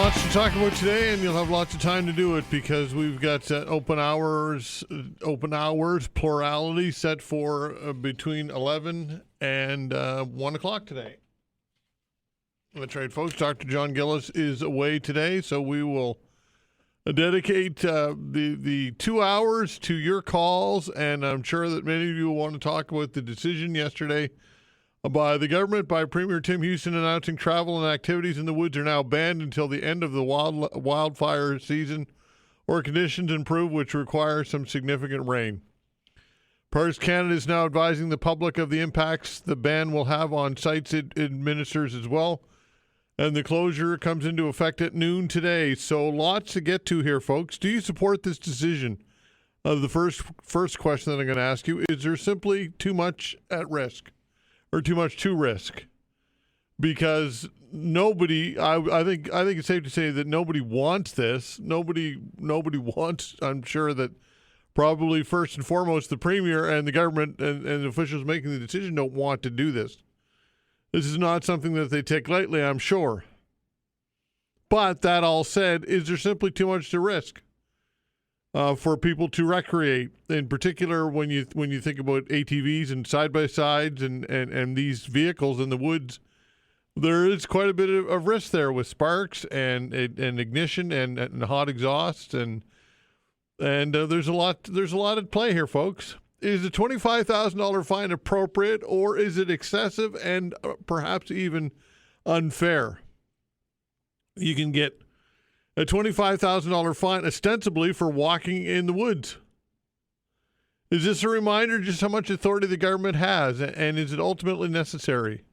Lots to talk about today, and you'll have lots of time to do it because we've got open hours, plurality, set for between 11 and 1 o'clock today. That's right, folks. Dr. John Gillis is away today, so we will dedicate the 2 hours to your calls, and I'm sure that many of you will want to talk about the decision yesterday by the government, by Premier Tim Houston, announcing travel and activities in the woods are now banned until the end of the wildfire season or conditions improve, which require some significant rain. Parks Canada is now advising the public of the impacts the ban will have on sites it administers as well. And the closure comes into effect at noon today. So lots to get to here, folks. Do you support this decision? The first question that I'm going to ask you, is there simply too much at risk? Or too much to risk? Because nobody, I think it's safe to say that nobody wants this. Nobody wants. I'm sure that probably first and foremost the Premier and the government and the officials making the decision don't want to do this. This is not something that they take lightly, I'm sure. But that all said, is there simply too much to risk for people to recreate? In particular, when you think about ATVs and side-by-sides and these vehicles in the woods, there is quite a bit of risk there with sparks and ignition and hot exhaust and there's a lot at play here, folks. Is a $25,000 fine appropriate, or is it excessive and perhaps even unfair? You can get a $25,000 fine ostensibly for walking in the woods. Is this a reminder just how much authority the government has, and is it ultimately necessary?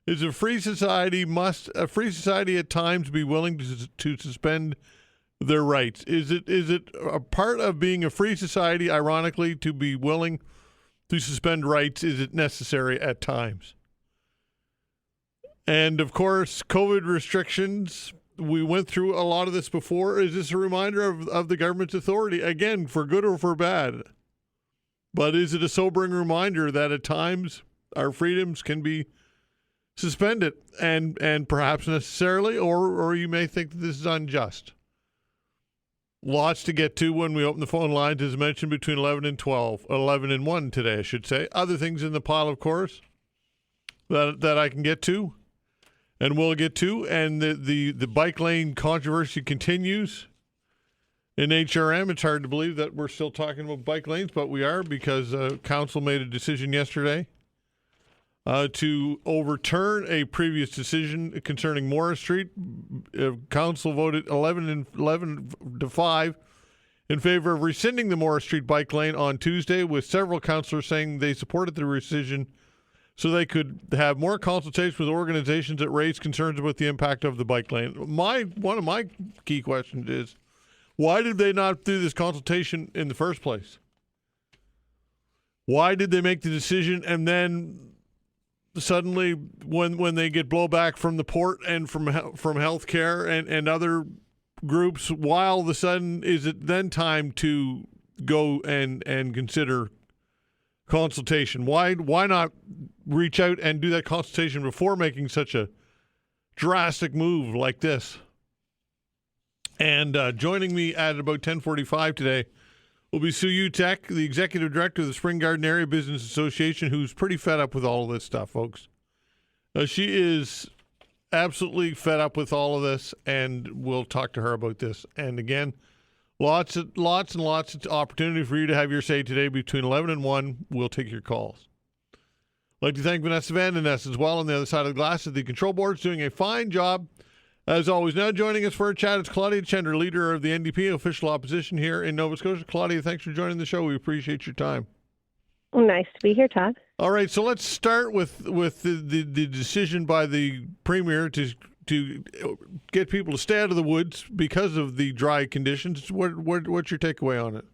Is a free society at times be willing to suspend their rights? Is it a part of being a free society, ironically, to be willing to suspend rights? Is it necessary at times? And of course, COVID restrictions. We went through a lot of this before. Is this a reminder of the government's authority, again, for good or for bad? But is it a sobering reminder that at times our freedoms can be suspended and perhaps necessarily, or you may think that this is unjust? Lots to get to when we open the phone lines, as mentioned, between 11 and 1 today, I should say. Other things in the pile, of course, that I can get to and will get to. And the bike lane controversy continues in HRM. It's hard to believe that we're still talking about bike lanes, but we are, because council made a decision yesterday to overturn a previous decision concerning Morris Street. Council voted 11 to 5 in favor of rescinding the Morris Street bike lane on Tuesday, with several councillors saying they supported the rescission so they could have more consultation with organizations that raise concerns about the impact of the bike lane. One of my key questions is, why did they not do this consultation in the first place? Why did they make the decision and then suddenly, when they get blowback from the port and from healthcare and other groups, why all of a sudden is it then time to go and consider consultation? Why not reach out and do that consultation before making such a drastic move like this? And joining me at about 10:45 today will be Sue Uteck, the executive director of the Spring Garden Area Business Association, who's pretty fed up with all of this stuff, folks. She is absolutely fed up with all of this, and we'll talk to her about this. And again, lots and lots of opportunity for you to have your say today between 11 and 1. We'll take your calls. I'd like to thank Vanessa Van Den Ness as well on the other side of the glass at the control board, doing a fine job. As always, now joining us for a chat is Claudia Chender, leader of the NDP official opposition here in Nova Scotia. Claudia, thanks for joining the show. We appreciate your time. Nice to be here, Todd. All right, so let's start with the decision by the Premier to get people to stay out of the woods because of the dry conditions. What's your takeaway on it?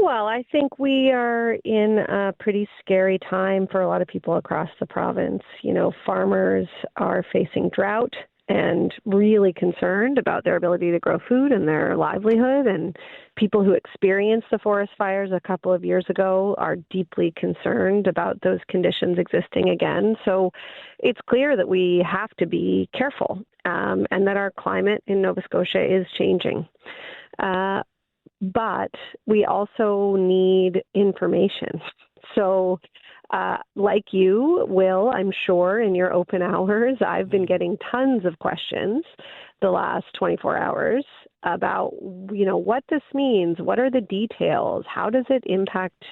Well, I think we are in a pretty scary time for a lot of people across the province. You know, farmers are facing drought. and really concerned about their ability to grow food and their livelihood. And people who experienced the forest fires a couple of years ago are deeply concerned about those conditions existing again. So it's clear that we have to be careful and that our climate in Nova Scotia is changing. But we also need information. So like you, Will, I'm sure in your open hours, I've been getting tons of questions the last 24 hours about, what this means. What are the details? How does it impact,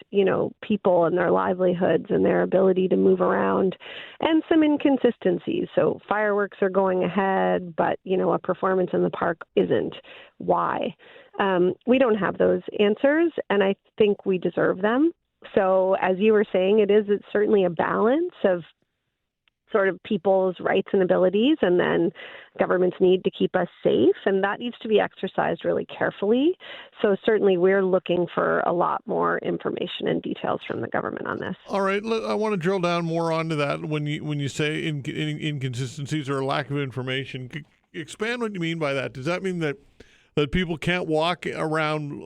people and their livelihoods and their ability to move around, and some inconsistencies. So fireworks are going ahead, but, a performance in the park isn't. Why? We don't have those answers, and I think we deserve them. So as you were saying, it's certainly a balance of sort of people's rights and abilities, and then government's need to keep us safe, and that needs to be exercised really carefully. So certainly we're looking for a lot more information and details from the government on this. All right, I want to drill down more onto that. When you say inconsistencies or lack of information, expand what you mean by that. Does that mean that people can't walk around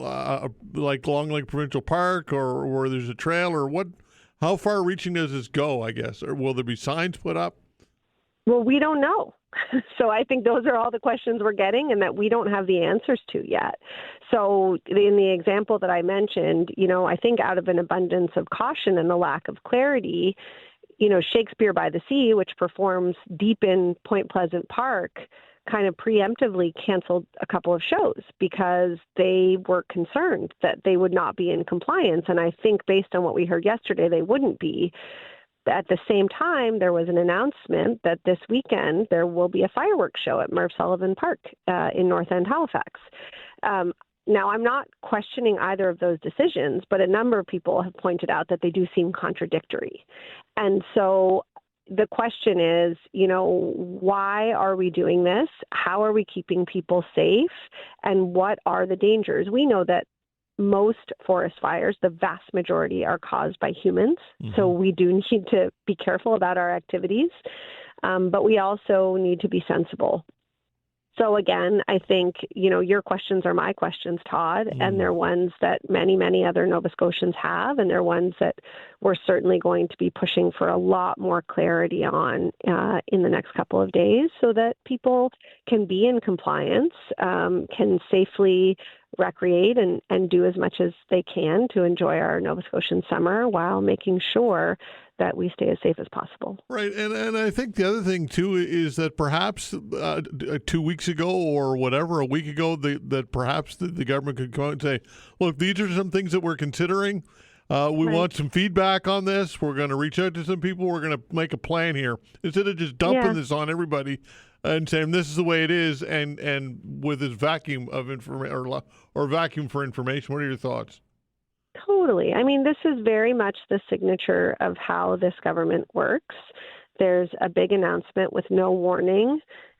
like Long Lake Provincial Park or where there's a trail, or what? How far reaching does this go, I guess? Or will there be signs put up? Well, we don't know. So I think those are all the questions we're getting and that we don't have the answers to yet. So in the example that I mentioned, I think out of an abundance of caution and the lack of clarity, Shakespeare by the Sea, which performs deep in Point Pleasant Park, kind of preemptively canceled a couple of shows because they were concerned that they would not be in compliance. And I think based on what we heard yesterday, they wouldn't be. At the same time, there was an announcement that this weekend there will be a fireworks show at Merv Sullivan Park in North End, Halifax. Now, I'm not questioning either of those decisions, but a number of people have pointed out that they do seem contradictory. And so the question is, why are we doing this? How are we keeping people safe? And what are the dangers? We know that most forest fires, the vast majority, are caused by humans. Mm-hmm. So we do need to be careful about our activities, but we also need to be sensible. So again, I think, your questions are my questions, Todd, and they're ones that many, many other Nova Scotians have, and they're ones that we're certainly going to be pushing for a lot more clarity on in the next couple of days so that people can be in compliance, can safely recreate and do as much as they can to enjoy our Nova Scotian summer while making sure that we stay as safe as possible. Right. And I think the other thing, too, is that perhaps 2 weeks ago or whatever, a week ago, that perhaps the government could come out and say, look, these are some things that we're considering. We want some feedback on this. We're going to reach out to some people. We're going to make a plan here instead of just dumping this on everybody and saying this is the way it is. And with this vacuum of information or vacuum for information, what are your thoughts? Totally. I mean, this is very much the signature of how this government works. There's a big announcement with no warning,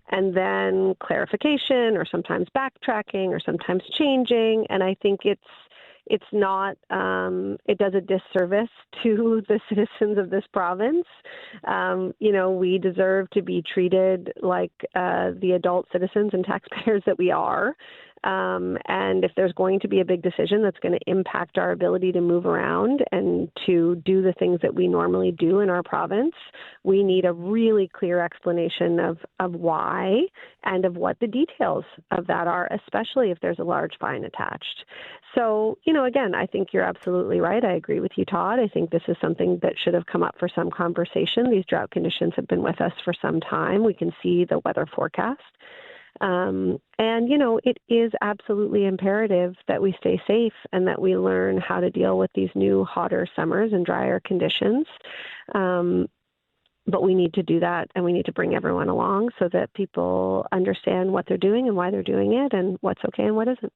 and then clarification, or sometimes backtracking, or sometimes changing. And I think it's not, it does a disservice to the citizens of this province. We deserve to be treated like the adult citizens and taxpayers that we are. And if there's going to be a big decision that's going to impact our ability to move around and to do the things that we normally do in our province, we need a really clear explanation of why and of what the details of that are, especially if there's a large fine attached. So, again, I think you're absolutely right. I agree with you, Todd. I think this is something that should have come up for some conversation. These drought conditions have been with us for some time. We can see the weather forecast. It is absolutely imperative that we stay safe and that we learn how to deal with these new hotter summers and drier conditions. But we need to do that, and we need to bring everyone along so that people understand what they're doing and why they're doing it and what's okay and what isn't.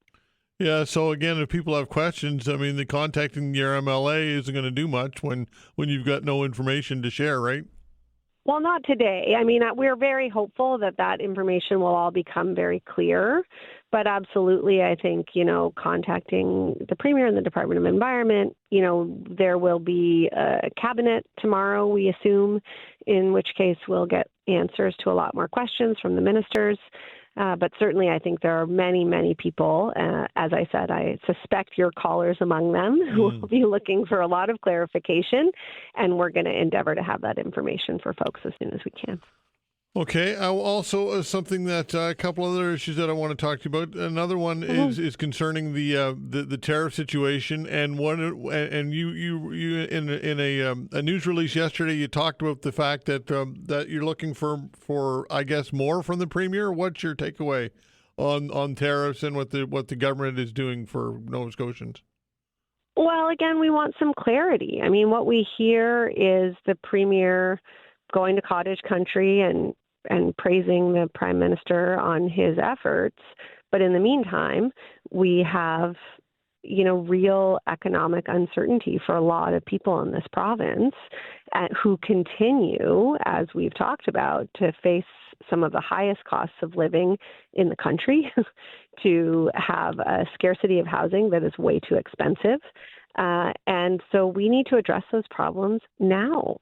Yeah, so again, if people have questions, I mean, the contacting your MLA isn't going to do much when you've got no information to share, right? Well, not today. I mean, we're very hopeful that that information will all become very clear. But absolutely, I think, contacting the Premier and the Department of Environment, there will be a cabinet tomorrow, we assume, in which case we'll get answers to a lot more questions from the ministers. But certainly, I think there are many, many people, as I said, I suspect your callers among them, who will be looking for a lot of clarification, and we're going to endeavor to have that information for folks as soon as we can. Okay. Also, something that a couple other issues that I want to talk to you about. Another one is concerning the tariff situation, and you in a news release yesterday, you talked about the fact that that you're looking for I guess more from the Premier. What's your takeaway on tariffs and what the government is doing for Nova Scotians? Well, again, we want some clarity. I mean, what we hear is the Premier going to cottage country and praising the Prime Minister on his efforts. But in the meantime, we have, real economic uncertainty for a lot of people in this province who continue, as we've talked about, to face some of the highest costs of living in the country, to have a scarcity of housing that is way too expensive. And so we need to address those problems now.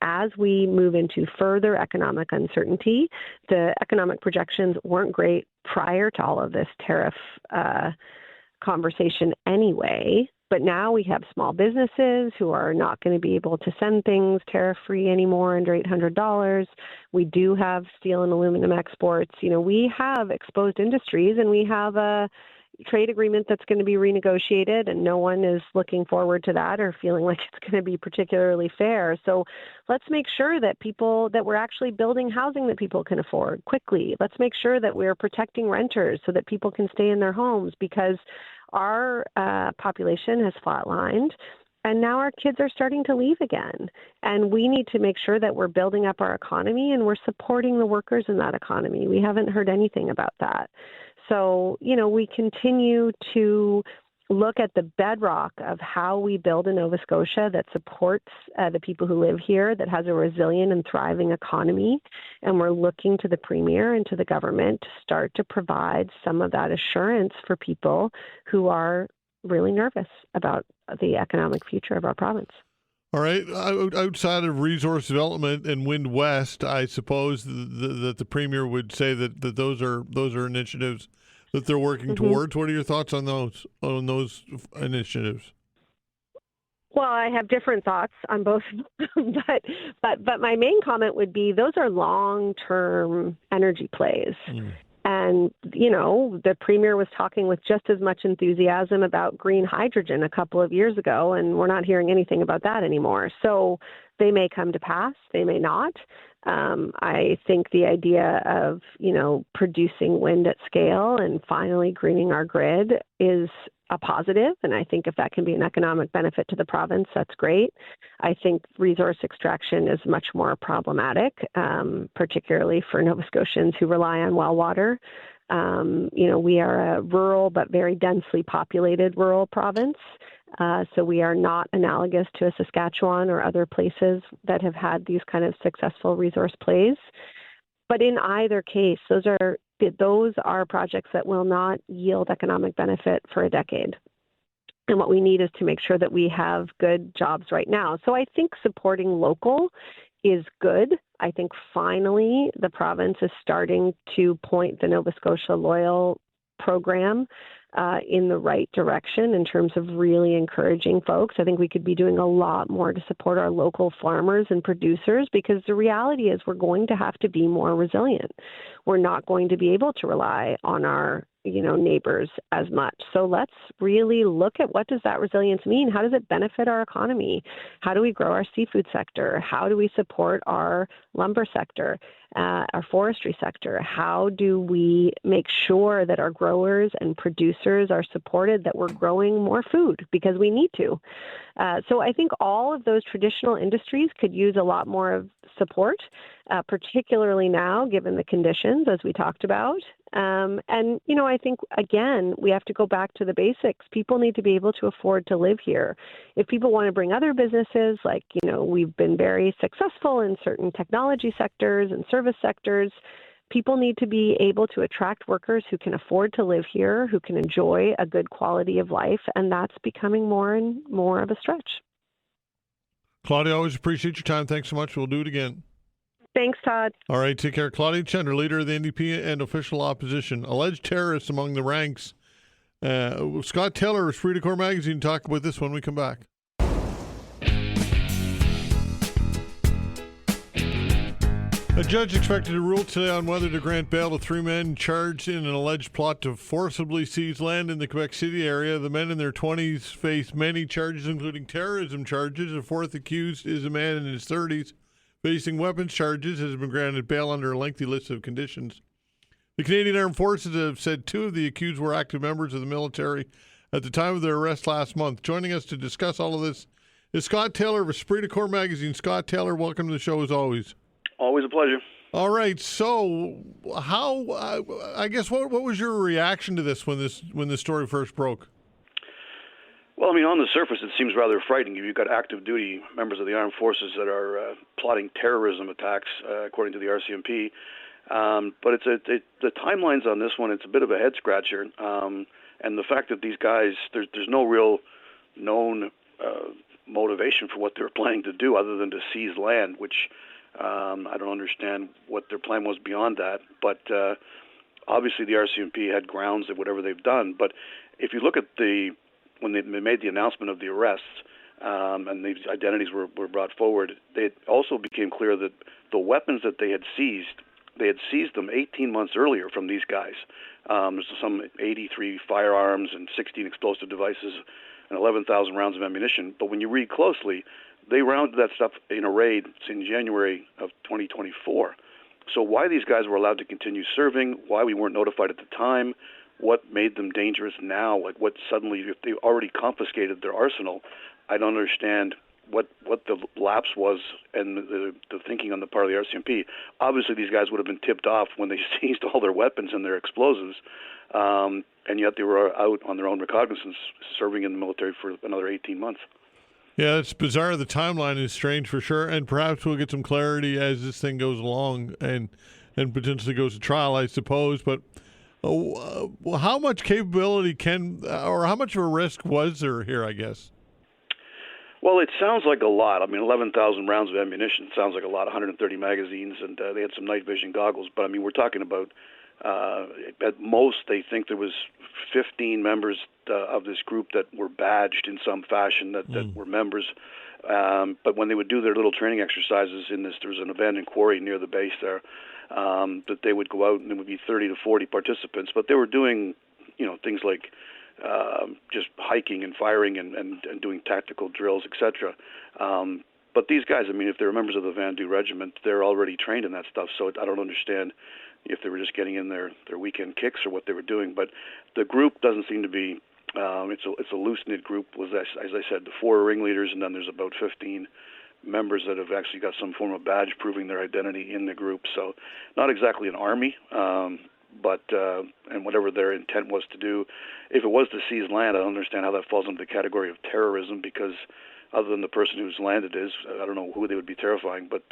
As we move into further economic uncertainty, the economic projections weren't great prior to all of this tariff conversation anyway. But now we have small businesses who are not going to be able to send things tariff-free anymore under $800. We do have steel and aluminum exports. We have exposed industries, and we have a trade agreement that's going to be renegotiated, and no one is looking forward to that or feeling like it's going to be particularly fair. So let's make sure that we're actually building housing that people can afford quickly. Let's make sure that we're protecting renters so that people can stay in their homes, because our population has flatlined. And now our kids are starting to leave again. And we need to make sure that we're building up our economy and we're supporting the workers in that economy. We haven't heard anything about that. So, we continue to look at the bedrock of how we build a Nova Scotia that supports the people who live here, that has a resilient and thriving economy. And we're looking to the Premier and to the government to start to provide some of that assurance for people who are really nervous about the economic future of our province. All right. Outside of resource development and Wind West, I suppose that the Premier would say that those are initiatives that they're working towards. What are your thoughts on those initiatives? Well, I have different thoughts on both, but my main comment would be those are long-term energy plays. And, the Premier was talking with just as much enthusiasm about green hydrogen a couple of years ago, and we're not hearing anything about that anymore. So they may come to pass, they may not. I think the idea of, producing wind at scale and finally greening our grid is a positive. And I think if that can be an economic benefit to the province, that's great. I think resource extraction is much more problematic, particularly for Nova Scotians who rely on well water. We are a rural but very densely populated rural province. So we are not analogous to a Saskatchewan or other places that have had these kind of successful resource plays. But in either case, those are projects that will not yield economic benefit for a decade. And what we need is to make sure that we have good jobs right now. So I think supporting local is good. I think finally the province is starting to point the Nova Scotia Loyal program in the right direction in terms of really encouraging folks. I think we could be doing a lot more to support our local farmers and producers, because the reality is we're going to have to be more resilient. We're not going to be able to rely on our neighbors as much. So let's really look at what does that resilience mean? How does it benefit our economy? How do we grow our seafood sector? How do we support our lumber sector, our forestry sector? How do we make sure that our growers and producers are supported, that we're growing more food because we need to? So I think all of those traditional industries could use a lot more of support, particularly now, given the conditions, as we talked about. And, you know, I think, again, we have to go back to the basics. People need to be able to afford to live here. If people want to bring other businesses, like, you know, we've been very successful in certain technology sectors and service sectors, people need to be able to attract workers who can afford to live here, who can enjoy a good quality of life, and that's becoming more and more of a stretch. Claudia, always appreciate your time. Thanks so much. We'll do it again. Thanks, Todd. All right, take care. Claudia Chender, leader of the NDP and official opposition. Alleged terrorists among the ranks. Scott Taylor, Esprit de Corps Magazine, talk about this when we come back. A judge expected to rule today on whether to grant bail to 3 men charged in an alleged plot to forcibly seize land in the Quebec City area. The men in their 20s face many charges, including terrorism charges. A fourth accused is a man in his 30s, facing weapons charges, has been granted bail under a lengthy list of conditions. The Canadian Armed Forces have said 2 of the accused were active members of the military at the time of their arrest last month. Joining us to discuss all of this is Scott Taylor of Esprit de Corps Magazine. Scott Taylor, welcome to the show as always. Always a pleasure. All right. So, how? I guess what was your reaction to this when this story first broke? Well, I mean, on the surface, it seems rather frightening. You've got active duty members of the armed forces that are plotting terrorism attacks, according to the RCMP. But the timelines on this one, it's a bit of a head scratcher. And the fact that these guys, there's no real known motivation for what they were planning to do other than to seize land, which I don't understand what their plan was beyond that. But obviously the RCMP had grounds of whatever they've done. But if you look at when they made the announcement of the arrests and these identities were brought forward, it also became clear that the weapons that they had seized them 18 months earlier from these guys. There's some 83 firearms and 16 explosive devices and 11,000 rounds of ammunition. But when you read closely, they rounded that stuff in a raid in January of 2024. So why these guys were allowed to continue serving, why we weren't notified at the time, what made them dangerous now, like what suddenly, if they already confiscated their arsenal, I don't understand what the lapse was and the thinking on the part of the RCMP. Obviously, these guys would have been tipped off when they seized all their weapons and their explosives, and yet they were out on their own recognizance, serving in the military for another 18 months. Yeah, it's bizarre. The timeline is strange for sure, and perhaps we'll get some clarity as this thing goes along and potentially goes to trial, I suppose. But how much capability or how much of a risk was there here, I guess? Well, it sounds like a lot. I mean, 11,000 rounds of ammunition sounds like a lot, 130 magazines, and they had some night vision goggles. But, I mean, we're talking about, at most, they think there was 15 members of this group that were badged in some fashion that were members. But when they would do their little training exercises there was an abandoned quarry near the base there, that they would go out and there would be 30 to 40 participants. But they were doing, things like just hiking and firing and doing tactical drills, etc. But these guys, I mean, if they're members of the Veinotte regiment, they're already trained in that stuff. So I don't understand if they were just getting in their weekend kicks or what they were doing. But the group doesn't seem to be, it's a loose-knit group, as I said, the 4 ringleaders, and then there's about 15 members that have actually got some form of badge proving their identity in the group. So not exactly an army, but and whatever their intent was to do. If it was to seize land, I don't understand how that falls into the category of terrorism, because other than the person whose land it is, I don't know who they would be terrifying, but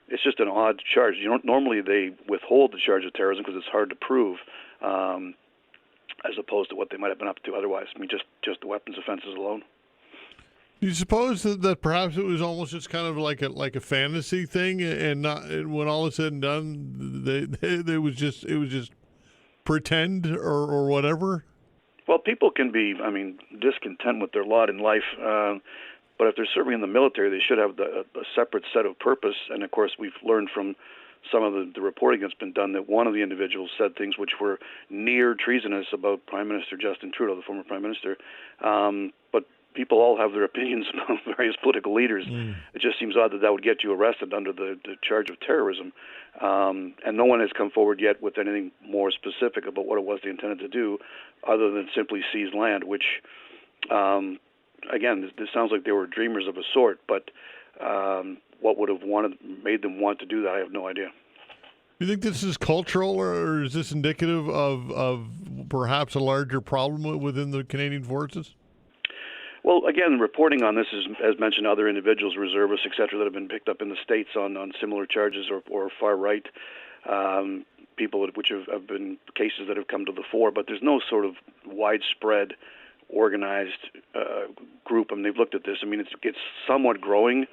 it's just an odd charge. Normally they withhold the charge of terrorism because it's hard to prove, as opposed to what they might have been up to otherwise. I mean, just the weapons offenses alone. Do you suppose that perhaps it was almost just kind of like a fantasy thing, and when all is said and done, it was just pretend or whatever? Well, people can be, discontent with their lot in life, but if they're serving in the military, they should have a separate set of purpose. And of course, we've learned from some of the reporting that's been done that one of the individuals said things which were near treasonous about Prime Minister Justin Trudeau, the former Prime Minister. But people all have their opinions about various political leaders. It just seems odd that would get you arrested under the charge of terrorism. And no one has come forward yet with anything more specific about what it was they intended to do, other than simply seize land, which, again, this sounds like they were dreamers of a sort, but What would have made them want to do that, I have no idea. Do you think this is cultural, or is this indicative of perhaps a larger problem within the Canadian Forces? Well, again, reporting on this is, as mentioned, other individuals, reservists, et cetera, that have been picked up in the States on similar charges or far right people, which have been cases that have come to the fore. But there's no sort of widespread, organized group. I mean, they've looked at this. I mean, it's somewhat growing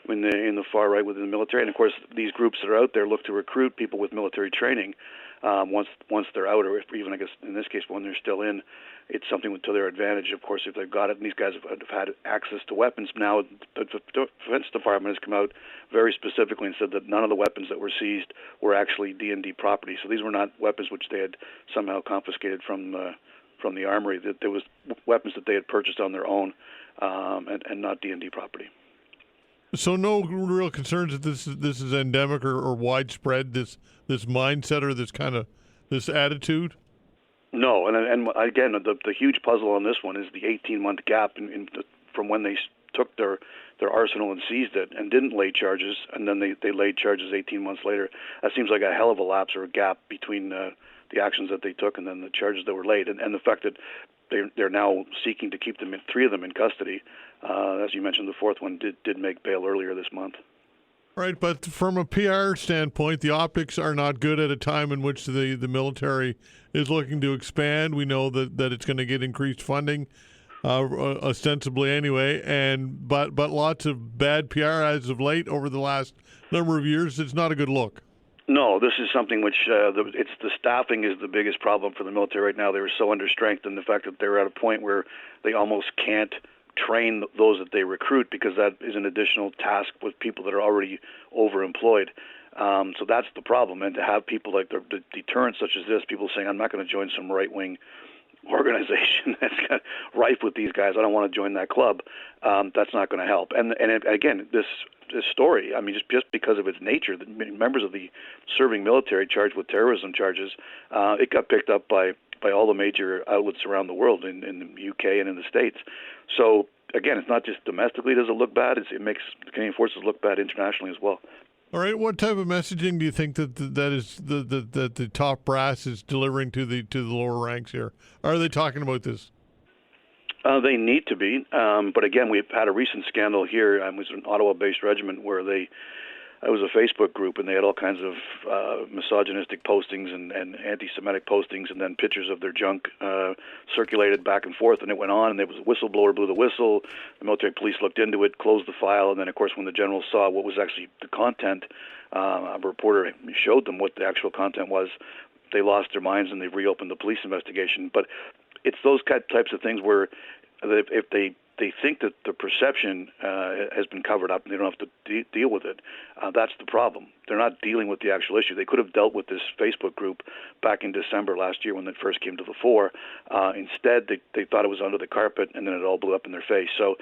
in the far right within the military, and of course, these groups that are out there look to recruit people with military training once they're out, or if even, I guess, in this case, when they're still in. It's something to their advantage, of course, if they've got it. And these guys have had access to weapons. Now, the Defense Department has come out very specifically and said that none of the weapons that were seized were actually D&D property. So these were not weapons which they had somehow confiscated from the armory. That there was weapons that they had purchased on their own, and not D&D property. So no real concerns that this is endemic or widespread. This mindset or this attitude. No, and again, the huge puzzle on this one is the 18-month gap from when they took their arsenal and seized it and didn't lay charges, and then they laid charges 18 months later. That seems like a hell of a lapse or a gap between the actions that they took and then the charges that were laid, and the fact that they're now seeking to keep three of them in custody. As you mentioned, the fourth one did make bail earlier this month. Right, but from a PR standpoint, the optics are not good at a time in which the military is looking to expand. We know that it's going to get increased funding, ostensibly anyway, but lots of bad PR as of late over the last number of years. It's not a good look. No, this is something which it's the staffing is the biggest problem for the military right now. They were so understrengthened, and the fact that they're at a point where they almost can't train those that they recruit because that is an additional task with people that are already overemployed. So that's the problem. And to have people like the deterrence such as this, people saying, I'm not going to join some right-wing organization that's rife with these guys. I don't want to join that club. That's not going to help. And again, this story, I mean, just because of its nature, the members of the serving military charged with terrorism charges, it got picked up by all the major outlets around the world in the UK and in the States. So, again, it's not just domestically does it look bad, it makes the Canadian Forces look bad internationally as well. All right, what type of messaging do you think that the top brass is delivering to the lower ranks here? Are they talking about this? They need to be, but again, we've had a recent scandal here. It was an Ottawa-based regiment where it was a Facebook group, and they had all kinds of misogynistic postings and anti-Semitic postings, and then pictures of their junk circulated back and forth, and it went on, and there was a whistleblower blew the whistle. The military police looked into it, closed the file, and then, of course, when the generals saw what was actually the content, a reporter showed them what the actual content was, they lost their minds, and they reopened the police investigation. But it's those types of things where if they think that the perception has been covered up and they don't have to deal with it. That's the problem. They're not dealing with the actual issue. They could have dealt with this Facebook group back in December last year when it first came to the fore. Instead, they thought it was under the carpet, and then it all blew up in their face. So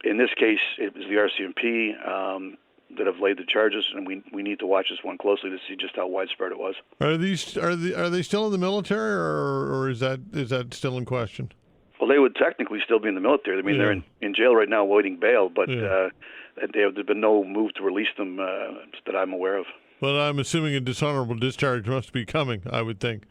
in this case, it was the RCMP that have laid the charges, and we need to watch this one closely to see just how widespread it was. Are they still in the military, or is that still in question? Well, they would technically still be in the military. I mean, they're in jail right now awaiting bail, but there's been no move to release them that I'm aware of. Well, I'm assuming a dishonorable discharge must be coming, I would think.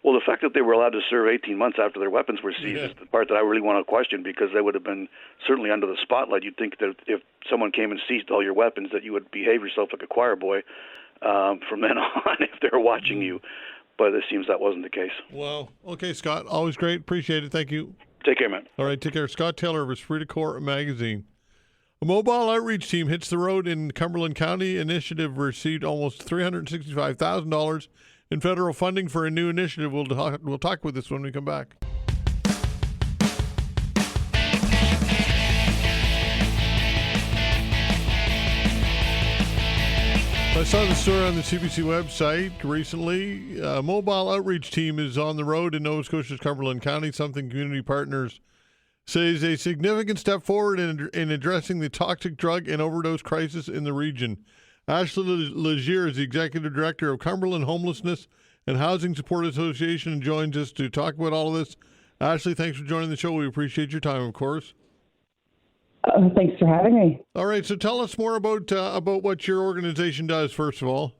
Well, the fact that they were allowed to serve 18 months after their weapons were seized is the part that I really want to question, because they would have been certainly under the spotlight. You'd think that if someone came and seized all your weapons, that you would behave yourself like a choir boy from then on if they were watching you. But it seems that wasn't the case. Well, okay, Scott. Always great. Appreciate it. Thank you. Take care, man. All right, take care. Scott Taylor of Esprit de Corps Magazine. A mobile outreach team hits the road in Cumberland County. Initiative received almost $365,000 in federal funding for a new initiative. We'll talk with this when we come back. I saw the story on the CBC website recently. A mobile outreach team is on the road in Nova Scotia's Cumberland County, something community partners say is a significant step forward in addressing the toxic drug and overdose crisis in the region. Ashley Legere is the executive director of Cumberland Homelessness and Housing Support Association and joins us to talk about all of this. Ashley, thanks for joining the show. We appreciate your time, of course. Thanks for having me. All right, so tell us more about what your organization does, first of all.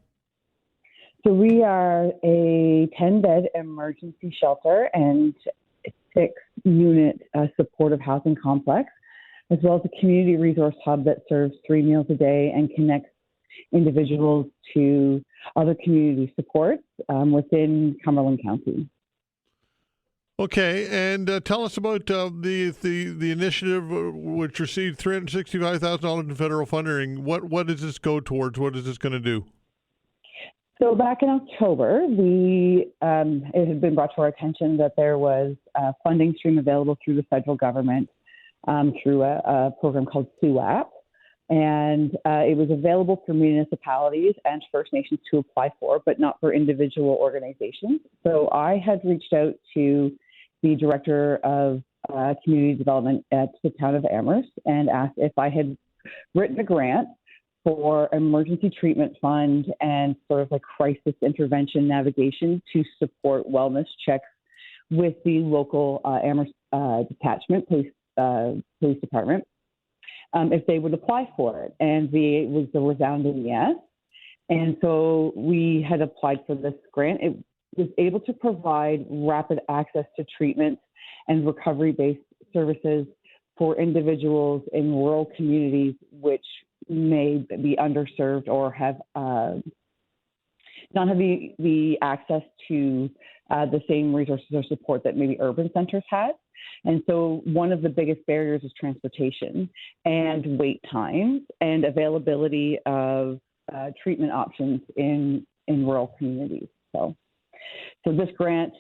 So we are a 10-bed emergency shelter and 6-unit supportive housing complex, as well as a community resource hub that serves 3 meals a day and connects individuals to other community supports within Cumberland County. Okay, and tell us about the initiative, which received $365,000 in federal funding. What does this go towards? What is this going to do? So back in October, it had been brought to our attention that there was a funding stream available through the federal government through a program called Sue Uteck. And it was available for municipalities and First Nations to apply for, but not for individual organizations. So I had reached out to the director of community development at the town of Amherst and asked if I had written a grant for emergency treatment fund and sort of like crisis intervention navigation to support wellness checks with the local Amherst detachment police department. If they would apply for it. And it was a resounding yes. And so we had applied for this grant. It was able to provide rapid access to treatment and recovery-based services for individuals in rural communities which may be underserved or have not have the access to the same resources or support that maybe urban centers have. And so one of the biggest barriers is transportation and wait times and availability of treatment options in rural communities. So this grant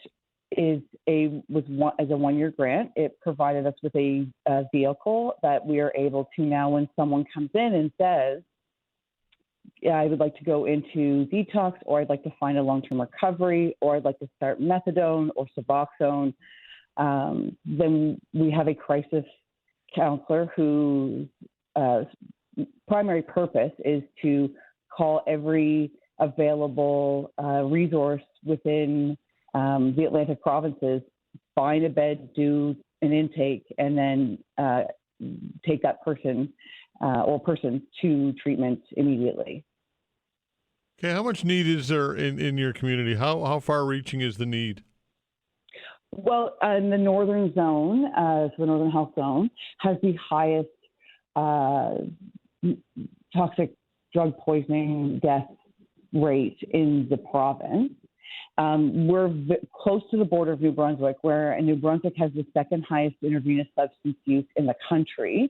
is a 1-year grant. It provided us with a vehicle that we are able to now, when someone comes in and says, yeah, I would like to go into detox, or I'd like to find a long-term recovery, or I'd like to start methadone or Suboxone, then we have a crisis counselor whose primary purpose is to call every available resource within the Atlantic provinces, find a bed, do an intake, and then take that person or persons to treatment immediately. Okay, how much need is there in your community? How far-reaching is the need? Well, in the northern zone, so the Northern Health Zone, has the highest toxic drug poisoning death rate in the province. We're close to the border of New Brunswick, where New Brunswick has the second highest intravenous substance use in the country,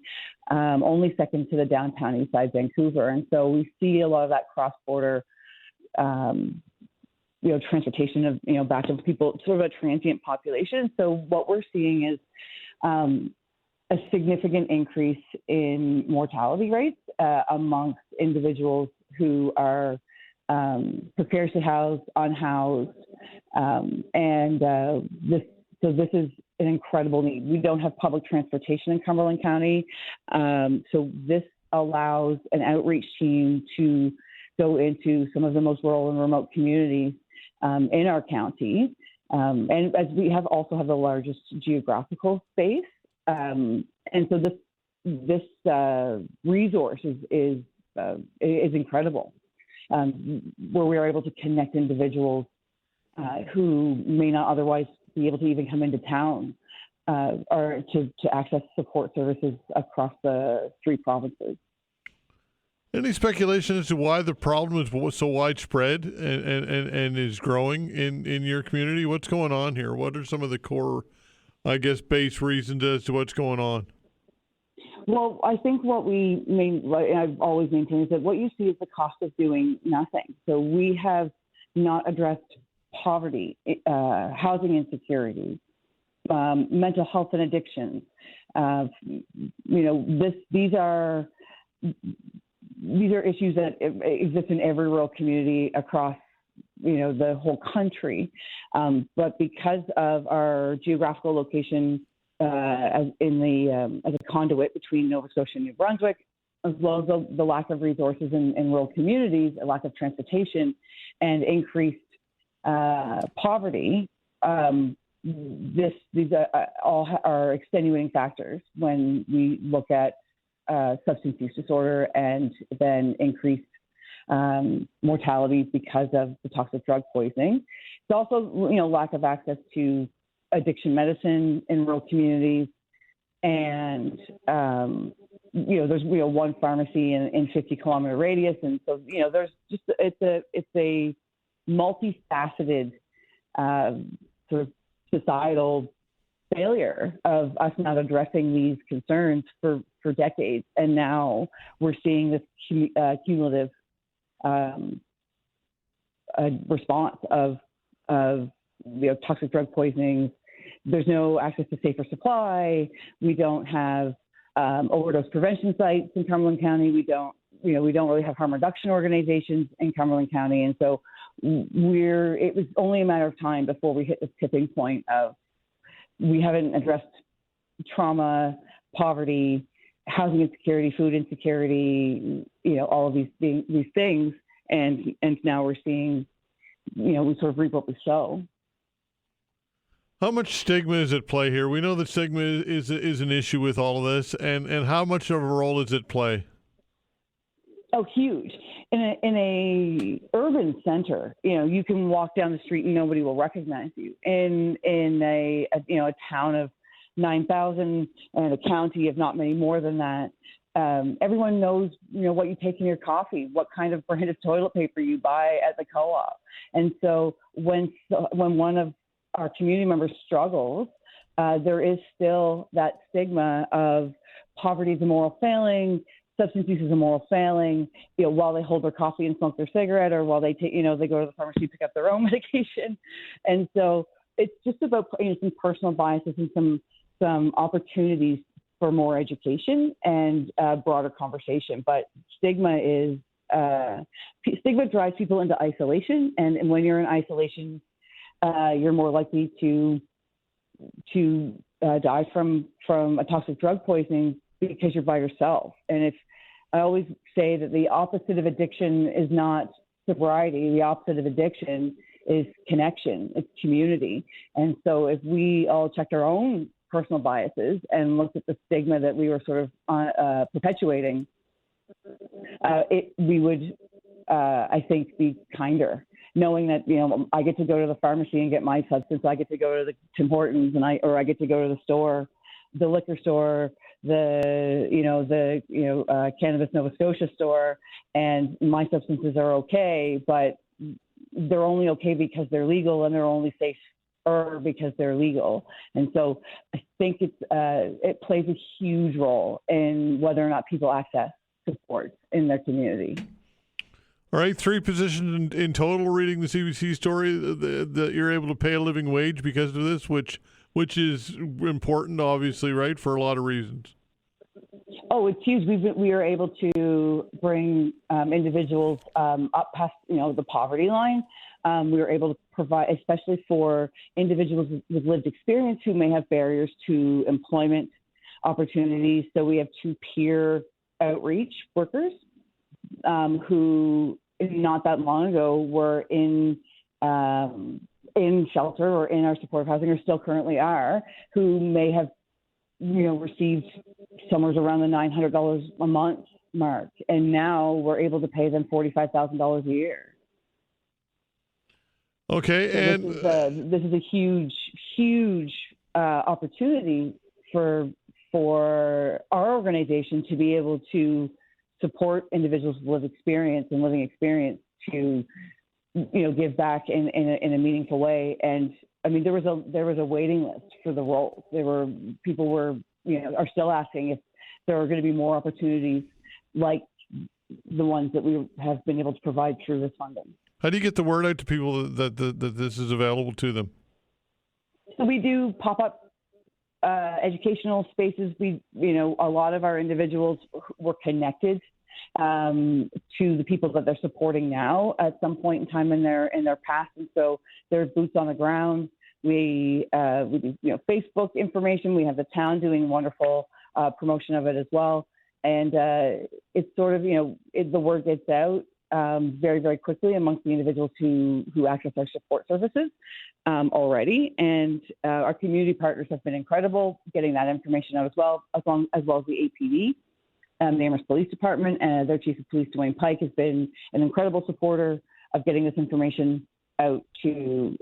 only second to the downtown east side Vancouver. And so we see a lot of that cross-border transportation of, back to people, sort of a transient population. So what we're seeing is a significant increase in mortality rates amongst individuals who are prepared to house, unhoused, this is an incredible need. We don't have public transportation in Cumberland County, so this allows an outreach team to go into some of the most rural and remote communities in our county, and as we also have the largest geographical space, and so this resource is incredible, where we are able to connect individuals who may not otherwise be able to even come into town or to access support services across the 3 provinces. Any speculation as to why the problem is so widespread and is growing in your community? What's going on here? What are some of the core, base reasons as to what's going on? Well, I think what I've always maintained is that what you see is the cost of doing nothing. So we have not addressed poverty, housing insecurity, mental health and addictions. These are issues that exist in every rural community across, the whole country. But because of our geographical location as a conduit between Nova Scotia and New Brunswick, as well as the lack of resources in rural communities, a lack of transportation, and increased poverty, these all are extenuating factors when we look at substance use disorder and then increased mortality because of the toxic drug poisoning. It's also, lack of access to addiction medicine in rural communities. And, there's, one pharmacy in 50-kilometer radius. And so, there's just, it's a multifaceted sort of societal failure of us not addressing these concerns for decades. And now we're seeing this cumulative response of toxic drug poisonings. There's no access to safer supply. We don't have overdose prevention sites in Cumberland County. We don't really have harm reduction organizations in Cumberland County. And so it was only a matter of time before we hit this tipping point of we haven't addressed trauma, poverty, housing insecurity, food insecurity, all of these things. And now we're seeing, we sort of reap what we sow. How much stigma is at play here? We know that stigma is an issue with all of this, and how much of a role is it play? Oh, huge. In a urban center, you can walk down the street and nobody will recognize you. In a town of 9,000 and a county of not many more than that, everyone knows, what you take in your coffee, what kind of brand of toilet paper you buy at the co-op. And so when one of our community members struggles, there is still that stigma of poverty is a moral failing, substance use is a moral failing, while they hold their coffee and smoke their cigarette, or while they take, they go to the pharmacy to pick up their own medication. And so it's just about some personal biases and some opportunities for more education and broader conversation. But stigma drives people into isolation, and when you're in isolation, you're more likely to die from a toxic drug poisoning because you're by yourself. And if I always say that the opposite of addiction is not sobriety, the opposite of addiction is connection, it's community. And so if we all checked our own personal biases and looked at the stigma that we were sort of perpetuating, we would, I think, be kinder. Knowing that, I get to go to the pharmacy and get my substance, I get to go to the Tim Hortons, or I get to go to the store, the liquor store, the Cannabis Nova Scotia store, and my substances are okay, but they're only okay because they're legal, and they're only safer because they're legal. And so I think it plays a huge role in whether or not people access support in their community. All right, 3 positions in total reading the CBC story that you're able to pay a living wage because of this, which is important, obviously, right, for a lot of reasons. Oh, it's huge. We are able to bring individuals up past, the poverty line. We were able to provide, especially for individuals with lived experience who may have barriers to employment opportunities. So we have 2 peer outreach workers who not that long ago were in shelter or in our supportive housing, or still currently are, who may have, received somewhere around the $900 a month mark, and now we're able to pay them $45,000 a year. Okay, so and this is a huge opportunity for our organization to be able to support individuals with living experience to, give back in a meaningful way. And I mean, there was a waiting list for the roles. People are still asking if there are going to be more opportunities like the ones that we have been able to provide through this funding. How do you get the word out to people that this is available to them? So we do pop-up educational spaces. A lot of our individuals were connected to the people that they're supporting now at some point in time in their past, and so there's boots on the ground. We do Facebook information. We have the town doing wonderful promotion of it as well, and it's sort of the word gets out very, very quickly amongst the individuals who access our support services already. And our community partners have been incredible getting that information out as well as the APD. the Amherst Police Department, and their Chief of Police, Dwayne Pike, has been an incredible supporter of getting this information out to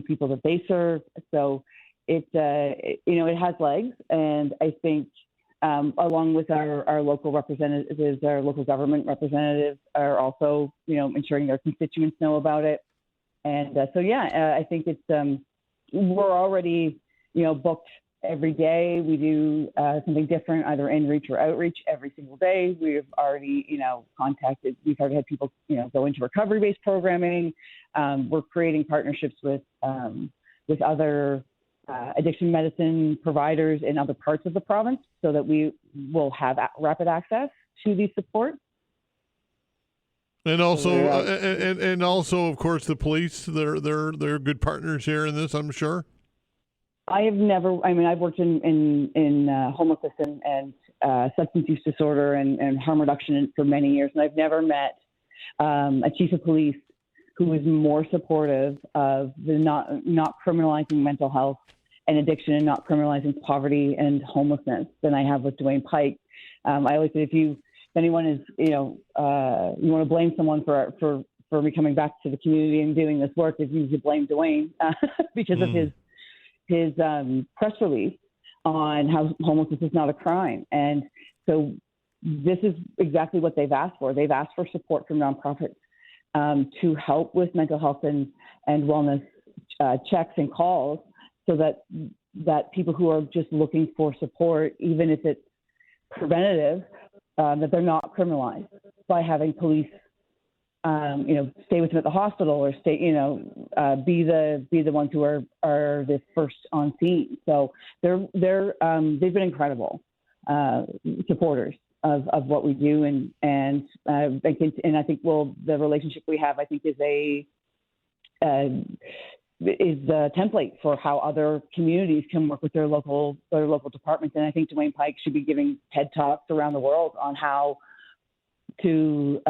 people that they serve. So it has legs, and I think along with our local representatives, our local government representatives are also ensuring their constituents know about it. And I think it's we're already booked every day. We do something different, either in-reach or outreach every single day. We've already, we've already had people, go into recovery-based programming. We're creating partnerships with other addiction medicine providers in other parts of the province so that we will have rapid access to these supports. And also, and also, of course, the police, they're good partners here in this, I'm sure. I've worked in homelessness and substance use disorder and harm reduction for many years, and I've never met a chief of police who is more supportive of the not criminalizing mental health and addiction and not criminalizing poverty and homelessness than I have with Dwayne Pike. I always say if anyone is, you want to blame someone for me coming back to the community and doing this work, is you blame Dwayne because of his press release on how homelessness is not a crime. And so this is exactly what they've asked for. They've asked for support from nonprofits to help with mental health and wellness checks and calls so that people who are just looking for support, even if it's preventative, that they're not criminalized by having police stay with them at the hospital or stay, be the ones who are the first on scene. So they've been incredible supporters of what we do, and I think the relationship we have, I think, is the template for how other communities can work with their local departments. And I think Dwayne Pike should be giving TED Talks around the world on how to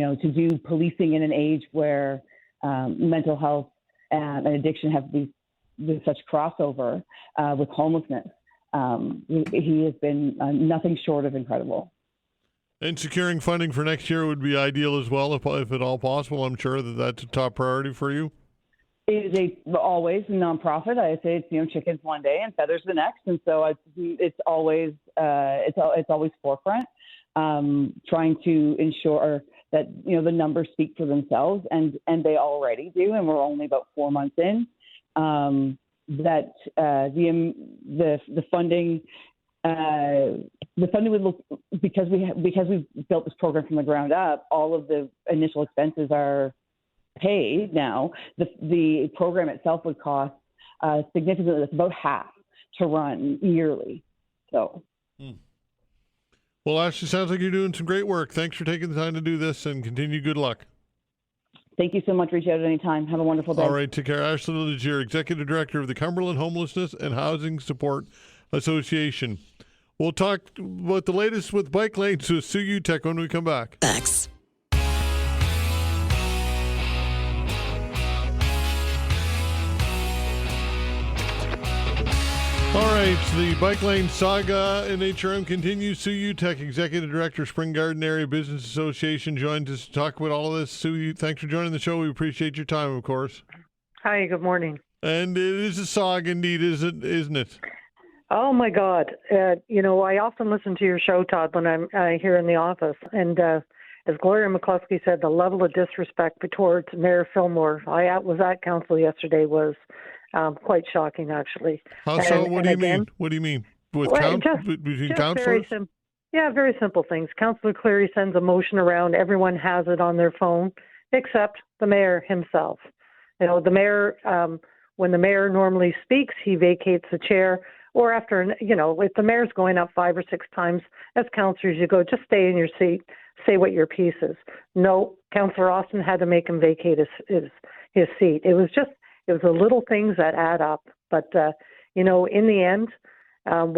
do policing in an age where mental health and addiction have such crossover with homelessness. He has been nothing short of incredible. And securing funding for next year would be ideal as well, if at all possible. I'm sure that's a top priority for you. It is always a nonprofit. I say it's chickens one day and feathers the next, and so it's always forefront. Trying to ensure that the numbers speak for themselves, and they already do, and we're only about 4 months in. That the funding would look, because we've built this program from the ground up. All of the initial expenses are paid now. The program itself would cost significantly. It's about half to run yearly. So. Well, Ashley, sounds like you're doing some great work. Thanks for taking the time to do this, and continue good luck. Thank you so much. Reach out at any time. Have a wonderful day. All right, take care. Ashley Legere, Executive Director of the Cumberland Homelessness and Housing Support Association. We'll talk about the latest with bike lanes with Sue Uteck when we come back. Thanks. All right, the bike lane saga in HRM continues. Sue Uteck, Executive Director, Spring Garden Area Business Association, joined us to talk about all of this. Sue, thanks for joining the show. We appreciate your time, of course. Hi, good morning. And it is a saga indeed, isn't it? Oh, my God. I often listen to your show, Todd, when I'm here in the office. And as Gloria McCluskey said, the level of disrespect towards Mayor Fillmore, I was at council yesterday, was quite shocking, actually. How so? What do you mean? What do you mean? Between councillors? Very simple things. Councillor Cleary sends a motion around. Everyone has it on their phone, except the mayor himself. The mayor, when the mayor normally speaks, he vacates the chair. Or after, if the mayor's going up 5 or 6 times, as councillors, you go, just stay in your seat, say what your piece is. No, Councillor Austin had to make him vacate his seat. It was the little things that add up. But, in the end,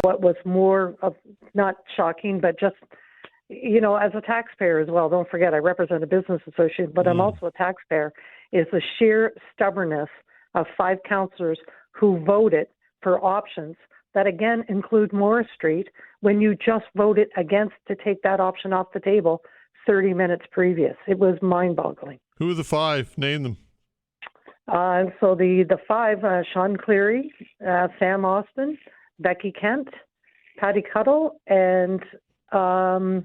what was more of, not shocking, but just, as a taxpayer as well, don't forget, I represent a business association, but I'm also a taxpayer, is the sheer stubbornness of 5 councillors who voted for options that, again, include Morris Street, when you just voted against to take that option off the table 30 minutes previous. It was mind-boggling. Who are the five? Name them. So the five, Sean Cleary, Sam Austin, Becky Kent, Patty Cuddle, and who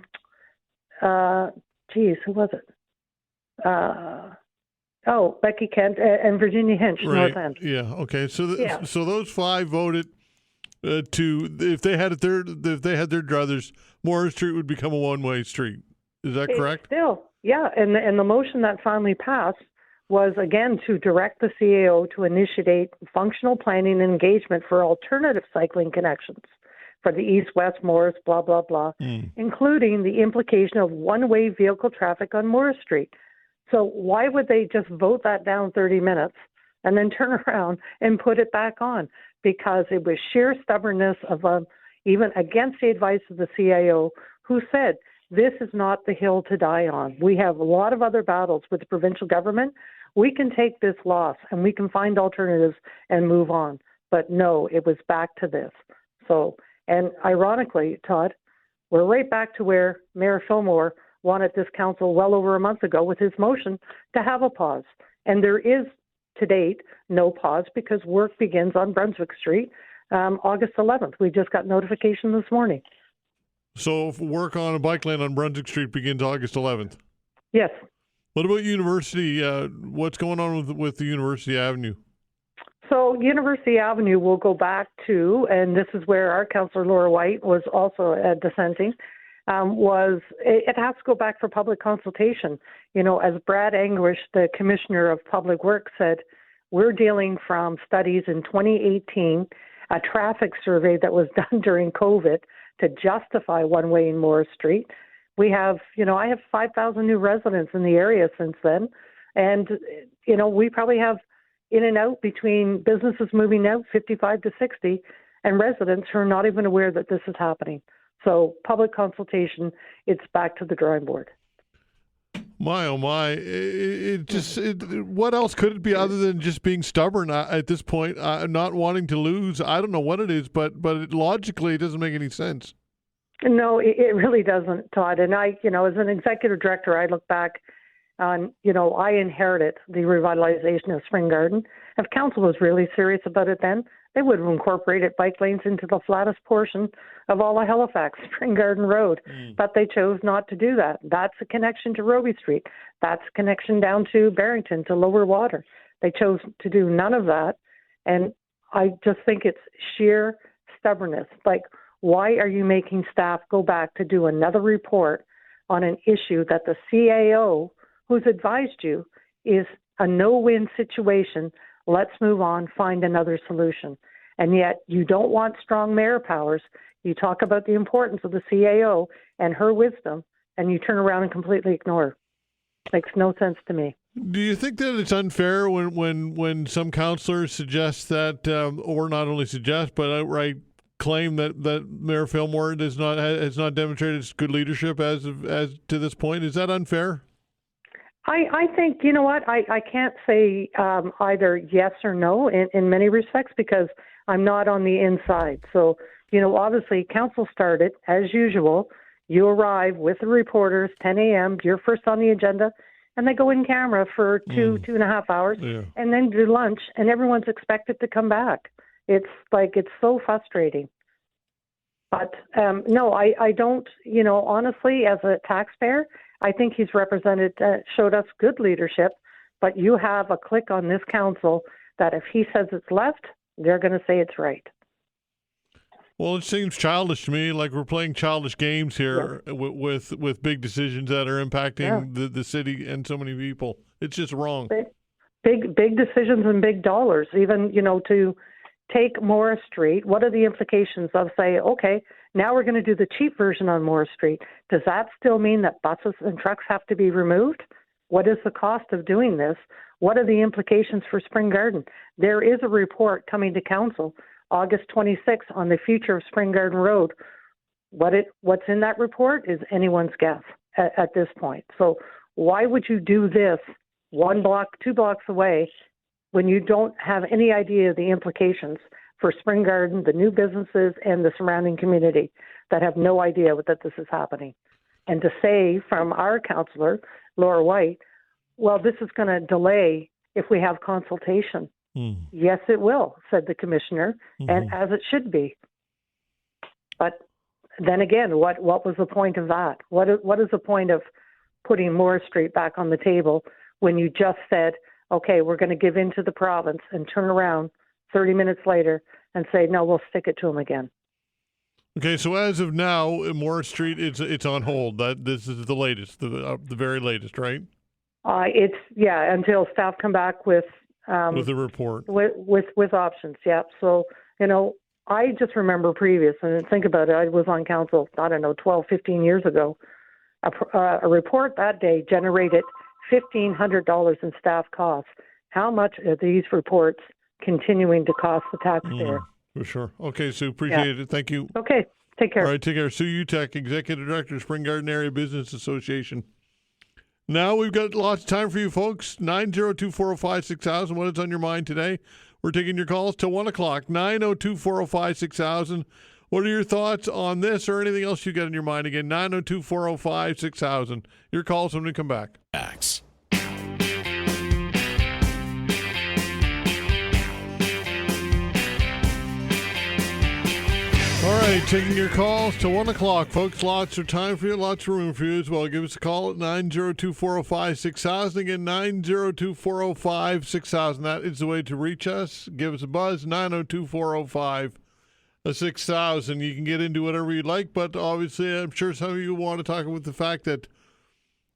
was it? Becky Kent and Virginia Hinch, Right. North End. Yeah. Okay. So so those five voted to, if they had their druthers, Morris Street would become a one-way street. Is that correct? Still, yeah. And the motion that finally passed was, again, to direct the CAO to initiate functional planning and engagement for alternative cycling connections for the east-west Morris, blah, blah, blah, including the implication of one-way vehicle traffic on Morris Street. So why would they just vote that down 30 minutes and then turn around and put it back on? Because it was sheer stubbornness of even against the advice of the CAO, who said, this is not the hill to die on. We have a lot of other battles with the provincial government. We can take this loss and we can find alternatives and move on. But no, it was back to this. So, and ironically, Todd, we're right back to where Mayor Fillmore wanted this council well over a month ago with his motion to have a pause. And there is, to date, no pause because work begins on Brunswick Street August 11th. We just got notification this morning. So work on a bike lane on Brunswick Street begins August 11th? Yes. What about University? What's going on with the University Avenue? So University Avenue will go back to, and this is where our councillor Laura White was also dissenting, it has to go back for public consultation. You know, as Brad Anguish, the Commissioner of Public Works, said, we're dealing from studies in 2018, a traffic survey that was done during COVID to justify one-way in Morris Street. We have, I have 5,000 new residents in the area since then. And, we probably have in and out between businesses moving out 55 to 60 and residents who are not even aware that this is happening. So public consultation, it's back to the drawing board. My, oh my, what else could it be other than just being stubborn at this point, not wanting to lose? I don't know what it is, but logically it doesn't make any sense. No, it really doesn't, Todd. And I, as an executive director, I look back on, I inherited the revitalization of Spring Garden. If council was really serious about it then, they would have incorporated bike lanes into the flattest portion of all of Halifax, Spring Garden Road. But they chose not to do that. That's a connection to Roby Street. That's a connection down to Barrington, to Lower Water. They chose to do none of that. And I just think it's sheer stubbornness. Like, why are you making staff go back to do another report on an issue that the CAO, who's advised you, is a no-win situation? Let's move on, find another solution. And yet you don't want strong mayor powers. You talk about the importance of the CAO and her wisdom, and you turn around and completely ignore her. Makes no sense to me. Do you think that it's unfair when some councillors suggest that, or not only suggest, but outright claim that Mayor Fillmore has not demonstrated good leadership as to this point? Is that unfair? I think, you know what, I can't say either yes or no in many respects because I'm not on the inside. So, obviously council started, as usual, you arrive with the reporters, 10 a.m., you're first on the agenda, and they go in camera for 2.5 hours, and then do lunch, and everyone's expected to come back. It's so frustrating. But no, I don't, honestly, as a taxpayer, I think he's showed us good leadership, but you have a clique on this council that if he says it's left, they're going to say it's right. Well, it seems childish to me, like we're playing childish games here with big decisions that are impacting the city and so many people. It's just wrong. Big decisions and big dollars. Even, to take Morris Street, what are the implications of say, okay, now we're going to do the cheap version on Morris Street. Does that still mean that buses and trucks have to be removed? What is the cost of doing this? What are the implications for Spring Garden? There is a report coming to council August 26th on the future of Spring Garden Road. What's in that report is anyone's guess at this point. So why would you do this 1 block, 2 blocks away when you don't have any idea of the implications for Spring Garden, the new businesses, and the surrounding community? that have no idea that this is happening. And to say from our councillor, Laura White, well, this is going to delay if we have consultation. Yes, it will, said the commissioner, and as it should be. But then again, what was the point of that? What is the point of putting Moore Street back on the table when you just said, okay, we're going to give in to the province, and turn around 30 minutes later and say, no, we'll stick it to them again? Okay, so as of now, Moore Street, it's on hold. This is the latest, the very latest, right? Until staff come back with a report with options. Yeah. So I just remember previous, and think about it. I was on council, 12, 15 years ago. A report that day generated $1,500 in staff costs. How much are these reports continuing to cost the taxpayer? For sure. Okay, Sue, appreciate it. Thank you. Okay, take care. All right, take care. Sue Uteck, Executive Director, Spring Garden Area Business Association. Now we've got lots of time for you folks. 902-405-6000. What is on your mind today? We're taking your calls till 1 o'clock. 902-405-6000. What are your thoughts on this or anything else you got in your mind? Again, 902-405-6000. Your calls when we come back. Max. All right, taking your calls till 1 o'clock, folks. Lots of time for you, lots of room for you as well. Give us a call at 902-405-6000. Again, 902-405-6000. That is the way to reach us. Give us a buzz, 902-405-6000. You can get into whatever you'd like, but obviously I'm sure some of you want to talk about the fact that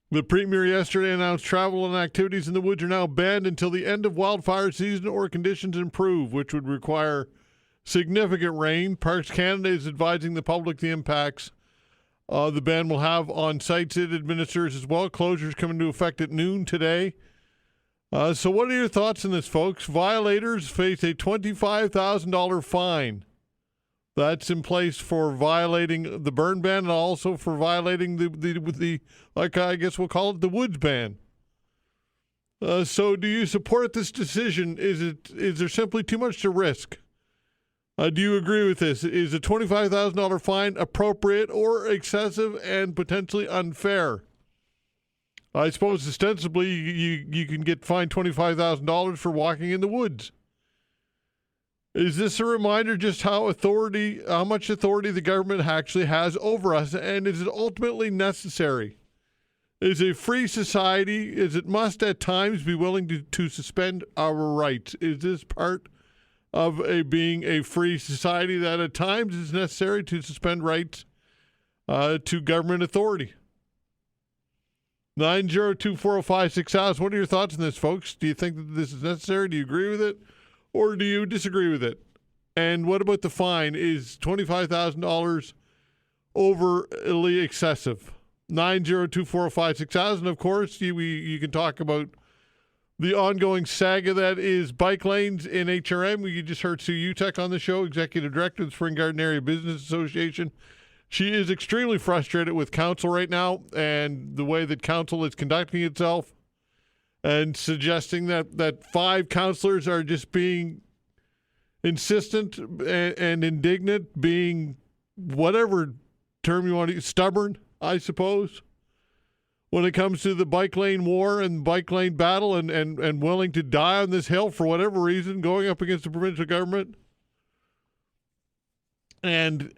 the Premier yesterday announced travel and activities in the woods are now banned until the end of wildfire season or conditions improve, which would require significant rain. Parks Canada is advising the public the impacts the ban will have on sites it administers as well. Closures come into effect at noon today. So what are your thoughts on this, folks? Violators face a $25,000 fine. That's in place for violating the burn ban and also for violating the like I guess we'll call it the woods ban. So do you support this decision? Is there simply too much to risk? Do you agree with this? Is a $25,000 fine appropriate or excessive and potentially unfair? I suppose ostensibly you can get fined $25,000 for walking in the woods. Is this a reminder just how much authority the government actually has over us, and is it ultimately necessary? Is a free society, it must at times be willing to suspend our rights? Is this part of being a free society that at times is necessary to suspend rights to government authority? 902-405-6000. What are your thoughts on this, folks? Do you think that this is necessary? Do you agree with it? Or do you disagree with it? And what about the fine? Is $25,000 overly excessive? 902-405-6000. Of course, you can talk about the ongoing saga that is bike lanes in HRM. You just heard Sue Uteck on the show, Executive Director of the Spring Garden Area Business Association. She is extremely frustrated with council right now and the way that council is conducting itself, and suggesting that 5 councillors are just being insistent and indignant, being whatever term you want to use, stubborn, I suppose, when it comes to the bike lane war and bike lane battle, and willing to die on this hill for whatever reason, going up against the provincial government. And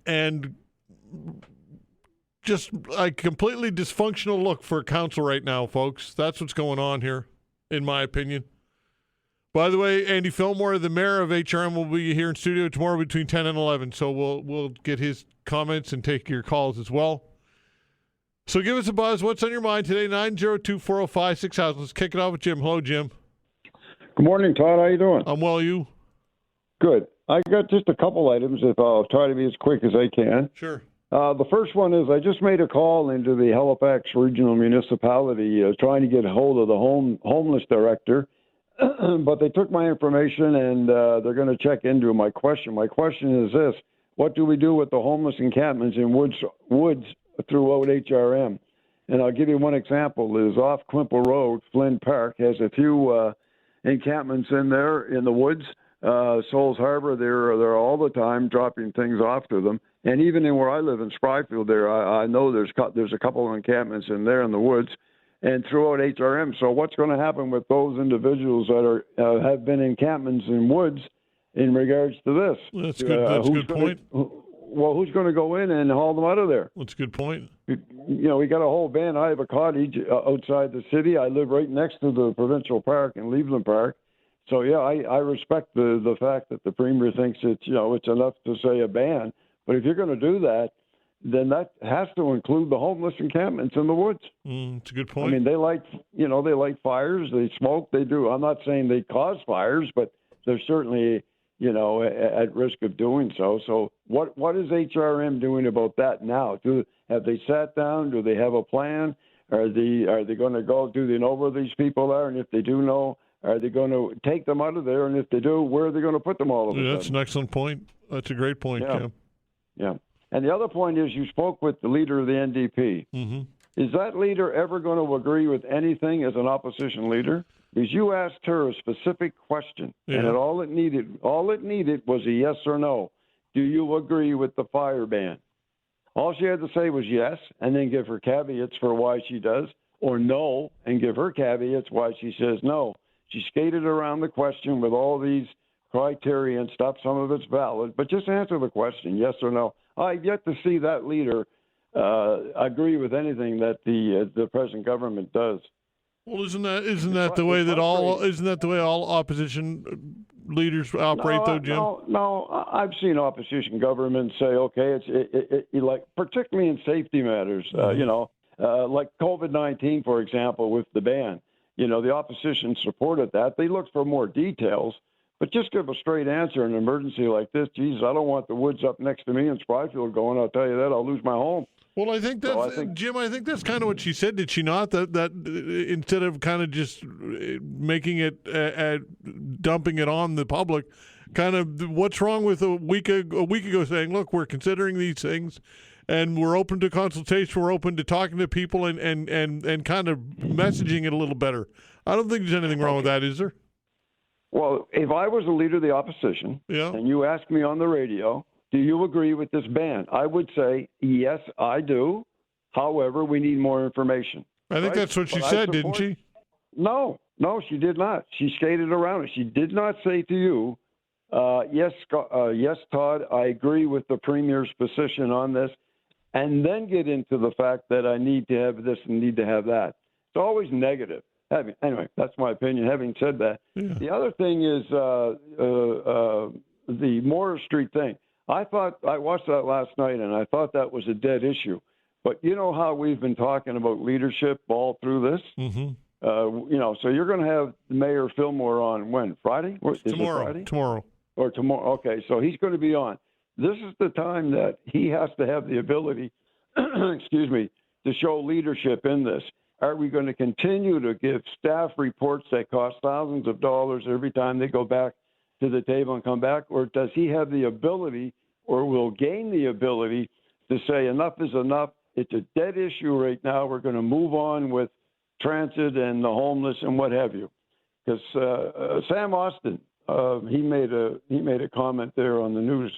just a completely dysfunctional look for council right now, folks. That's what's going on here, in my opinion. By the way, Andy Fillmore, the mayor of HRM, will be here in studio tomorrow between 10 and 11, so we'll get his comments and take your calls as well. So give us a buzz. What's on your mind today? 902-405-6000. Let's kick it off with Jim. Hello, Jim. Good morning, Todd. How you doing? I'm well. You? Good. I got just a couple items, if I'll try to be as quick as I can. Sure. The first one is I just made a call into the Halifax Regional Municipality trying to get a hold of the homeless director, but they took my information and they're going to check into my question. My question is this: what do we do with the homeless encampments in woods throughout HRM? And I'll give you one example. Is off Quimple Road, Flynn Park has a few encampments in there in the woods. Souls Harbor, they're all the time dropping things off to them. And even in where I live in Spryfield, there I know there's a couple of encampments in there in the woods, and throughout HRM. So what's going to happen with those individuals that have been encampments in woods in regards to this? That's good. That's a good point. Well, who's going to go in and haul them out of there? That's a good point. We got a whole band. I have a cottage outside the city. I live right next to the provincial park in Leveland Park. So, yeah, I respect the fact that the Premier thinks it's enough to say a ban. But if you're going to do that, then that has to include the homeless encampments in the woods. It's a good point. I mean, they light fires, they smoke, they do. I'm not saying they cause fires, but they're certainly, at risk of doing so. So what is HRM doing about that now? Have they sat down? Do they have a plan? Are they going to go? Do they know where these people are? And if they do know, are they going to take them out of there? And if they do, where are they going to put them all of a sudden? That's an excellent point. That's a great point, Jim. Yeah. And the other point is you spoke with the leader of the NDP. Mm-hmm. Is that leader ever going to agree with anything as an opposition leader? Because you asked her a specific question, and all it needed was a yes or no. Do you agree with the fire ban? All she had to say was yes, and then give her caveats for why she does, or no, and give her caveats why she says no. She skated around the question with all these criteria and stuff. Some of it's valid, but just answer the question, yes or no. I've yet to see that leader agree with anything that the present government does. Well, isn't that the way all opposition leaders operate, though, Jim? No, I've seen opposition governments say, okay, it's like particularly in safety matters, like COVID-19, for example, with the ban. The opposition supported that. They looked for more details. But just give a straight answer in an emergency like this. Jesus, I don't want the woods up next to me in Spryfield going. I'll tell you that. I'll lose my home. Well, I think Jim, I think that's kind of what she said. Did she not? That instead of kind of just making it, dumping it on the public, kind of what's wrong with a week ago saying, look, we're considering these things, and we're open to consultation. We're open to talking to people and kind of messaging it a little better. I don't think there's anything wrong with that, is there? Well, if I was the leader of the opposition, and you asked me on the radio, do you agree with this ban? I would say, yes, I do. However, we need more information. I think that's what she said, didn't she? No, she did not. She skated around it. She did not say to you, yes, Todd, I agree with the Premier's position on this, and then get into the fact that I need to have this and need to have that. It's always negative. Anyway, that's my opinion. Having said that, the other thing is the Morris Street thing. I watched that last night, and I thought that was a dead issue. But you know how we've been talking about leadership all through this? Mm-hmm. So you're going to have Mayor Fillmore on when? Friday? Tomorrow. Or tomorrow. Okay, so he's going to be on. This is the time that he has to have the ability, to show leadership in this. Are we going to continue to give staff reports that cost thousands of dollars every time they go back to the table and come back? Or does he have the ability, or will gain the ability, to say enough is enough? It's a dead issue right now. We're going to move on with transit and the homeless and what have you. Because Sam Austin, he made a comment there on the news.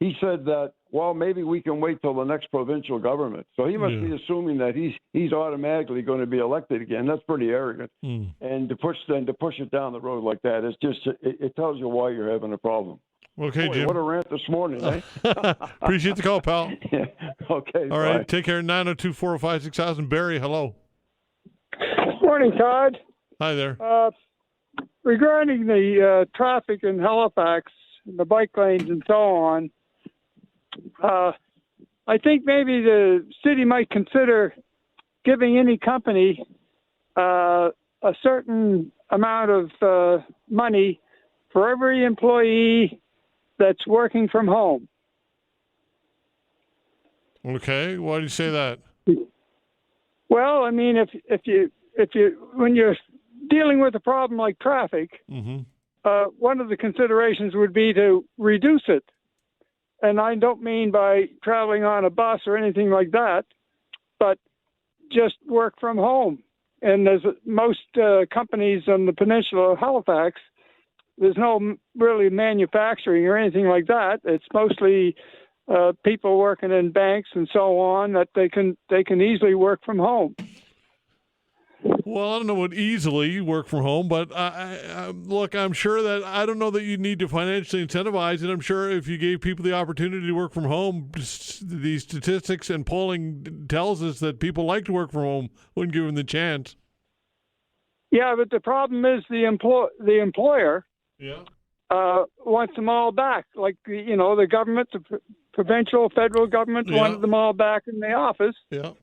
He said that, well, maybe we can wait till the next provincial government. So he must be assuming that he's automatically going to be elected again. That's pretty arrogant. And to push it down the road like that, it's just it tells you why you're having a problem. Okay, Boy, Jim. What a rant this morning, eh? Appreciate the call, pal. Okay. All right. Take care. 902-405-6000. Barry, hello. Morning, Todd. Hi there. Regarding the traffic in Halifax, the bike lanes and so on, I think maybe the city might consider giving any company a certain amount of money for every employee that's working from home. Okay, why do you say that? Well, I mean, if you when you're dealing with a problem like traffic, one of the considerations would be to reduce it. And I don't mean by traveling on a bus or anything like that, but just work from home. And there's most companies on the peninsula of Halifax, there's no really manufacturing or anything like that. It's mostly people working in banks and so on, that they can easily work from home. Well, I don't know what easily work from home, but look, I'm sure that I don't know that you need to financially incentivize it. I'm sure if you gave people the opportunity to work from home, the statistics and polling tells us that people like to work from home when given the chance. Yeah, but the problem is the employer wants them all back. Like, the government, the provincial, federal government wanted them all back in the office. Yeah.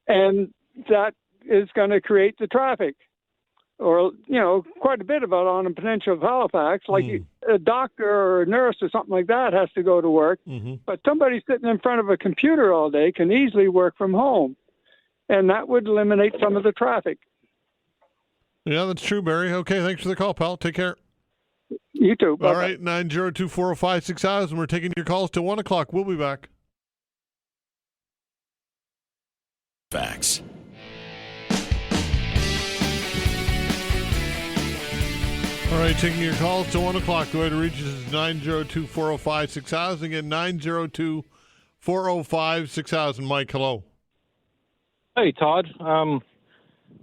And that is going to create the traffic, or quite a bit of it on the peninsula of Halifax. Like a doctor or a nurse or something like that has to go to work, but somebody sitting in front of a computer all day can easily work from home, and that would eliminate some of the traffic. Yeah, that's true, Barry. Okay, thanks for the call, pal. Take care. You too. Bye-bye. All right, 902-405-6000. We're taking your calls till 1 o'clock. We'll be back. Facts. All right, taking your calls to 1 o'clock. The way to reach us is 902-405-6000. Again, 902-405-6000. Mike, hello. Hey, Todd.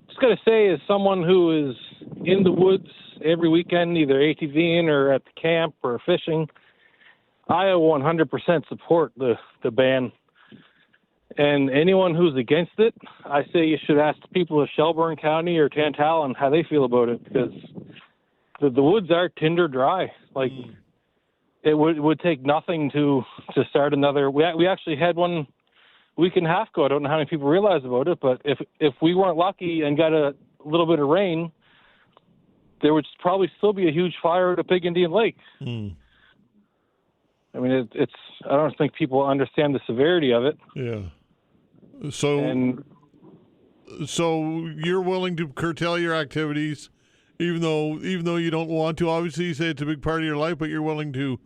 Just got to say, as someone who is in the woods every weekend, either ATVing or at the camp or fishing, I 100% support the ban. And anyone who's against it, I say you should ask the people of Shelburne County or Tantallon how they feel about it, because the woods are tinder dry. Like, it would take nothing to start another. We actually had one week and a half ago. I don't know how many people realize about it, but if we weren't lucky and got a little bit of rain, there would probably still be a huge fire at a Pig Indian Lake. I mean, it's. I don't think people understand the severity of it. Yeah. So you're willing to curtail your activities, even though you don't want to. Obviously, you say it's a big part of your life, but you're willing to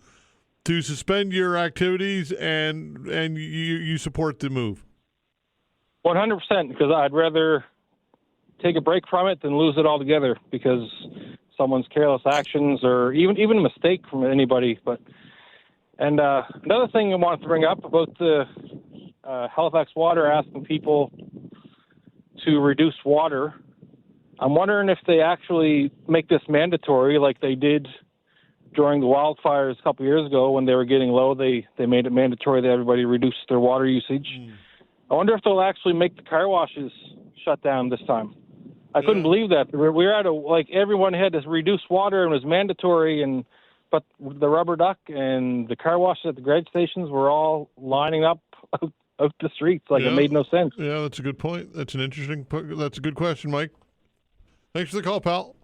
suspend your activities, and you support the move. 100%, because I'd rather take a break from it than lose it altogether because someone's careless actions or even a mistake from anybody. And another thing I wanted to bring up about the Halifax Water asking people to reduce water. I'm wondering if they actually make this mandatory like they did during the wildfires a couple of years ago when they were getting low. They made it mandatory that everybody reduce their water usage. I wonder if they'll actually make the car washes shut down this time. I couldn't believe that. We were at everyone had to reduce water and it was mandatory, but the rubber duck and the car washes at the grade stations were all lining up out the streets. It made no sense. Yeah, that's a good point. That's a good question, Mike. Thanks for the call, pal.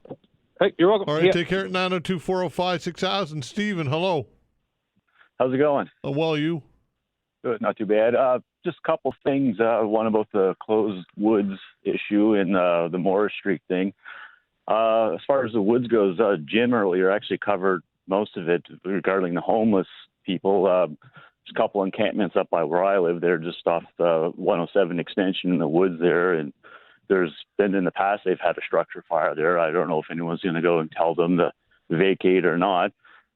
Hey, you're welcome. All right, take care. 902-405-6000. Stephen, hello. How's it going? Well, you? Good, not too bad. Just a couple things. One about the closed woods issue and the Morris Street thing. As far as the woods goes, Jim earlier actually covered most of it regarding the homeless people. There's a couple encampments up by where I live. They're just off the 107 extension in the woods there, and there's been in the past they've had a structure fire there. I don't know if anyone's going to go and tell them to vacate or not.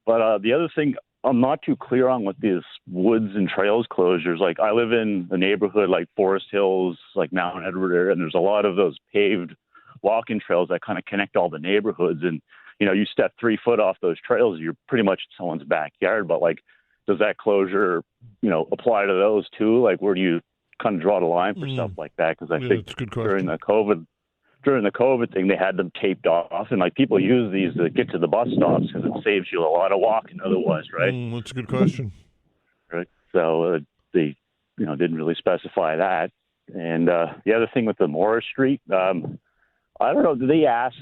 But the other thing I'm not too clear on with these woods and trails closures. Like, I live in a neighborhood like Forest Hills, like Mount Edward area, and there's a lot of those paved walking trails that kind of connect all the neighborhoods. And, you step 3 foot off those trails, you're pretty much in someone's backyard. But, does that closure, apply to those too? Where do you kind of draw the line for stuff like that? Because I think during the COVID thing, they had them taped off, and people use these to get to the bus stops because it saves you a lot of walking otherwise, right? That's a good question. Right. So they, didn't really specify that. And the other thing with the Morris Street, I don't know. Do they ask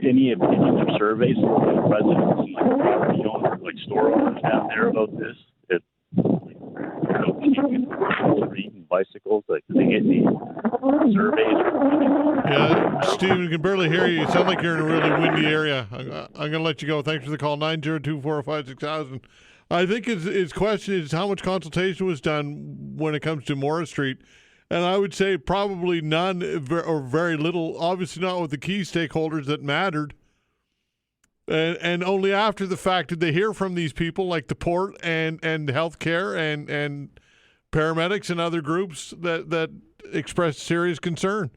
any opinions or surveys from residents and property owners, store owners down there about this? Reading bicycles, do they get any surveys? Yeah, Steve, we can barely hear you. You sound like you're in a really windy area. I'm going to let you go. Thanks for the call. 902-405-6000. I think his question is how much consultation was done when it comes to Morris Street. And I would say probably none or very little, obviously not with the key stakeholders that mattered. And only after the fact did they hear from these people like the port and healthcare and paramedics and other groups that expressed serious concern.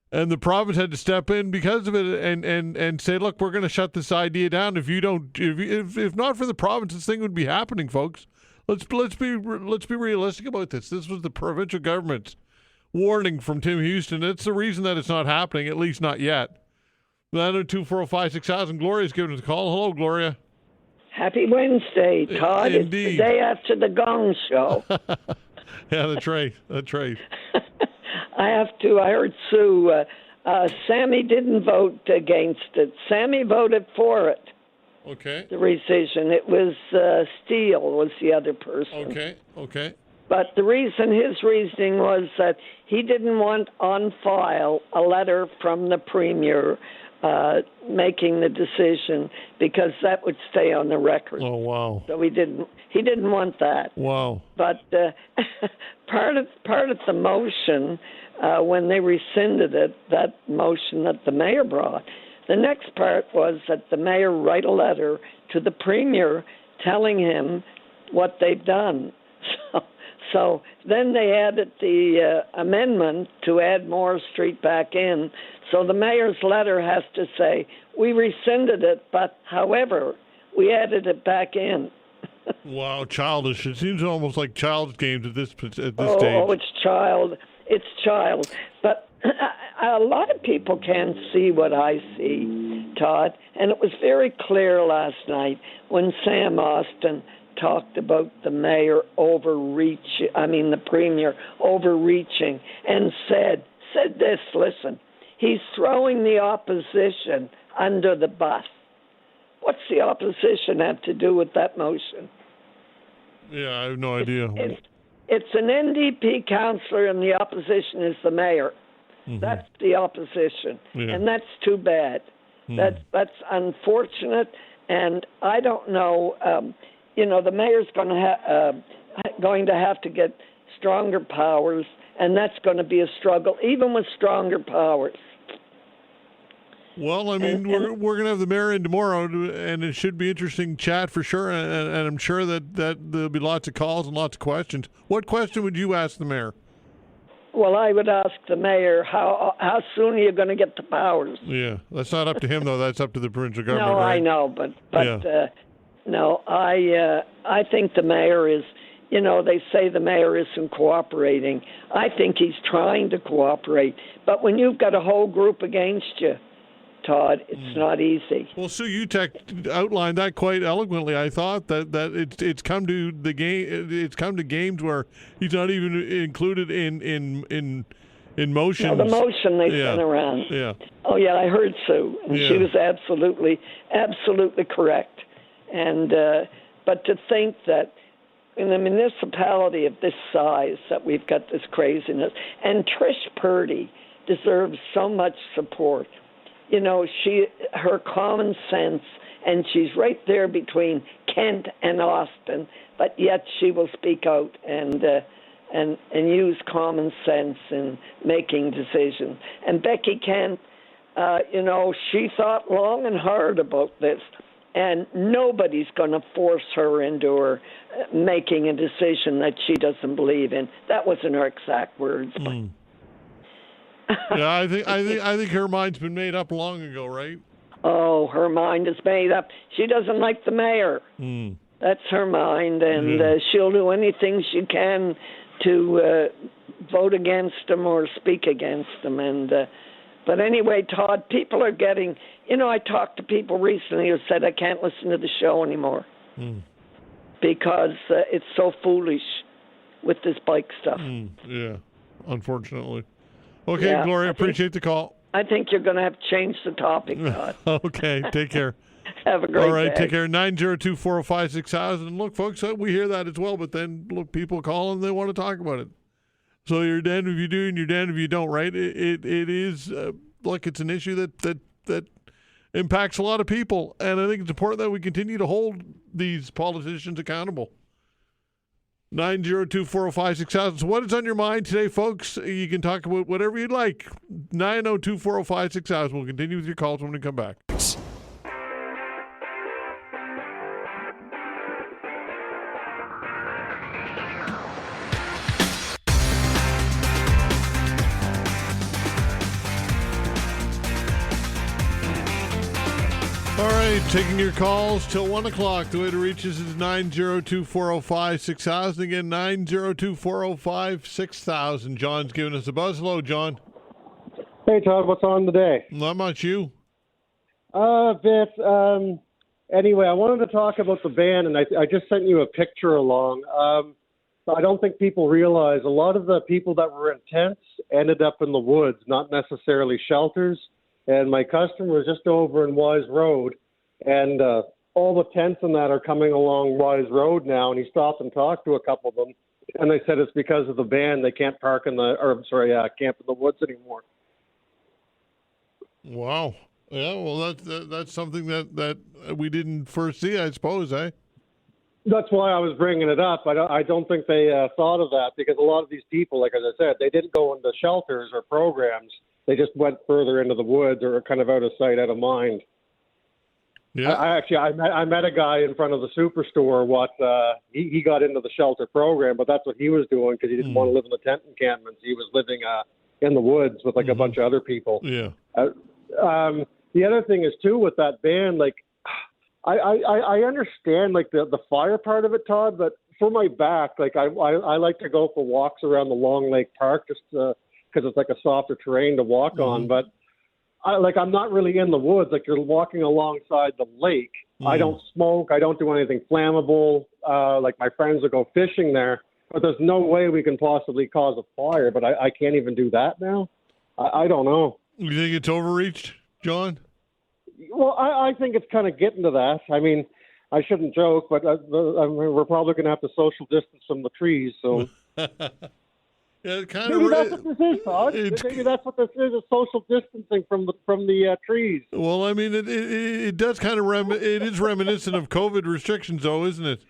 And the province had to step in because of it and say, look, we're going to shut this idea down. If you don't, if not for the province, this thing would be happening, folks. Let's be realistic about this. This was the provincial government's warning from Tim Houston. It's the reason that it's not happening, at least not yet. 902-405-6000. Gloria's giving us a call. Hello, Gloria. Happy Wednesday, Todd. Indeed. It's the day after the Gong Show. Yeah, that's right. That's right. I heard Sue. Sammy didn't vote against it. Sammy voted for it. Okay. The rescission. It was Steele was the other person. Okay. But his reasoning was that he didn't want on file a letter from the Premier making the decision because that would stay on the record. Oh, wow. So he didn't want that. Wow. But part of the motion, when they rescinded it, that motion that the mayor brought, the next part was that the mayor write a letter to the Premier telling him what they've done. So then they added the amendment to add Moore Street back in. So the mayor's letter has to say, we rescinded it, but however, we added it back in. Wow, childish. It seems almost like child's games at this stage. Oh, it's child. But a lot of people can't see what I see, Todd. And it was very clear last night when Sam Austin talked about the the Premier overreaching and said this, listen, he's throwing the opposition under the bus. What's the opposition have to do with that motion? Yeah, I have no idea. It's an NDP councillor and the opposition is the mayor. Mm-hmm. That's the opposition. Yeah. And that's too bad. That's unfortunate, and I don't know. The mayor's going to have to get stronger powers, and that's going to be a struggle, even with stronger powers. Well, I mean, we're going to have the mayor in tomorrow, and it should be interesting chat for sure, and I'm sure that there'll be lots of calls and lots of questions. What question would you ask the mayor? Well, I would ask the mayor, how soon are you going to get the powers? Yeah, that's not up to him, though. That's up to the provincial government, No, right? I know, but yeah. No, I think the mayor is, they say the mayor isn't cooperating. I think he's trying to cooperate. But when you've got a whole group against you, Todd, it's not easy. Well, Sue Uteck outlined that quite eloquently. I thought that it's come to the game. It's come to games where he's not even included in motions. No, the motion they sent around. Yeah. Oh yeah, I heard Sue, and she was absolutely correct. And but to think that in a municipality of this size that we've got this craziness, and Trish Purdy deserves so much support. Her common sense, and she's right there between Kent and Austin, but yet she will speak out and use common sense in making decisions. And Becky Kent, she thought long and hard about this. And nobody's going to force her into her making a decision that she doesn't believe in. That wasn't her exact words. But. Yeah, I think her mind's been made up long ago, right? Oh, her mind is made up. She doesn't like the mayor. That's her mind, and she'll do anything she can to vote against him or speak against him. And but anyway, Todd, people are getting. I talked to people recently who said I can't listen to the show anymore because it's so foolish with this bike stuff. Yeah, unfortunately. Okay, Gloria, appreciate the call. I think you're going to have to change the topic, Todd. Okay, take care. Have a great day. All right, take care. 902-405-6000. Look, folks, we hear that as well, but then look, people call and they want to talk about it. So you're damned if you do and you're damned if you don't, right? It is, look, it's an issue that impacts a lot of people, and I think it's important that we continue to hold these politicians accountable. 902-405-6000. So what is on your mind today, folks? You can talk about whatever you'd like. 902-405-6000. We'll continue with your calls when we come back. All right, taking your calls till 1 o'clock. The way to reach us is 902-405-6000. Again, 902-405-6000. John's giving us a buzz. Hello, John. Hey, Todd, what's on today? Not much, you? Bit. Anyway, I wanted to talk about the ban, and I just sent you a picture along. I don't think people realize a lot of the people that were in tents ended up in the woods, not necessarily shelters. And my customer was just over in Wise Road, and all the tents and that are coming along Wise Road now. And he stopped and talked to a couple of them, and they said it's because of the ban they can't camp in the woods anymore. Wow. Yeah. Well, that's something that we didn't first see, I suppose, eh? That's why I was bringing it up. I don't think they thought of that, because a lot of these people, like as I said, they didn't go into shelters or programs. They just went further into the woods or kind of out of sight, out of mind. Yeah. I met a guy in front of the superstore. He got into the shelter program, but that's what he was doing because he didn't want to live in the tent encampments. He was living in the woods with a bunch of other people. Yeah. The other thing is too with that ban, like I understand like the fire part of it, Todd, but for my back, like I like to go for walks around the Long Lake Park just because it's like a softer terrain to walk on. But I'm not really in the woods. Like you're walking alongside the lake. I don't smoke. I don't do anything flammable. Like my friends will go fishing there, but there's no way we can possibly cause a fire. But I can't even do that now. I don't know. You think it's overreached, John? Well, I think it's kind of getting to that. I mean, I shouldn't joke, but we're probably going to have to social distance from the trees. So yeah, maybe that's what this is, Todd. Maybe that's what this is social distancing from the trees. Well, I mean, it does kind of it is reminiscent of COVID restrictions, though, isn't it?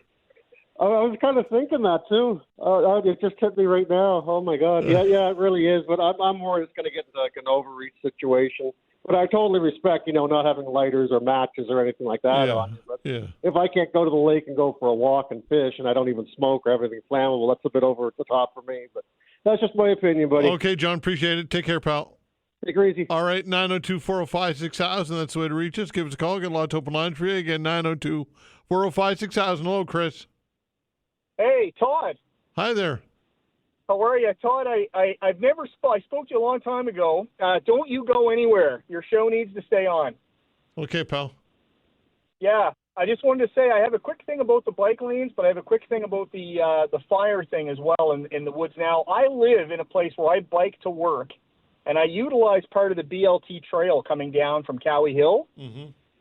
I was kind of thinking that too. It just hit me right now. Oh my God! Yeah, it really is. But I'm worried it's going to get into like an overreach situation. But I totally respect, not having lighters or matches or anything like that on it. But if I can't go to the lake and go for a walk and fish, and I don't even smoke or have anything flammable, that's a bit over the top for me. But that's just my opinion, buddy. Okay, John, appreciate it. Take care, pal. Take it easy. All right, 902-405-6000. That's the way to reach us. Give us a call. Get a lot of open lines for you. Again, 902-405-6000. Hello, Chris. Hey, Todd. Hi there. How are you? Todd, I spoke to you a long time ago. Don't you go anywhere. Your show needs to stay on. Okay, pal. Yeah, I just wanted to say I have a quick thing about the bike lanes, but I have a quick thing about the fire thing as well in the woods. Now, I live in a place where I bike to work, and I utilize part of the BLT trail coming down from Cowie Hill,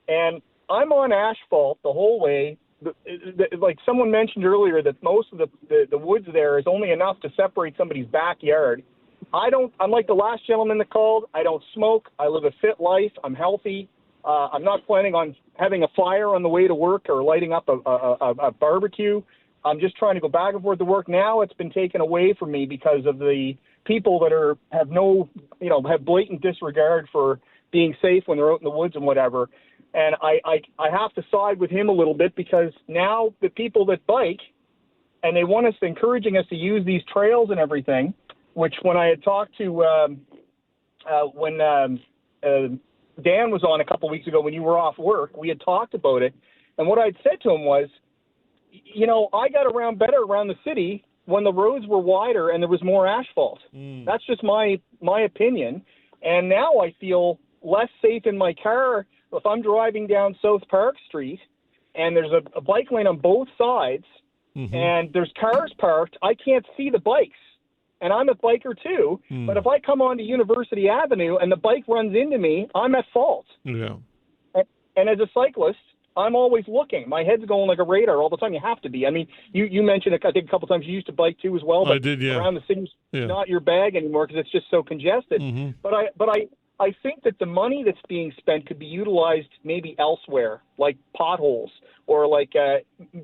and I'm on asphalt the whole way. Like someone mentioned earlier that most of the woods there is only enough to separate somebody's backyard. I'm like the last gentleman that called. I don't smoke. I live a fit life. I'm healthy. I'm not planning on having a fire on the way to work or lighting up a barbecue. I'm just trying to go back and forth to work. Now it's been taken away from me because of the people that have blatant disregard for being safe when they're out in the woods and whatever. And I have to side with him a little bit because now the people that bike, and they want us encouraging us to use these trails and everything, which when I had talked to when Dan was on a couple weeks ago when you were off work, we had talked about it. And what I'd said to him was, I got around better around the city when the roads were wider and there was more asphalt. That's just my opinion. And now I feel less safe in my car if I'm driving down South Park Street and there's a bike lane on both sides and there's cars parked, I can't see the bikes. And I'm a biker too, but if I come onto University Avenue and the bike runs into me, I'm at fault. Yeah. And as a cyclist, I'm always looking. My head's going like a radar all the time. You have to be. I mean, you mentioned, I think a couple times you used to bike too as well. But I did, yeah. Around the city's not your bag anymore because it's just so congested. But I think that the money that's being spent could be utilized maybe elsewhere, like potholes or like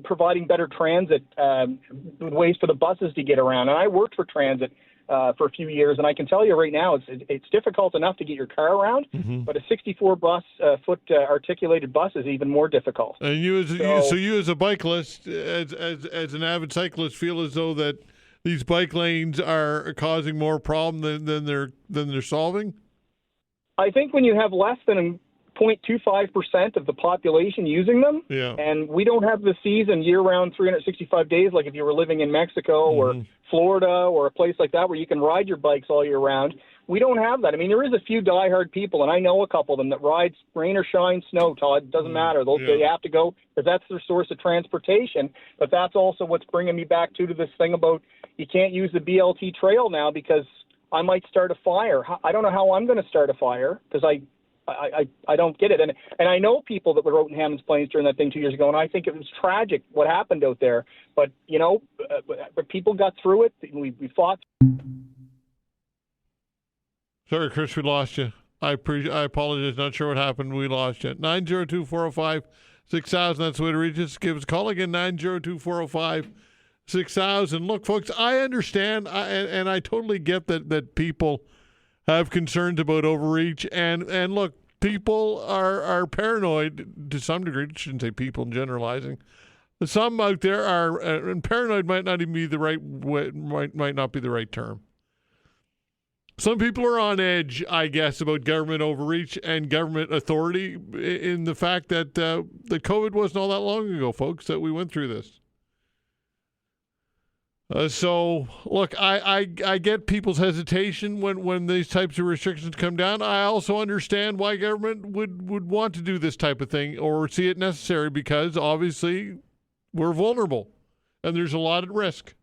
providing better transit ways for the buses to get around. And I worked for transit for a few years, and I can tell you right now it's difficult enough to get your car around, but a 64-foot articulated bus is even more difficult. And you as a bicyclist, as an avid cyclist, feel as though that these bike lanes are causing more problem than they're solving? I think when you have less than 0.25% of the population using them. Yeah. And we don't have the season year-round 365 days like if you were living in Mexico or Florida or a place like that where you can ride your bikes all year round. We don't have that. I mean, there is a few diehard people, and I know a couple of them that ride rain or shine, snow, Todd. It doesn't matter. They have to go because that's their source of transportation. But that's also what's bringing me back to this thing about you can't use the BLT trail now because I might start a fire. I don't know how I'm going to start a fire because I don't get it. And I know people that were out in Hammond's Plains during that thing 2 years ago, and I think it was tragic what happened out there. But, but people got through it. We fought. Sorry, Chris, we lost you. I apologize. Not sure what happened. We lost you. 902-405-6000. That's the way to reach us. Give us a call again, 902-405-6000. Look, folks, I understand, and I totally get that people have concerns about overreach. And look, people are paranoid to some degree. I shouldn't say people generalizing. Some out there are, and paranoid might not even be the right way, might not be the right term. Some people are on edge, I guess, about government overreach and government authority in the fact that the COVID wasn't all that long ago, folks, that we went through this. So, look, I get people's hesitation when these types of restrictions come down. I also understand why government would want to do this type of thing or see it necessary because, obviously, we're vulnerable and there's a lot at risk.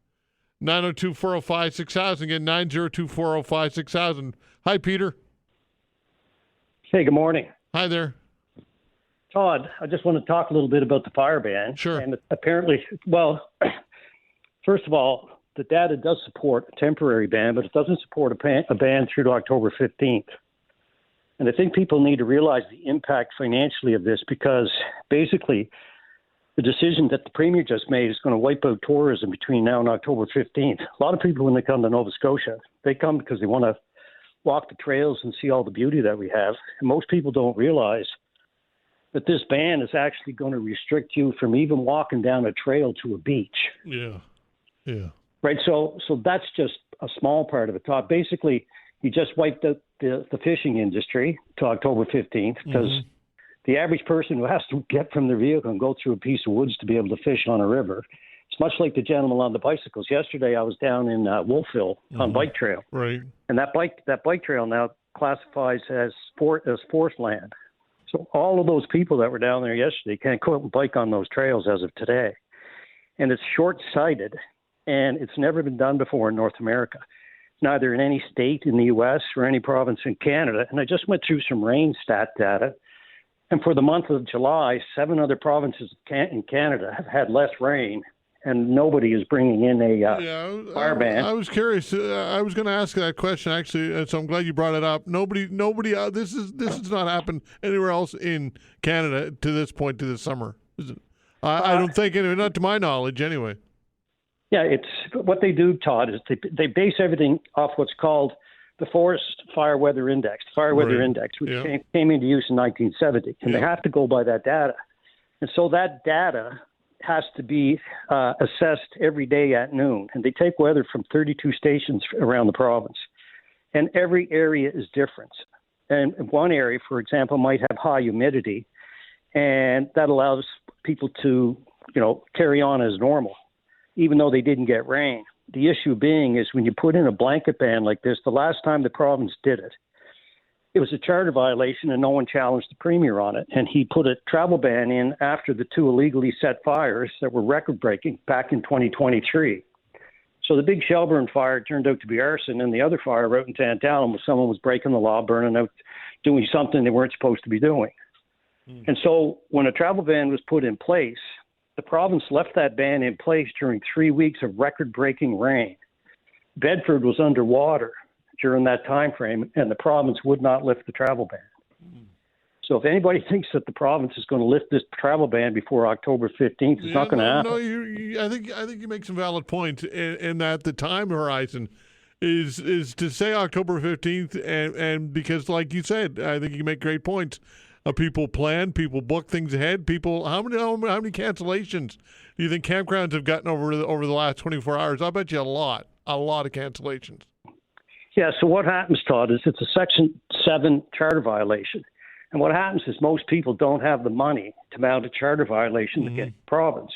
902-405-6000. Again, 902-405-6000. Hi, Peter. Hey, good morning. Hi there. Todd, I just want to talk a little bit about the fire ban. Sure. And apparently, well, first of all, the data does support a temporary ban, but it doesn't support a ban through to October 15th. And I think people need to realize the impact financially of this because basically the decision that the Premier just made is going to wipe out tourism between now and October 15th. A lot of people, when they come to Nova Scotia, they come because they want to walk the trails and see all the beauty that we have. And most people don't realize that this ban is actually going to restrict you from even walking down a trail to a beach. Yeah. Right, so that's just a small part of it, Todd. Basically, you just wiped out the fishing industry to October 15th because the average person who has to get from their vehicle and go through a piece of woods to be able to fish on a river, it's much like the gentleman on the bicycles. Yesterday, I was down in Wolfville on bike trail. Right. And that bike trail now classifies as forest land. So all of those people that were down there yesterday can't go out and bike on those trails as of today. And it's short-sighted, and it's never been done before in North America, neither in any state in the U.S. or any province in Canada. And I just went through some rain stat data. And for the month of July, 7 other provinces in Canada have had less rain, and nobody is bringing in a fire ban. I was curious. I was going to ask that question actually, so I'm glad you brought it up. Nobody. This has not happened anywhere else in Canada to this point to this summer. Is it? I don't think anyway, not to my knowledge, anyway. Yeah, it's what they do, Todd. Is they base everything off what's called the Forest Fire Weather Index, which came into use in 1970, and they have to go by that data. And so that data has to be assessed every day at noon, and they take weather from 32 stations around the province, and every area is different. And one area, for example, might have high humidity, and that allows people to, carry on as normal, even though they didn't get rain. The issue being is when you put in a blanket ban like this, the last time the province did it, it was a charter violation and no one challenged the Premier on it. And he put a travel ban in after the 2 illegally set fires that were record-breaking back in 2023. So the big Shelburne fire turned out to be arson, and the other fire out in Tantallum was someone was breaking the law, burning out, doing something they weren't supposed to be doing. And so when a travel ban was put in place, the province left that ban in place during 3 weeks of record-breaking rain. Bedford was underwater during that time frame, and the province would not lift the travel ban. So if anybody thinks that the province is going to lift this travel ban before October 15th, it's not going to happen. No, I think you make some valid points in that the time horizon is to say October 15th, and because, like you said, I think you make great points. People plan, people book things ahead. People, how many cancellations do you think campgrounds have gotten over the last 24 hours? I bet you a lot of cancellations. Yeah. So what happens, Todd, is it's a Section 7 charter violation. And what happens is most people don't have the money to mount a charter violation to get the province.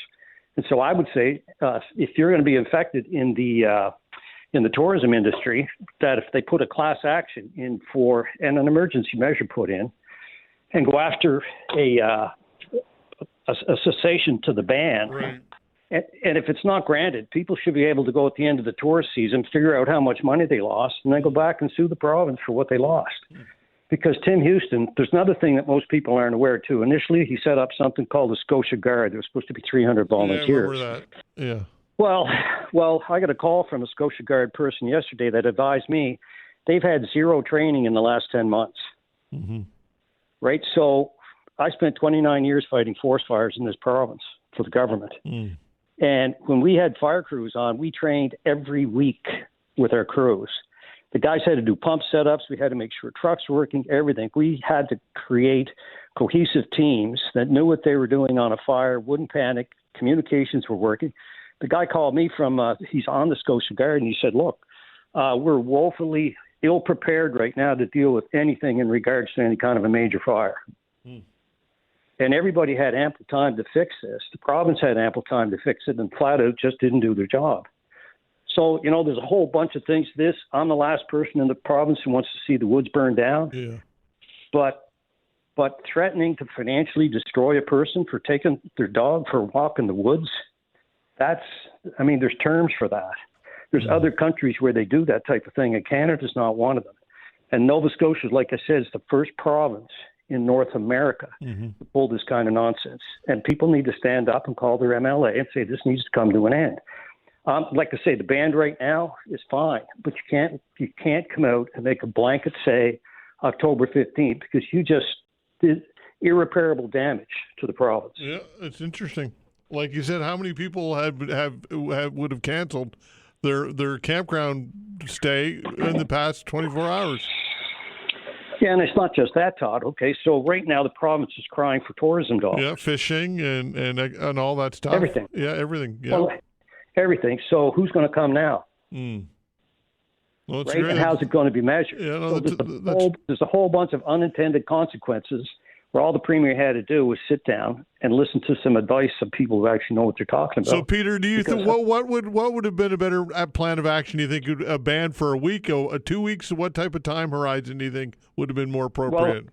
And so I would say if you're going to be infected in the tourism industry, that if they put a class action in for and an emergency measure put in and go after a cessation to the ban, right. And if it's not granted, people should be able to go at the end of the tourist season, figure out how much money they lost, and then go back and sue the province for what they lost. Because Tim Houston, there's another thing that most people aren't aware too. Initially, he set up something called the Scotia Guard. There was supposed to be 300 volunteers. Yeah, I remember that. Yeah. Well, I got a call from a Scotia Guard person yesterday that advised me they've had zero training in the last 10 months. Mm-hmm. Right? So I spent 29 years fighting forest fires in this province for the government. Mm. And when we had fire crews on, we trained every week with our crews. The guys had to do pump setups. We had to make sure trucks were working, everything. We had to create cohesive teams that knew what they were doing on a fire, wouldn't panic, communications were working. The guy called me from, he's on the Scotia Guard, and he said, look, we're woefully ill-prepared right now to deal with anything in regards to any kind of a major fire. Mm. And everybody had ample time to fix this. The province had ample time to fix it, and flat out just didn't do their job. So, there's a whole bunch of things to this. I'm the last person in the province who wants to see the woods burned down. Yeah. But threatening to financially destroy a person for taking their dog for a walk in the woods, there's terms for that. There's other countries where they do that type of thing, and Canada's not one of them. And Nova Scotia, like I said, is the first province in North America to pull this kind of nonsense. And people need to stand up and call their MLA and say this needs to come to an end. Like I say, the ban right now is fine, but you can't come out and make a blanket say October 15th because you just did irreparable damage to the province. Yeah, it's interesting. Like you said, how many people would have canceled their campground stay in the past 24 hours? Yeah, and it's not just that, Todd. Okay, so right now the province is crying for tourism dollars. Yeah, fishing and all that stuff. Everything. Yeah, everything. Yeah. Well, everything. So who's going to come now? Mm. Well, right? And how's it going to be measured? Yeah, no, so there's a whole bunch of unintended consequences where all the premier had to do was sit down and listen to some advice of people who actually know what they're talking about. So, Peter, do you think what would have been a better plan of action? Do you think a ban for a week, 2 weeks? What type of time horizon do you think would have been more appropriate?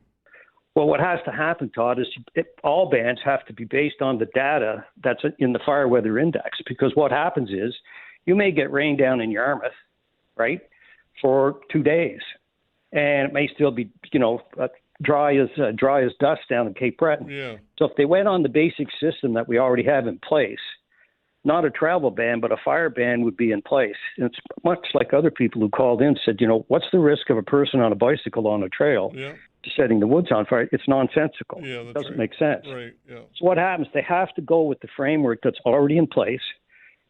Well, what has to happen, Todd, is all bans have to be based on the data that's in the fire weather index. Because what happens is you may get rain down in Yarmouth, right, for 2 days, and it may still be, dry as dust down in Cape Breton. Yeah. So if they went on the basic system that we already have in place, not a travel ban, but a fire ban would be in place. And it's much like other people who called in said, what's the risk of a person on a bicycle on a trail setting the woods on fire? It's nonsensical. Yeah, it doesn't make sense. Right. Yeah. So what happens? They have to go with the framework that's already in place.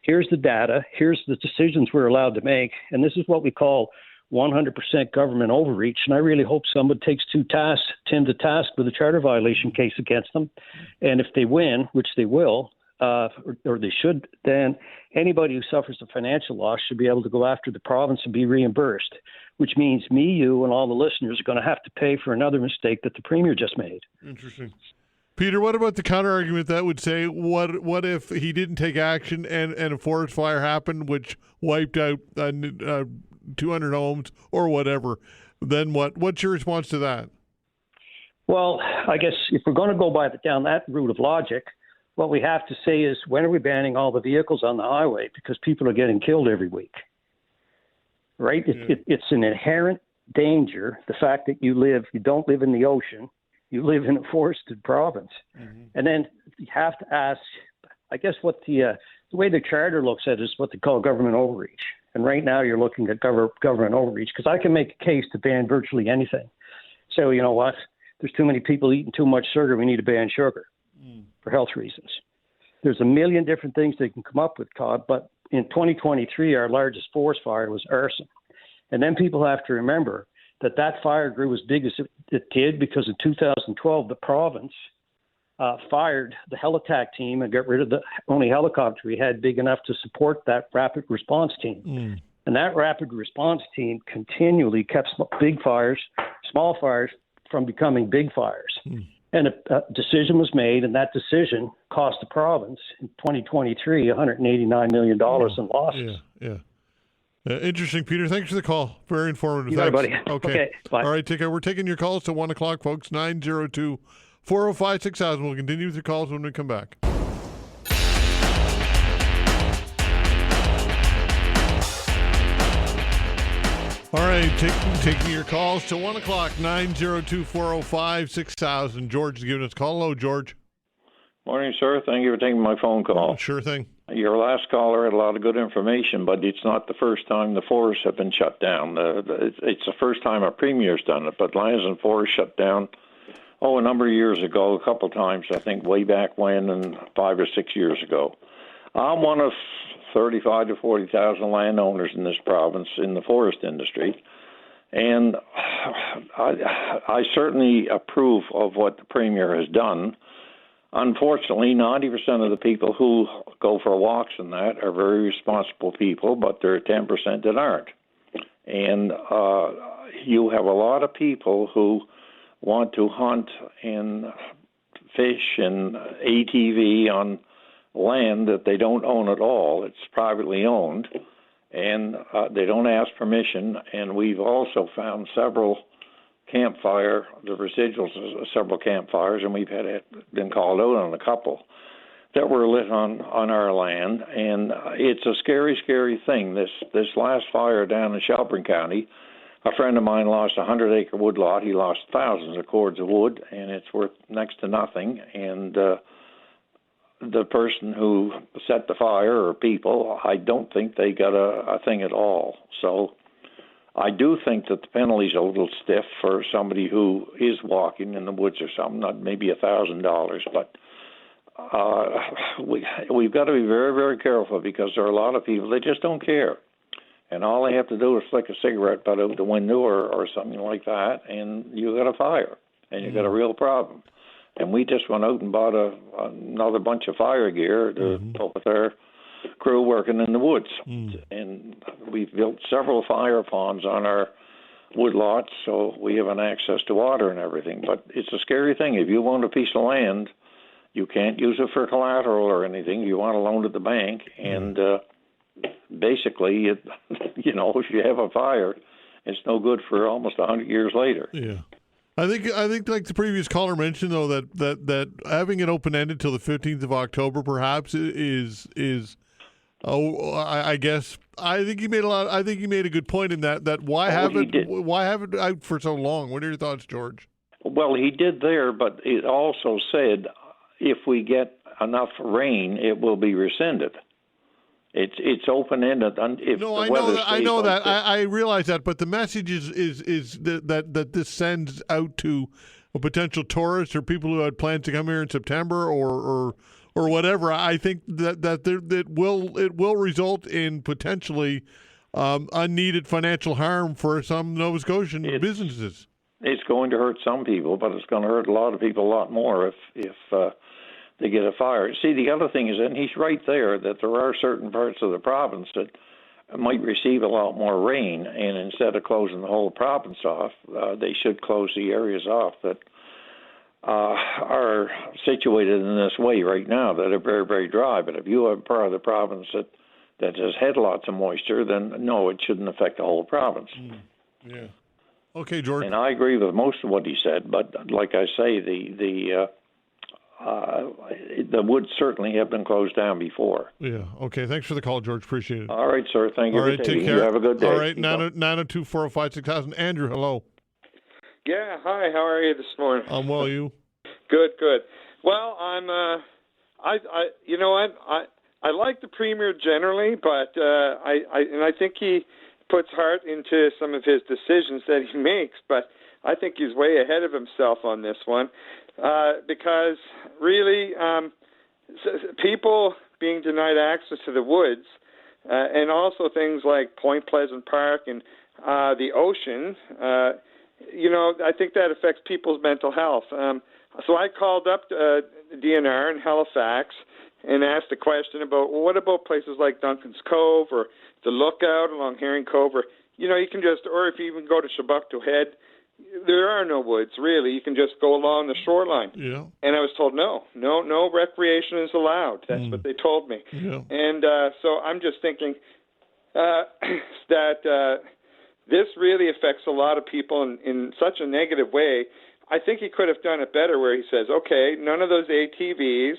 Here's the data. Here's the decisions we're allowed to make. And this is what we call 100% government overreach, and I really hope someone takes Tim to task with a charter violation case against them. And if they win, which they will, or they should, then anybody who suffers a financial loss should be able to go after the province and be reimbursed, which means me, you, and all the listeners are going to have to pay for another mistake that the premier just made. Interesting. Peter, what about the counter-argument that would say, what if he didn't take action and a forest fire happened, which wiped out 200 homes or whatever, then what? What's your response to that? Well, I guess if we're going to go down that route of logic, what we have to say is, when are we banning all the vehicles on the highway? Because people are getting killed every week, right? Yeah. It's an inherent danger, the fact that you don't live in the ocean, you live in a forested province. Mm-hmm. And then you have to ask, I guess what the way the charter looks at it is what they call government overreach. And right now you're looking at government overreach, because I can make a case to ban virtually anything. So, you know what? There's too many people eating too much sugar. We need to ban sugar for health reasons. There's a million different things they can come up with, Todd. But in 2023, our largest forest fire was arson. And then people have to remember that fire grew as big as it did because in 2012, the province fired the Halifax team and got rid of the only helicopter we had big enough to support that rapid response team. And that rapid response team continually kept big fires, small fires, from becoming big fires. And a decision was made, and that decision cost the province in 2023 $189 million in losses. Yeah. Interesting, Peter. Thanks for the call. Very informative. You got it, Thanks. buddy. Okay. Bye. All right, take care. We're taking your calls till 1 o'clock, folks. 902-405-6000. We'll continue with your calls when we come back. All right, taking your calls till 1 o'clock, 902-405-6000. George is giving us a call. Hello, George. Morning, sir. Thank you for taking my phone call. Sure thing. Your last caller had a lot of good information, but it's not the first time the forests have been shut down. It's the first time a premier's done it, but lands and forests shut down, a number of years ago, a couple of times, I think way back when, and 5 or 6 years ago. I'm one of 35 to 40,000 landowners in this province in the forest industry, and I certainly approve of what the Premier has done. Unfortunately, 90% of the people who go for walks and that are very responsible people, but there are 10% that aren't. And you have a lot of people who want to hunt and fish and ATV on land that they don't own at all. It's privately owned, and they don't ask permission. And we've also found the residuals of several campfires, and we've been called out on a couple that were lit on our land. And it's a scary, scary thing. This last fire down in Shelburne County, a friend of mine lost a 100-acre woodlot. He lost thousands of cords of wood, and it's worth next to nothing. And the person who set the fire, or people, I don't think they got a thing at all. So I do think that the penalty's a little stiff for somebody who is walking in the woods or something, not maybe $1,000, but we've got to be very, very careful, because there are a lot of people, they just don't care. And all they have to do is flick a cigarette butt out the window or something like that, and you got a fire, and you got a real problem. And we just went out and bought another bunch of fire gear to put with our crew working in the woods. And we've built several fire ponds on our wood lots, so we have an access to water and everything. But it's a scary thing. If you own a piece of land, you can't use it for collateral or anything. You want to loan it to the bank, and basically, if you have a fire, it's no good for almost 100 years later. Yeah. I think like the previous caller mentioned, though, that having it open-ended till the 15th of October perhaps is I think he made a good point in that why have it out for so long? What are your thoughts, George? Well, he did there, but it also said if we get enough rain, it will be rescinded. It's open-ended. I know that. I realize that, but the message is that this sends out to a potential tourist or people who had plans to come here in September or whatever. I think that it will result in potentially unneeded financial harm for some Nova Scotian businesses. It's going to hurt some people, but it's going to hurt a lot of people a lot more if they get a fire. See, the other thing is, and he's right there, that there are certain parts of the province that might receive a lot more rain, and instead of closing the whole province off, they should close the areas off that are situated in this way right now that are very, very dry. But if you have part of the province that has had lots of moisture, then no, it shouldn't affect the whole province. Yeah. Okay, George. And I agree with most of what he said, but like I say, the woods certainly have been closed down before. Yeah. Okay. Thanks for the call, George. Appreciate it. All right, sir. Thank you. All right. Take care. You have a good day. All right. 902-405-6000. Andrew, hello. Yeah. Hi. How are you this morning? I'm well. You? Good. Well, I'm. You know what? I like the Premier generally, but I think he puts heart into some of his decisions that he makes. But I think he's way ahead of himself on this one. Because really, people being denied access to the woods, and also things like Point Pleasant Park and the ocean, I think that affects people's mental health. So I called up DNR in Halifax and asked a question about, well, what about places like Duncan's Cove or the Lookout along Herring Cove, or you can or if you even go to Shabukto Head, there are no woods, really. You can just go along the shoreline. Yeah. And I was told, no recreation is allowed. That's what they told me. Yeah. And so I'm just thinking that this really affects a lot of people in such a negative way. I think he could have done it better where he says, okay, none of those ATVs,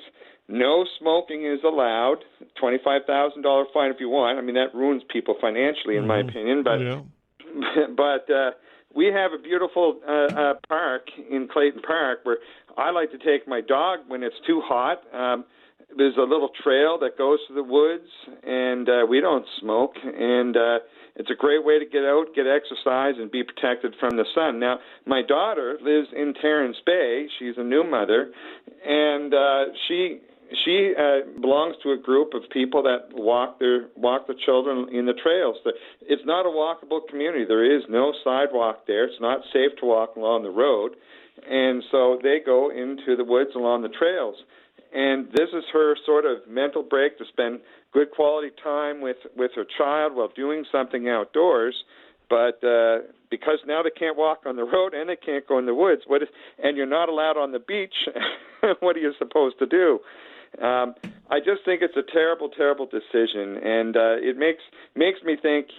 no smoking is allowed, $25,000 fine if you want. I mean, that ruins people financially, in my opinion. But we have a beautiful park in Clayton Park where I like to take my dog when it's too hot. There's a little trail that goes to the woods, and we don't smoke. And it's a great way to get out, get exercise, and be protected from the sun. Now, my daughter lives in Terrence Bay. She's a new mother, and she belongs to a group of people that walk the children in the trails. It's not a walkable community. There is no sidewalk there. It's not safe to walk along the road, and so they go into the woods along the trails. And this is her sort of mental break to spend good quality time with her child while doing something outdoors. But because now they can't walk on the road and they can't go in the woods, and you're not allowed on the beach, what are you supposed to do? I just think it's a terrible, terrible decision, and it makes me think,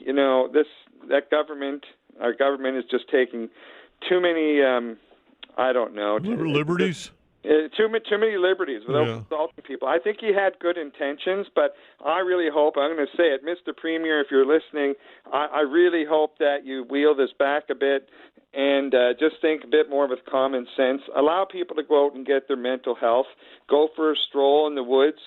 our government is just taking too many, liberties. Too many liberties without insulting people. I think he had good intentions, but I really hope, I'm going to say it, Mr. Premier, if you're listening, I really hope that you wheel this back a bit and just think a bit more with common sense. Allow people to go out and get their mental health. Go for a stroll in the woods.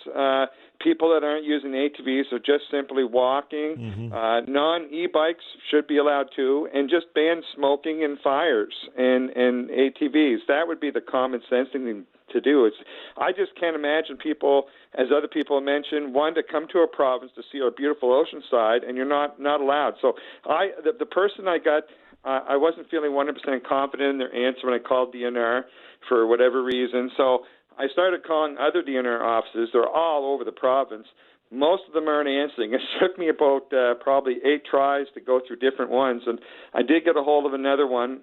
People that aren't using ATVs are just simply walking. Non-e-bikes should be allowed too, and just ban smoking and fires and ATVs. That would be the common sense thing to do. I just can't imagine people, as other people mentioned, wanting to come to a province to see our beautiful ocean side, and you're not allowed. So the person I got, I wasn't feeling 100% confident in their answer when I called DNR for whatever reason. So I started calling other DNR offices. They're all over the province. Most of them aren't answering. It took me about probably 8 tries to go through different ones. And I did get a hold of another one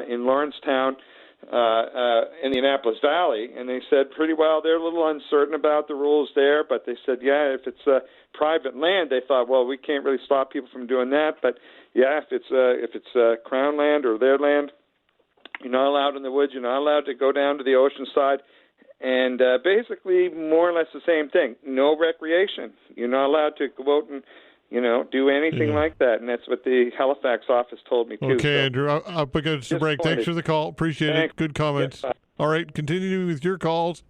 in Lawrencetown, in the Annapolis Valley, and they said pretty well they're a little uncertain about the rules there, but they said, if it's private land, they thought, well, we can't really stop people from doing that, but if it's Crown land or their land, you're not allowed in the woods, you're not allowed to go down to the ocean side, and basically more or less the same thing. No recreation. You're not allowed to go out and do anything like that. And that's what the Halifax office told me, too. Okay, so, Andrew, up against the break. Thanks for the call. Appreciate it. Good comments. Yes, all right, continuing with your calls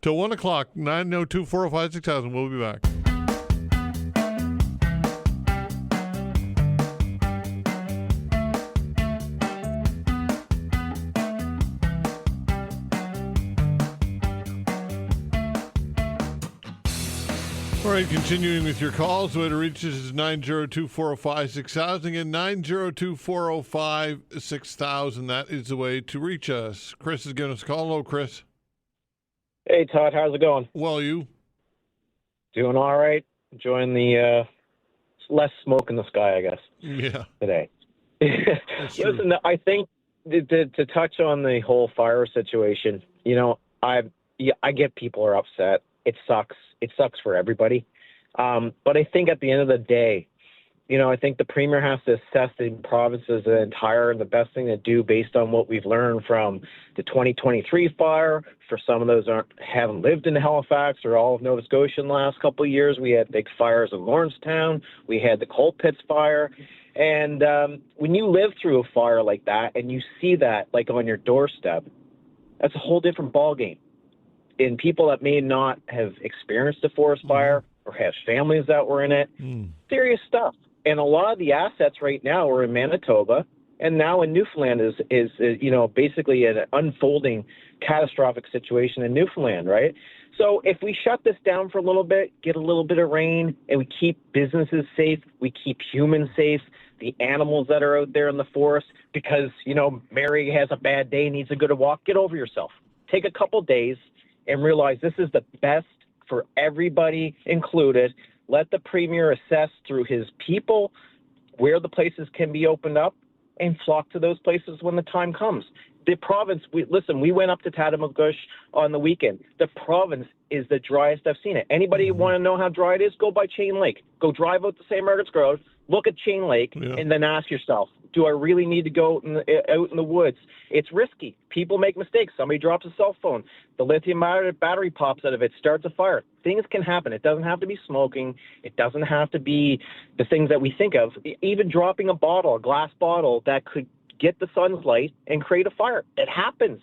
till 1 o'clock, 902-405-6000. We'll be back. All right, continuing with your calls. The way to reach us is 902-405-6000. Again, 902-405-6000. That is the way to reach us. Chris is giving us a call. Hello, Chris. Hey, Todd. How's it going? Well, you? Doing all right. Enjoying the less smoke in the sky, I guess. Yeah. Today. Listen, I think to touch on the whole fire situation, I get people are upset. It sucks. It sucks for everybody. But I think at the end of the day, I think the Premier has to assess the province as an entire and the best thing to do based on what we've learned from the 2023 fire. For some of those haven't lived in Halifax or all of Nova Scotia in the last couple of years. We had big fires in Lawrencetown. We had the coal pits fire. And when you live through a fire like that and you see that like on your doorstep, that's a whole different ballgame. And people that may not have experienced a forest fire or have families that were in it, serious stuff. And a lot of the assets right now are in Manitoba, and now in Newfoundland is basically an unfolding catastrophic situation in Newfoundland, right? So if we shut this down for a little bit, get a little bit of rain, and we keep businesses safe, we keep humans safe, the animals that are out there in the forest, because, Mary has a bad day, needs to go to walk, get over yourself. Take a couple days and realize this is the best for everybody included. Let the Premier assess through his people where the places can be opened up and flock to those places when the time comes. The province, we went up to Tatamagouche on the weekend. The province is the driest I've seen it. Anybody want to know how dry it is? Go by Chain Lake. Go drive out to St. Margaret's Grove, look at Chain Lake, and then ask yourself, do I really need to go out in the woods? It's risky. People make mistakes. Somebody drops a cell phone. The lithium battery pops out of it, starts a fire. Things can happen. It doesn't have to be smoking. It doesn't have to be the things that we think of. Even dropping a glass bottle that could get the sun's light and create a fire. It happens.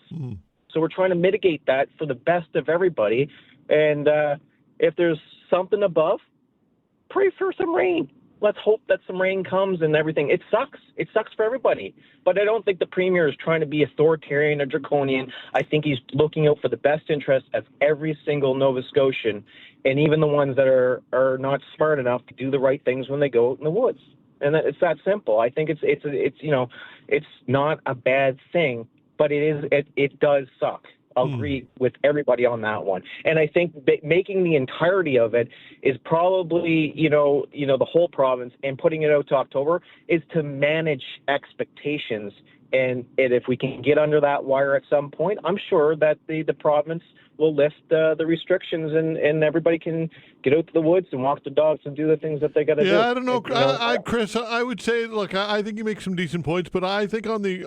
So we're trying to mitigate that for the best of everybody. And if there's something above, pray for some rain. Let's hope that some rain comes and everything. It sucks. It sucks for everybody. But I don't think the Premier is trying to be authoritarian or draconian. I think he's looking out for the best interest of every single Nova Scotian, and even the ones that are not smart enough to do the right things when they go out in the woods. And it's that simple. I think it's not a bad thing, but it does suck. I'll agree with everybody on that one. And I think making the entirety of it is probably, the whole province, and putting it out to October is to manage expectations. And if we can get under that wire at some point, I'm sure that the province will lift the restrictions and everybody can get out to the woods and walk the dogs and do the things that they got to do. Yeah, I don't know, Chris. I would say, look, I think you make some decent points, but I think on the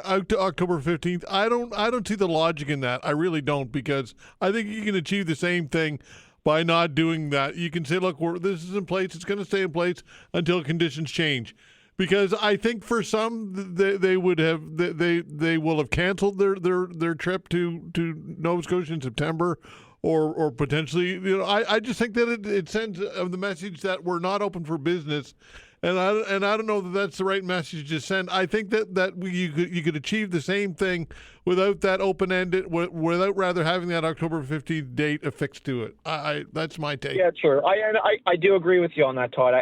out to October 15th, I don't see the logic in that. I really don't, because I think you can achieve the same thing by not doing that. You can say, look, this is in place. It's going to stay in place until conditions change. Because I think for some they will have canceled their trip to Nova Scotia in September, or potentially, I just think that it sends the message that we're not open for business, and I don't know that that's the right message to send. I think that you could achieve the same thing without that open-ended, without rather having that October 15th date affixed to it. That's my take. Yeah, sure. I do agree with you on that, Todd.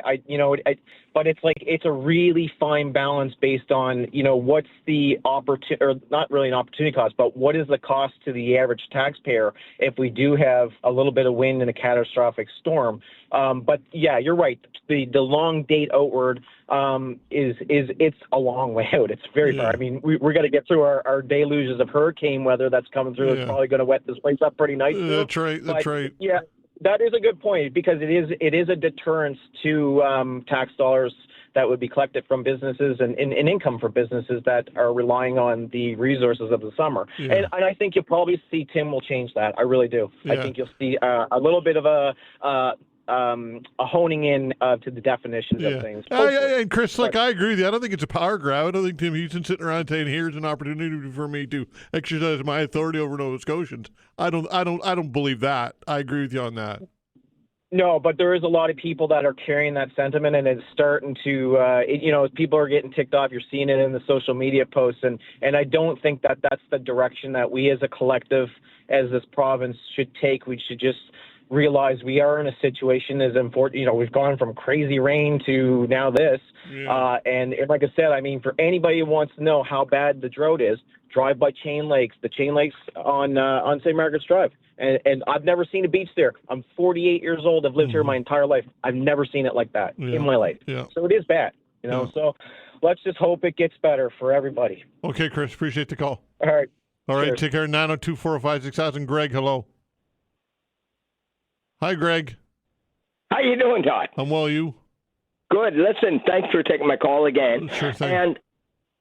But it's a really fine balance based on, what's the opportunity, or not really an opportunity cost, but what is the cost to the average taxpayer if we do have a little bit of wind and a catastrophic storm. But yeah, you're right. The long date outward it's a long way out. It's very far. I mean, we're going to get through our deluges of hurricane weather that's coming through. It's probably going to wet this place up pretty nicely. That's right. Yeah. That is a good point, because it is a deterrence to tax dollars that would be collected from businesses and income for businesses that are relying on the resources of the summer. And I think you'll probably see Tim will change that. I really do. I think you'll see a little bit of a honing in to the definitions of things. And Chris, I agree with you. I don't think it's a power grab. I don't think Tim Houston's sitting around saying, "Here's an opportunity for me to exercise my authority over Nova Scotians." I don't believe that. I agree with you on that. No, but there is a lot of people that are carrying that sentiment, and it's starting to, people are getting ticked off. You're seeing it in the social media posts, and I don't think that that's the direction that we as a collective, as this province, should take. We should just realize we are in a situation as important. We've gone from crazy rain to now this. And like I said, I mean, for anybody who wants to know how bad the drought is, drive by Chain Lakes, the Chain Lakes on St. Margaret's Drive. And I've never seen a beach there. I'm 48 years old. I've lived here my entire life. I've never seen it like that in my life. So it is bad, so let's just hope it gets better for everybody. Okay, Chris, appreciate the call. All right. Cheers. Take care. 902-405-6000. Greg, hello. Hi, Greg. How you doing, Todd? I'm well, you? Good. Listen, thanks for taking my call again. Sure thing. And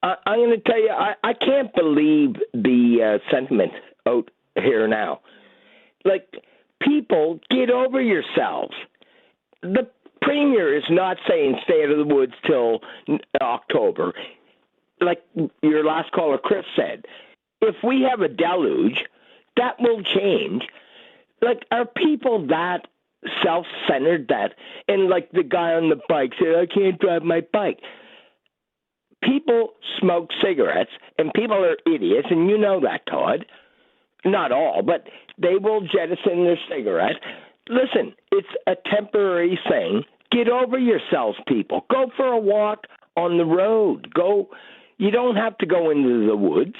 I'm going to tell you, I can't believe the sentiment out here now. Like, people, get over yourselves. The Premier is not saying stay out of the woods till October. Like your last caller, Chris, said, if we have a deluge, that will change. Like, are people that self-centered and like the guy on the bike said, I can't drive my bike. People smoke cigarettes, and people are idiots, and you know that, Todd. Not all, but they will jettison their cigarette. Listen, it's a temporary thing. Get over yourselves, people. Go for a walk on the road. You don't have to go into the woods.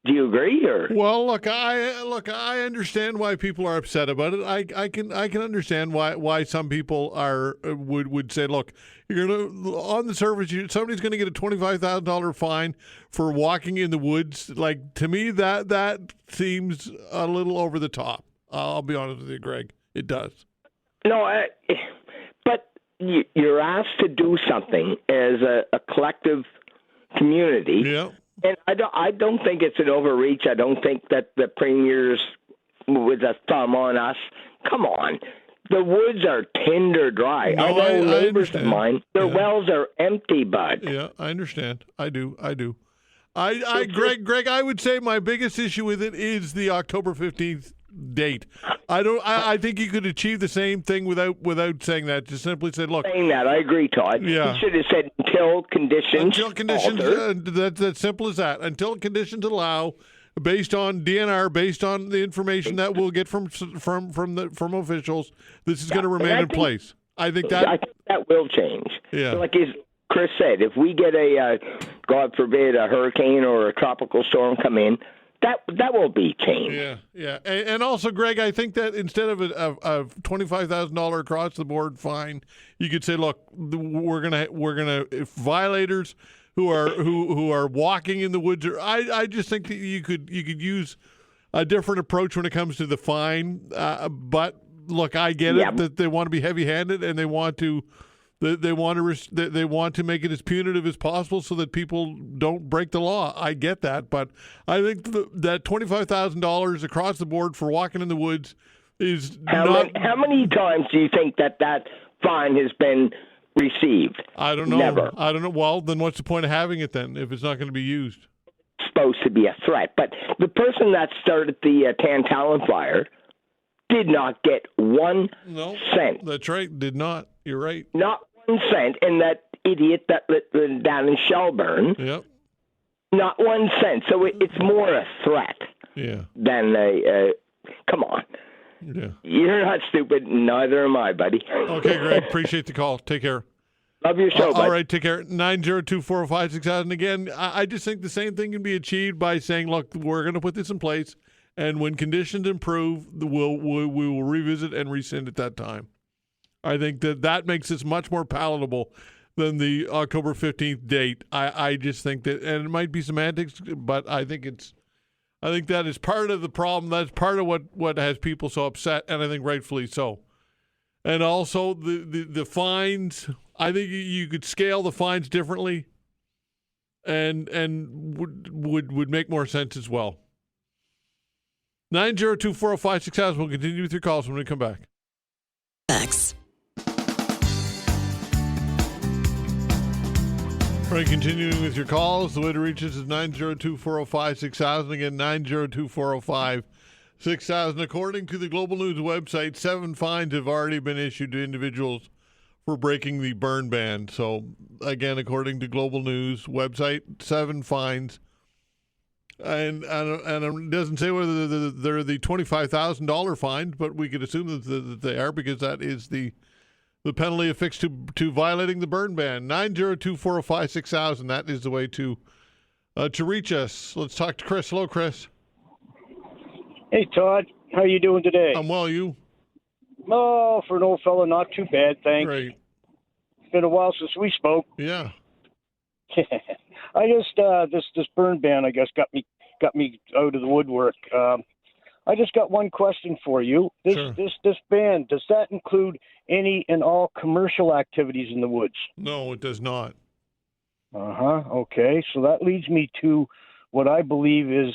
Do you agree? Or well, look, I understand why people are upset about it. I can understand why some people would say, look, you're gonna on the surface, somebody's going to get a $25,000 fine for walking in the woods. Like, to me, that seems a little over the top. I'll be honest with you, Greg. It does. No, but you're asked to do something as a collective community. Yeah. And I don't think it's an overreach. I don't think that the premier's with a thumb on us. Come on. The woods are tinder dry. No, I know neighbors of understand. mine, their wells are empty, bud. Yeah, I understand. I do. Greg, I would say my biggest issue with it is the October 15th date. I think you could achieve the same thing without saying that. Just simply say, look. Saying that, I agree, Todd. Yeah. He should have said until conditions alter. That's simple as that. Until conditions allow, based on DNR, based on the information that we'll get from officials, this is going to remain in place. I think that will change. Yeah. So like Chris said, if we get a God forbid a hurricane or a tropical storm come in, that will be changed. Yeah. And also, Greg, I think that instead of a $25,000 across the board fine, you could say, look, we're gonna if violators who are walking in the woods, I just think that you could use a different approach when it comes to the fine. But look, I get it that they want to be heavy-handed and they want to. They want to make it as punitive as possible so that people don't break the law. I get that, but I think that $25,000 across the board for walking in the woods is how many times do you think that fine has been received? I don't know. Never. I don't know. Well, then what's the point of having it then if it's not going to be used? It's supposed to be a threat, but the person that started the Tantalum fire did not get 1 cent. That's right. Did not. You're right. Not 1 cent. And that idiot that lit down in Shelburne. Yep. Not 1 cent. So it's more a threat. Yeah. Than a. Come on. Yeah. You're not stupid. Neither am I, buddy. Okay, Greg. Appreciate the call. Take care. Love your show, bud. All right, take care. 902-405-6000. Again, I just think the same thing can be achieved by saying, look, we're going to put this in place, and when conditions improve, we will revisit and rescind at that time. I think that makes this much more palatable than the October 15th date. I just think that, and it might be semantics, but I think that is part of the problem. That's part of what has people so upset, and I think rightfully so. And also the fines, I think you could scale the fines differently and would make more sense as well. 902-405-6000. We'll continue with your calls when we come back. Thanks. All right, continuing with your calls. The way to reach us is 902-405-6000. Again, 902-405-6000. According to the Global News website, 7 fines have already been issued to individuals for breaking the burn ban. So, again, according to Global News website, 7 fines. And it doesn't say whether they're the $25,000 fines, but we could assume that they are, because that is the penalty affixed to violating the burn ban. 902-405-6000. That is the way to reach us. Let's talk to Chris. Hello, Chris. Hey, Todd. How are you doing today? I'm well. You? Oh, for an old fella, not too bad, thanks. Great. It's been a while since we spoke. Yeah. I just this burn ban, I guess, got me out of the woodwork. I just got one question for you. This ban, does that include any and all commercial activities in the woods? No, it does not. Okay, so that leads me to what I believe is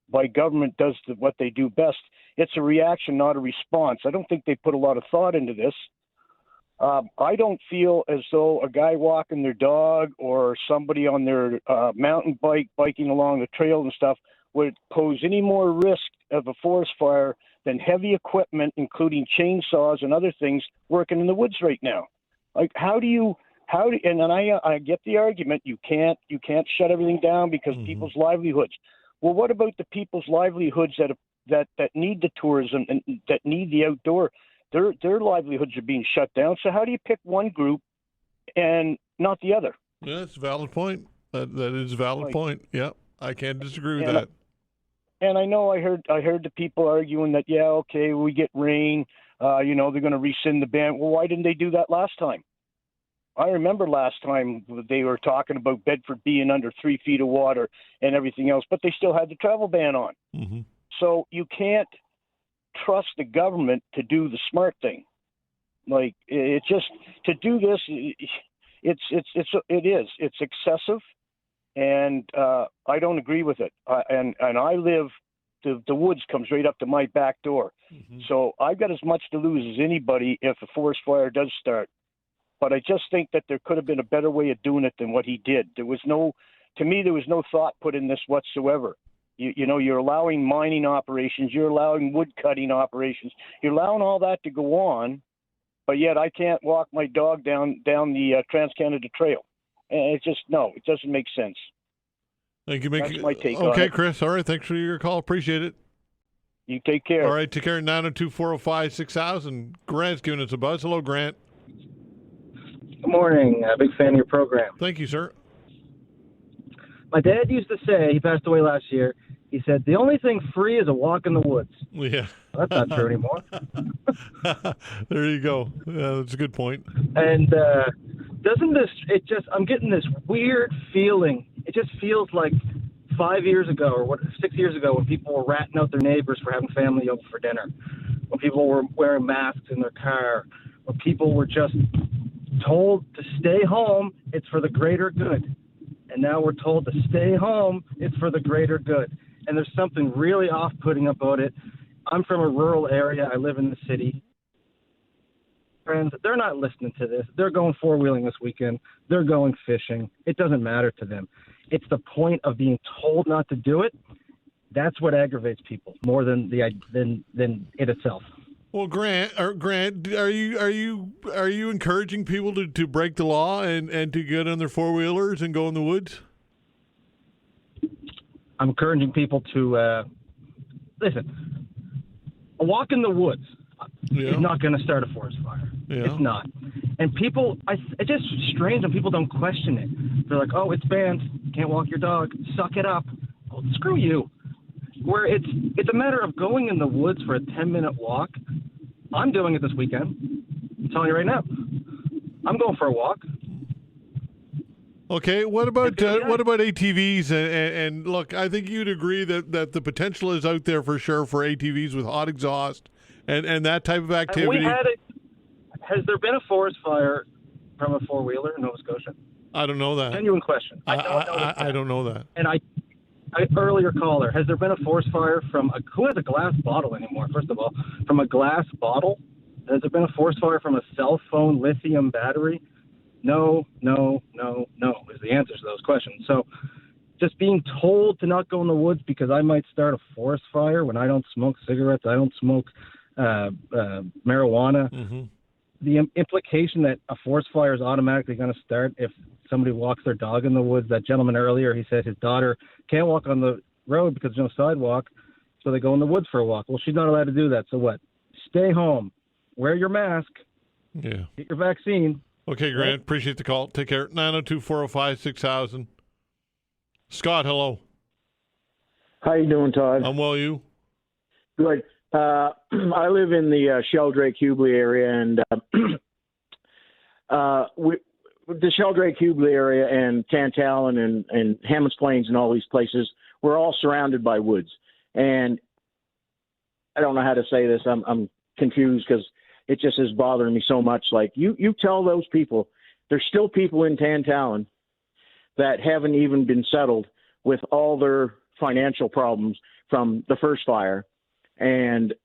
by government does what they do best. It's a reaction, not a response. I don't think they put a lot of thought into this. I don't feel as though a guy walking their dog or somebody on their mountain bike biking along the trail and stuff would pose any more risk of a forest fire than heavy equipment, including chainsaws and other things, working in the woods right now. Like, I get the argument you can't shut everything down because people's livelihoods. Well, what about the people's livelihoods that need the tourism and that need the outdoor? Their livelihoods are being shut down. So how do you pick one group and not the other? Yeah, that's a valid point. That is a valid point. Yeah, I can't disagree with that. And I know I heard the people arguing that, yeah, okay, we get rain, they're going to rescind the ban. Well, why didn't they do that last time? I remember last time they were talking about Bedford being under 3 feet of water and everything else, but they still had the travel ban on. Mm-hmm. So you can't trust the government to do the smart thing. Like, it just, to do this, it's excessive, and I don't agree with it. And I live, the woods comes right up to my back door. Mm-hmm. So I've got as much to lose as anybody if a forest fire does start. But I just think that there could have been a better way of doing it than what he did. There was no thought put in this whatsoever. You're allowing mining operations, you're allowing wood cutting operations, you're allowing all that to go on, but yet I can't walk my dog down the Trans-Canada Trail. And it doesn't make sense. Thank you. That's my take on Okay, it. Chris. All right. Thanks for your call. Appreciate it. You take care. All right. Take care. 902-405-6000. Grant's giving us a buzz. Hello, Grant. Good morning. Big fan of your program. Thank you, sir. My dad used to say, he passed away last year, he said, the only thing free is a walk in the woods. Yeah. Well, that's not true anymore. There you go. Yeah, that's a good point. And I'm getting this weird feeling. It just feels like 5 years ago or 6 years ago when people were ratting out their neighbors for having family over for dinner, when people were wearing masks in their car, when people were just told to stay home, it's for the greater good. And now we're told to stay home, it's for the greater good. And there's something really off-putting about it. I'm from a rural area. I live in the city. Friends, they're not listening to this. They're going four-wheeling this weekend. They're going fishing. It doesn't matter to them. It's the point of being told not to do it. That's what aggravates people more than than it itself. Well, Grant, are you encouraging people to break the law and to get on their four-wheelers and go in the woods? I'm encouraging people to listen. A walk in the woods is not going to start a forest fire. Yeah. It's not. And people, it's just strange when people don't question it. They're like, "Oh, it's banned. You can't walk your dog. Suck it up." Well, screw you. Where it's a matter of going in the woods for a 10-minute walk. I'm doing it this weekend. I'm telling you right now. I'm going for a walk. Okay, what about ATVs? And look, I think you'd agree that the potential is out there for sure for ATVs with hot exhaust and that type of activity. Has there been a forest fire from a four-wheeler in Nova Scotia? I don't know that. Genuine question. I don't know that. And I earlier caller, has there been a forest fire from who has a glass bottle anymore? First of all, from a glass bottle? Has there been a forest fire from a cell phone lithium battery? No, is the answer to those questions. So just being told to not go in the woods because I might start a forest fire when I don't smoke cigarettes, I don't smoke marijuana. Mm-hmm. The implication that a forest fire is automatically going to start if somebody walks their dog in the woods. That gentleman earlier, he said his daughter can't walk on the road because there's no sidewalk, so they go in the woods for a walk. Well, she's not allowed to do that. So what? Stay home. Wear your mask. Yeah. Get your vaccine. Okay, Grant. Appreciate the call. Take care. 902-405-6000. Scott, hello. How you doing, Todd? I'm well, you? Good. I live in the Sheldrake-Hubli area, and the Sheldrake-Hubli area and Tantallon and Hammonds Plains and all these places, we're all surrounded by woods. And I don't know how to say this. I'm confused because it just is bothering me so much. Like, you tell those people, there's still people in Tantallon that haven't even been settled with all their financial problems from the first fire. And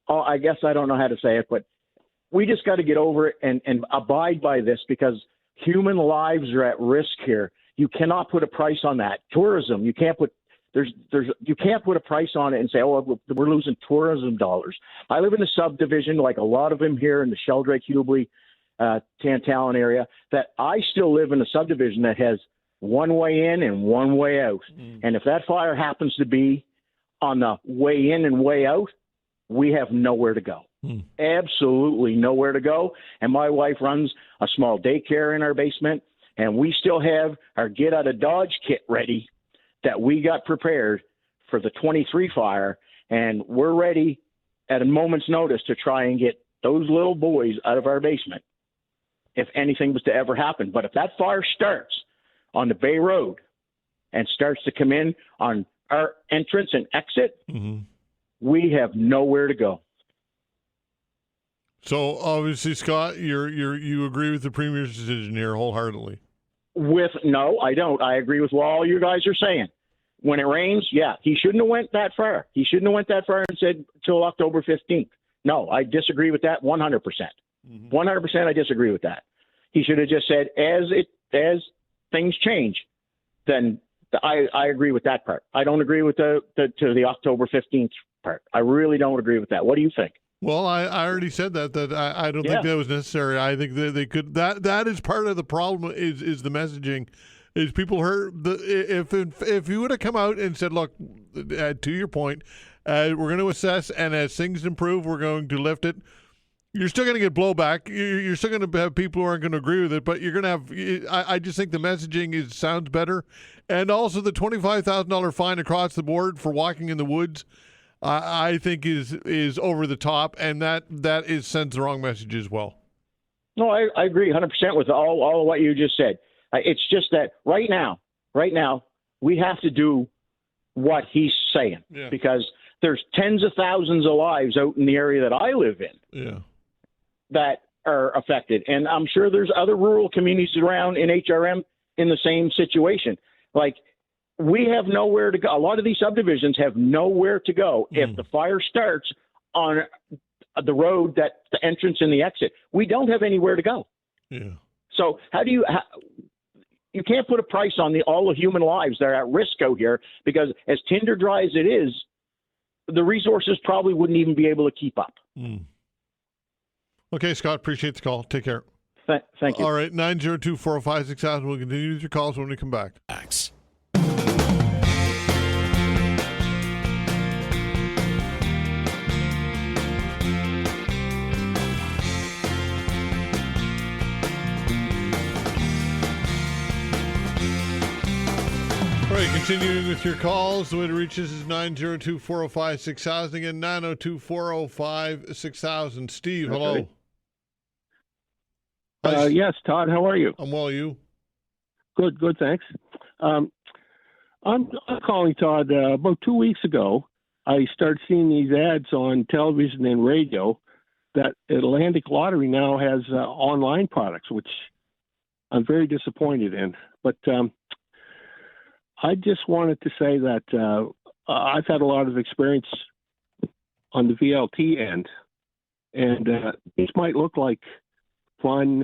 I guess I don't know how to say it, but we just got to get over it and abide by this because human lives are at risk here. You cannot put a price on that. Tourism, you can't put you can't put a price on it and say, oh, we're losing tourism dollars. I live in a subdivision, like a lot of them here in the Sheldrake-Hubli, Tantallon area, that I still live in a subdivision that has one way in and one way out. And if that fire happens to be on the way in and way out, we have nowhere to go. Absolutely nowhere to go. And my wife runs a small daycare in our basement, and we still have our get out of Dodge kit ready that we got prepared for the 23 fire, and we're ready at a moment's notice to try and get those little boys out of our basement if anything was to ever happen. But if that fire starts on the Bay Road and starts to come in on our entrance and exit, we have nowhere to go. So obviously, Scott, you agree with the Premier's decision here wholeheartedly. No, I don't. I agree with what all you guys are saying. When it rains, yeah, he shouldn't have went that far. He shouldn't have went that far and said till October 15th. No, I disagree with that 100%. 100% I disagree with that. He should have just said, as things change, then I agree with that part. I don't agree with the October 15th part. I really don't agree with that. What do you think? Well, I already said that I don't think that was necessary. I think that they could that is part of the problem is the messaging. Is people heard if you would have come out and said, look, to your point, we're going to assess, and as things improve, we're going to lift it. You're still going to get blowback. You're still going to have people who aren't going to agree with it, but you're going to have. I just think the messaging sounds better, and also the $25,000 fine across the board for walking in the woods. I think is over the top, and that sends the wrong message as well. No, I agree 100% with all of what you just said. It's just that right now, we have to do what he's saying because there's tens of thousands of lives out in the area that I live in that are affected. And I'm sure there's other rural communities around in HRM in the same situation. Like, we have nowhere to go. A lot of these subdivisions have nowhere to go if the fire starts on the road, that the entrance and the exit. We don't have anywhere to go. Yeah. So you can't put a price on all the human lives that are at risk out here, because as tinder dry as it is, the resources probably wouldn't even be able to keep up. Okay, Scott, appreciate the call. Take care. Thank you. All right, 902-405-6000. We'll continue with your calls when we come back. Facts. All right, continuing with your calls. The way to reach us is 902-405-6000. Again, 902-405-6000. Steve, hello. Yes, Todd, how are you? I'm well, you? Good, thanks. I'm calling, Todd. About 2 weeks ago, I started seeing these ads on television and radio that Atlantic Lottery now has online products, which I'm very disappointed in. But I just wanted to say that I've had a lot of experience on the VLT end, and these might look like fun,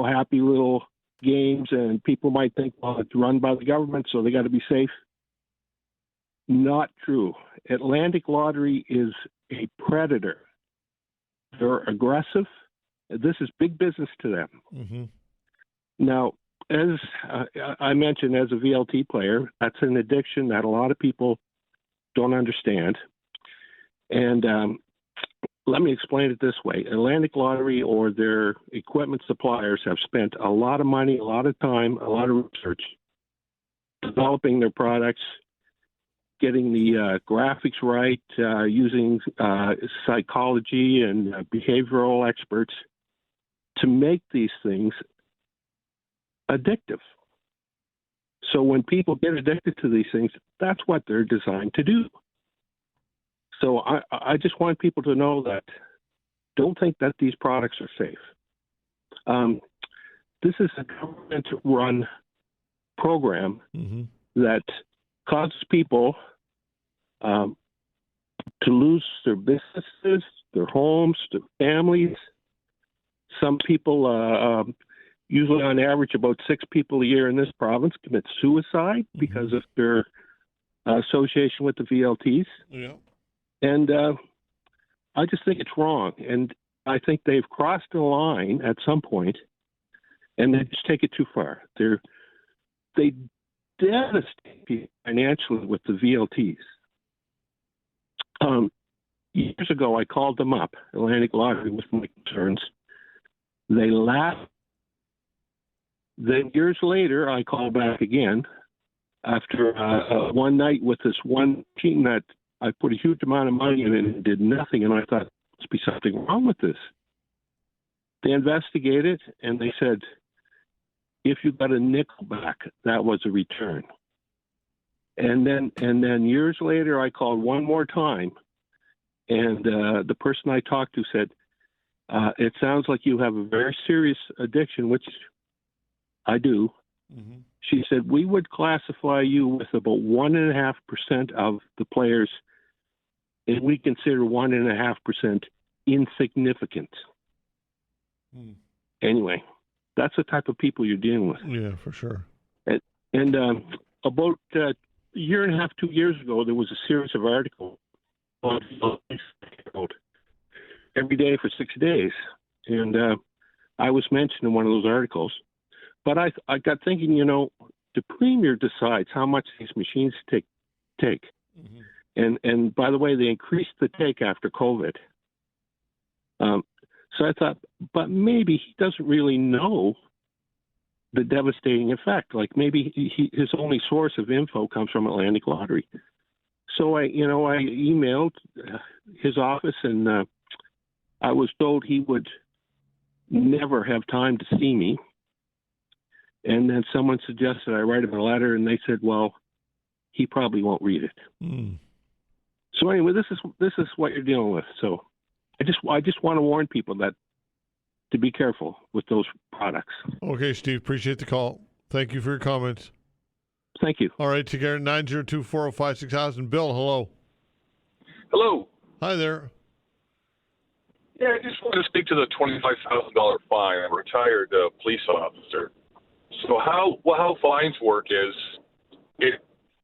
happy little games, and people might think, well, it's run by the government, so they got to be safe. Not true. Atlantic Lottery is a predator. They're aggressive. This is big business to them. Mm-hmm. Now, as I mentioned, as a VLT player, that's an addiction that a lot of people don't understand. And let me explain it this way. Atlantic Lottery or their equipment suppliers have spent a lot of money, a lot of time, a lot of research developing their products, getting the graphics right, using psychology and behavioral experts to make these things addictive. So when people get addicted to these things, that's what they're designed to do. So I just want people to know that don't think that these products are safe. This is a government-run program that causes people to lose their businesses, their homes, their families. Some people, usually on average about 6 people a year in this province, commit suicide because of their association with the VLTs. Yeah. And I just think it's wrong. And I think they've crossed the line at some point, and they just take it too far. They devastate people financially with the VLTs. Years ago, I called them up, Atlantic Lottery, with my concerns. They laughed. Then years later, I called back again. after one night with this one machine that I put a huge amount of money in and it did nothing. And I thought, there must be something wrong with this. They investigated and they said, if you got a nickel back, that was a return. And then years later, I called one more time, and the person I talked to said, it sounds like you have a very serious addiction, which I do. Mm-hmm. She said, we would classify you with about 1.5% of the players, and we consider 1.5% insignificant. Anyway, that's the type of people you're dealing with. Yeah, for sure. And about a year and a half, 2 years ago, there was a series of articles every day for 6 days. And I was mentioned in one of those articles. But I got thinking, the premier decides how much these machines take. Mm-hmm. And by the way, they increased the take after COVID. So I thought, but maybe he doesn't really know the devastating effect. Like maybe his only source of info comes from Atlantic Lottery. So I emailed his office, and I was told he would never have time to see me. And then someone suggested I write him a letter, and they said, well, he probably won't read it. Mm. So anyway, this is what you're dealing with. So I just want to warn people that to be careful with those products. Okay, Steve, appreciate the call. Thank you for your comments. Thank you. All right, together 902-405-6000. Bill, hello. Hello. Hi there. Yeah, I just wanted to speak to the $25,000 fine. I'm a retired police officer. So how fines work is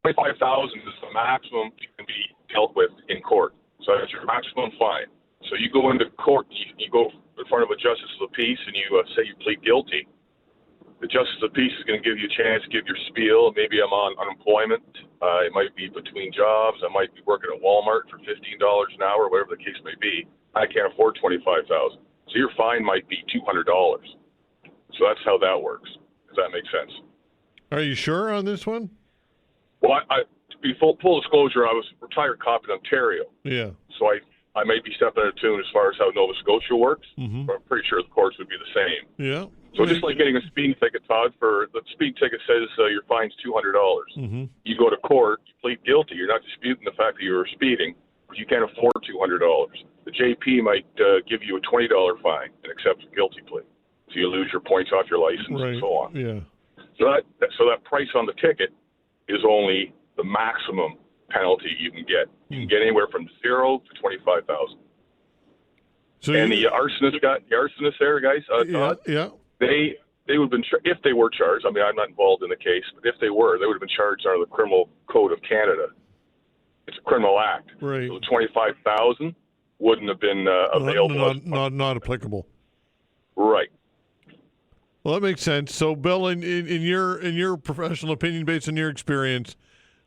$25,000 is the maximum you can be dealt with in court. So that's your maximum fine. So you go into court, you go in front of a justice of the peace, and you say you plead guilty. The justice of the peace is going to give you a chance to give your spiel. Maybe I'm on unemployment. It might be between jobs. I might be working at Walmart for $15 an hour, whatever the case may be. I can't afford $25,000. So your fine might be $200. So that's how that works. Does that make sense? Are you sure on this one? Well, to be full disclosure, I was a retired cop in Ontario. Yeah. So I may be stepping out of tune as far as how Nova Scotia works, but I'm pretty sure the courts would be the same. Yeah. So just like getting a speeding ticket, Todd, the speeding ticket says your fine's $200. Mm-hmm. You go to court, you plead guilty. You're not disputing the fact that you were speeding, but you can't afford $200. The JP might give you a $20 fine and accept a guilty plea. So you lose your points off your license and so on. Yeah. So that price on the ticket is only the maximum penalty you can get. You can get anywhere from 0 to 25,000. So and the arsonist there, guys, Todd, they would have been if they were charged. I mean, I'm not involved in the case, but if they were, they would have been charged under the Criminal Code of Canada. It's a criminal act. Right. So 25,000 wouldn't have been available. Not applicable. Right. Well, that makes sense. So, Bill, in your professional opinion, based on your experience,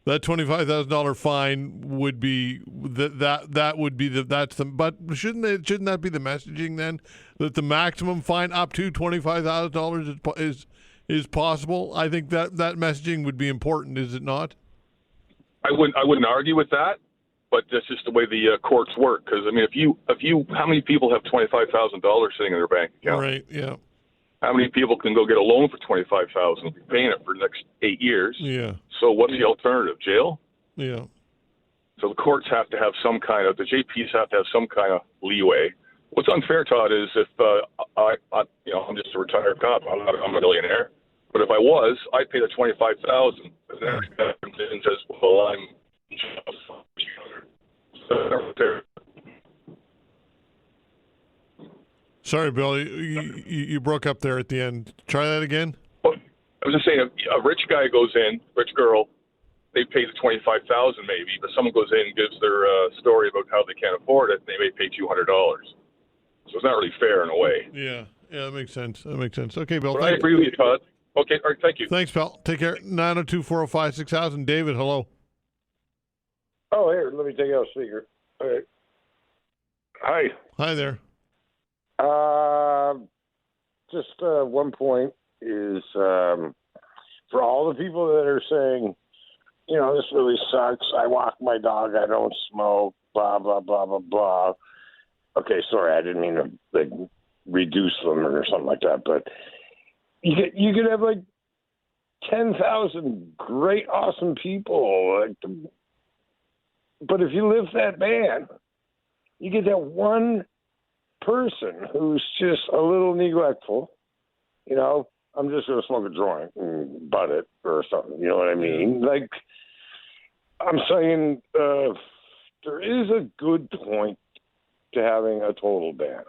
that $25,000 fine would be that would be but shouldn't that be the messaging then, that the maximum fine up to $25,000 is possible? I think that messaging would be important, is it not? I wouldn't argue with that, but that's just the way the courts work. Because I mean, if you how many people have $25,000 sitting in their bank account? Right. Yeah. How many people can go get a loan for $25,000 and be paying it for the next 8 years? Yeah. So what's the alternative? Jail? Yeah. So the courts have to have the JPs have to have some kind of leeway. What's unfair, Todd, is if I'm just a retired cop. I'm a millionaire, but if I was, I'd pay the $25,000. The next guy comes in and says, "Well, I'm." Sorry, Bill, you broke up there at the end. Try that again. I was just saying, a rich guy goes in, rich girl, they pay the $25,000 maybe, but someone goes in and gives their story about how they can't afford it, and they may pay $200. So it's not really fair in a way. Yeah, that makes sense. Okay, Bill. But I agree with you, Todd. Okay, all right, thank you. Thanks, pal. Take care. 902-405-6000. David, hello. Oh, here, let me take out speaker. All right. Hi. Hi there. Just one point is for all the people that are saying this really sucks. I walk my dog. I don't smoke. Blah blah blah blah blah. Okay, sorry, I didn't mean to reduce them or something like that. But you could have 10,000 great, awesome people. But if you lift that ban, you get that one person who's just a little neglectful. I'm just going to smoke a joint and butt it or something. You know what I mean? I'm saying there is a good point to having a total ban.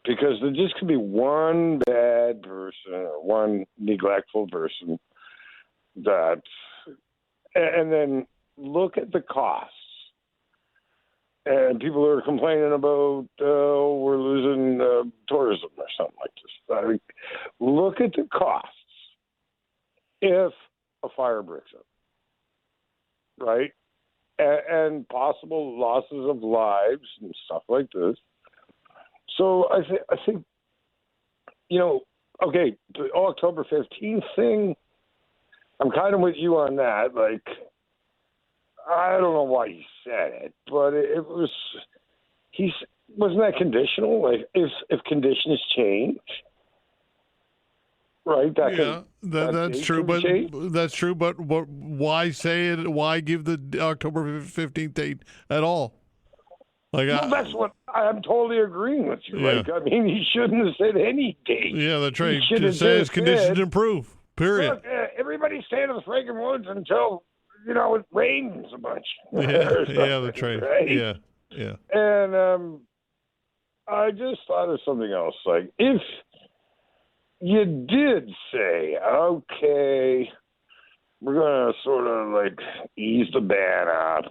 Because there just could be one bad person or one neglectful person and then look at the costs. And people are complaining about, we're losing tourism or something like this. Look at the costs if a fire breaks up, right? And possible losses of lives and stuff like this. So I think, okay, the October 15th thing, I'm kind of with you on that. I don't know why he said it, but wasn't that conditional? If conditions change, right? That's true. That's true. But why say it? Why give the October 15th date at all? That's what I'm totally agreeing with you. Yeah. He shouldn't have said any date. Yeah, that's right. He Just say as conditions improve. Period. Look, everybody stay in the friggin' woods until it rains a bunch. Yeah, that's right. Yeah. And I just thought of something else. If you did say, okay, we're gonna sort of ease the ban up.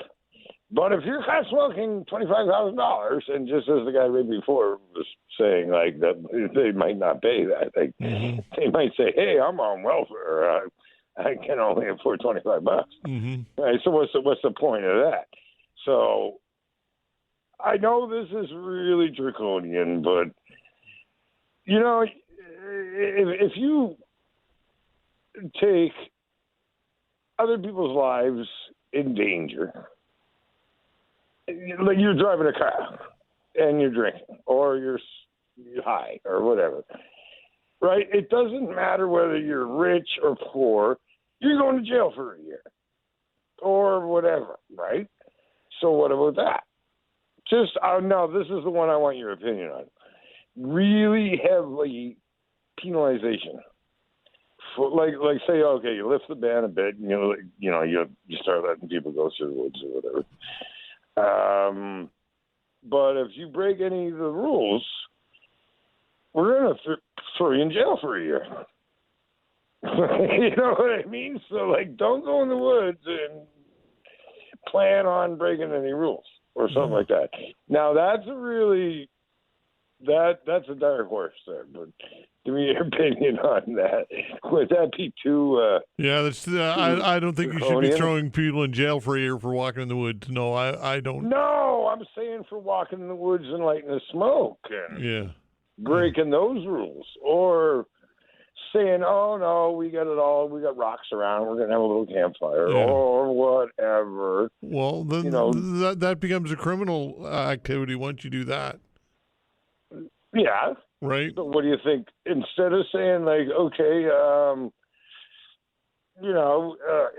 But if you're caught smoking $25,000, and just as the guy right before was saying, that they might not pay that. They might say, "Hey, I'm on welfare. I can only afford $25." Mm-hmm. Right, so what's the point of that? So I know this is really draconian, but if you take other people's lives in danger. You're driving a car and you're drinking or you're high or whatever, right? It doesn't matter whether you're rich or poor. You're going to jail for a year or whatever, right? So what about that? Now, this is the one I want your opinion on. Really heavy penalization. Say, okay, you lift the ban a bit, and you start letting people go through the woods or whatever. But if you break any of the rules, we're going to throw you in jail for a year. You know what I mean? So, don't go in the woods and plan on breaking any rules or something like that. Now, that's a dark horse there, but give me your opinion on that. Would that be too... I don't think you should be throwing people in jail for a year for walking in the woods. No, I don't. No, I'm saying for walking in the woods and lighting a smoke and breaking those rules. Or saying, oh, no, we got it all. We got rocks around. We're going to have a little campfire or whatever. Well, then that becomes a criminal activity once you do that. Yeah. Right. So what do you think? Instead of saying okay,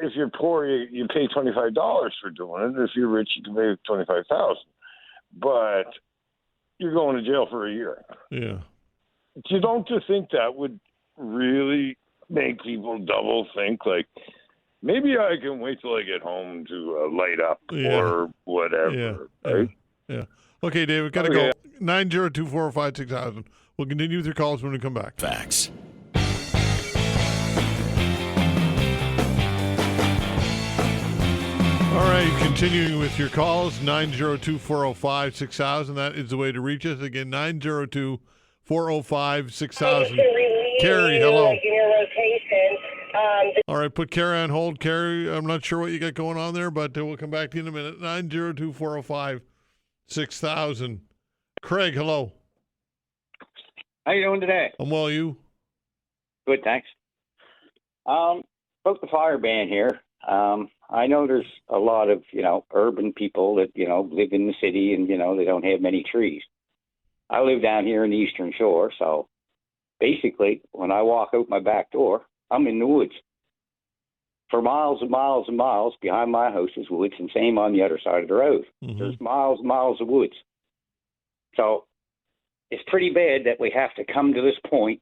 if you're poor, you pay $25 for doing it. If you're rich, you can pay $25,000. But you're going to jail for a year. Yeah. Don't you think that would really make people double think? Maybe I can wait till I get home to light up or whatever. Right? Yeah. Okay, David, got to go. 902-405-6000. We'll continue with your calls when we come back. Facts. All right, continuing with your calls, 902-405-6000. That is the way to reach us. Again, 902-405-6000. Carrie, hello. All right, put Carrie on hold. Carrie, I'm not sure what you got going on there, but we'll come back to you in a minute. 902-405-6000. Craig, hello. How you doing today? I'm well, you? Good, thanks. About the fire ban here. I know there's a lot of, urban people that, live in the city and, they don't have many trees. I live down here in the Eastern Shore, so basically when I walk out my back door, I'm in the woods. For miles and miles and miles behind my house is woods, and same on the other side of the road. Mm-hmm. There's miles and miles of woods. So it's pretty bad that we have to come to this point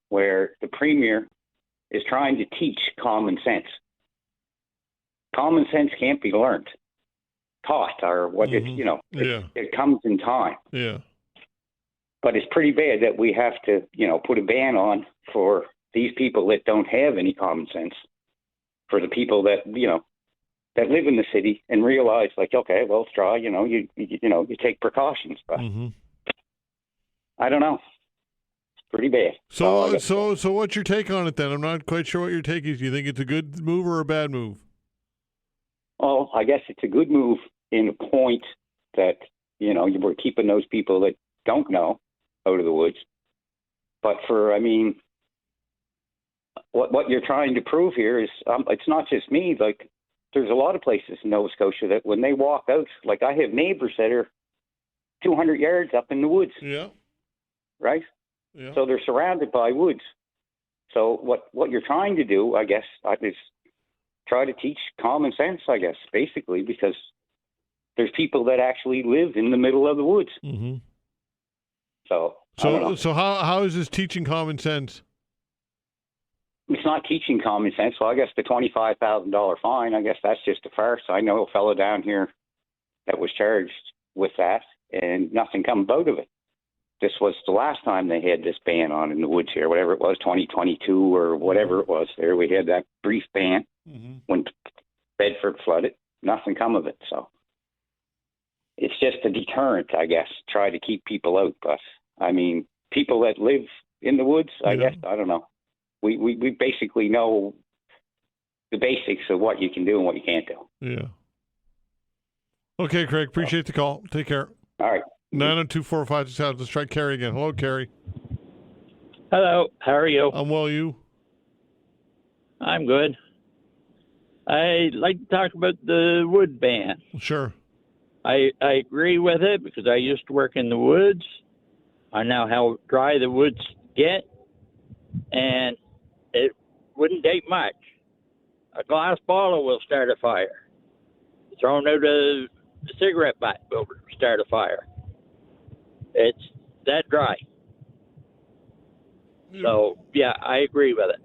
where the Premier is trying to teach common sense. Common sense can't be learned, taught, or what it comes in time. Yeah. But it's pretty bad that we have to, put a ban on for these people that don't have any common sense, for the people that, that live in the city and realize, like, okay, well, it's dry, you take precautions. But I don't know. It's pretty bad. So what's your take on it then? I'm not quite sure what your take is. Do you think it's a good move or a bad move? Well, I guess it's a good move in a point that, we're keeping those people that don't know out of the woods. But what you're trying to prove here is it's not just me. Like, there's a lot of places in Nova Scotia that when they walk out, like I have neighbors that are 200 yards up in the woods. Yeah. Right? Yeah. So they're surrounded by woods. So what you're trying to do, I guess, is try to teach common sense, I guess, basically, because there's people that actually live in the middle of the woods. Mm-hmm. So how is this teaching common sense? It's not teaching common sense. Well, I guess the $25,000 fine, I guess that's just a farce. I know a fellow down here that was charged with that, and nothing come out of it. This was the last time they had this ban on in the woods here, whatever it was, 2022 or whatever it was there. We had that brief ban when Bedford flooded. Nothing come of it. So it's just a deterrent, I guess, try to keep people out. But, people that live in the woods, I guess, I don't know. We basically know the basics of what you can do and what you can't do. Yeah. Okay, Craig, appreciate the call. Take care. All right. 902-456. Let's try Carrie again. Hello, Carrie. Hello. How are you? I'm well. You? I'm good. I'd like to talk about the wood ban. Sure. I agree with it because I used to work in the woods. I know how dry the woods get, and it wouldn't take much. A glass bottle will start a fire. Throwing out a cigarette butt will start a fire. It's that dry. So, yeah, I agree with it.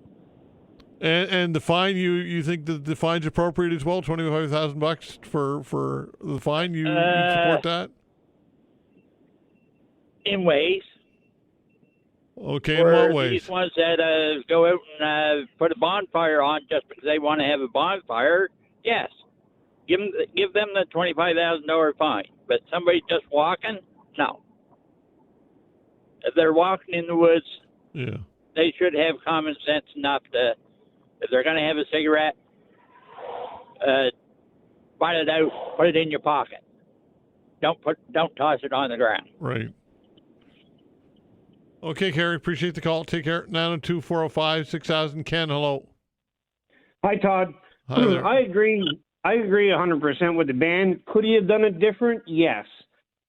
And the fine, you think that the fine's appropriate as well? $25,000 for the fine? You support that? In ways. Okay, in what ways? These ones that go out and put a bonfire on just because they want to have a bonfire, yes. Give them the $25,000 fine. But somebody just walking, no. If they're walking in the woods, they should have common sense enough to, if they're going to have a cigarette, bite it out, put it in your pocket. Don't toss it on the ground. Right. Okay, Carrie, appreciate the call. Take care. 902-405-6000. Ken, hello. Hi, Todd. Hi there. I agree 100% with the ban. Could he have done it different? Yes.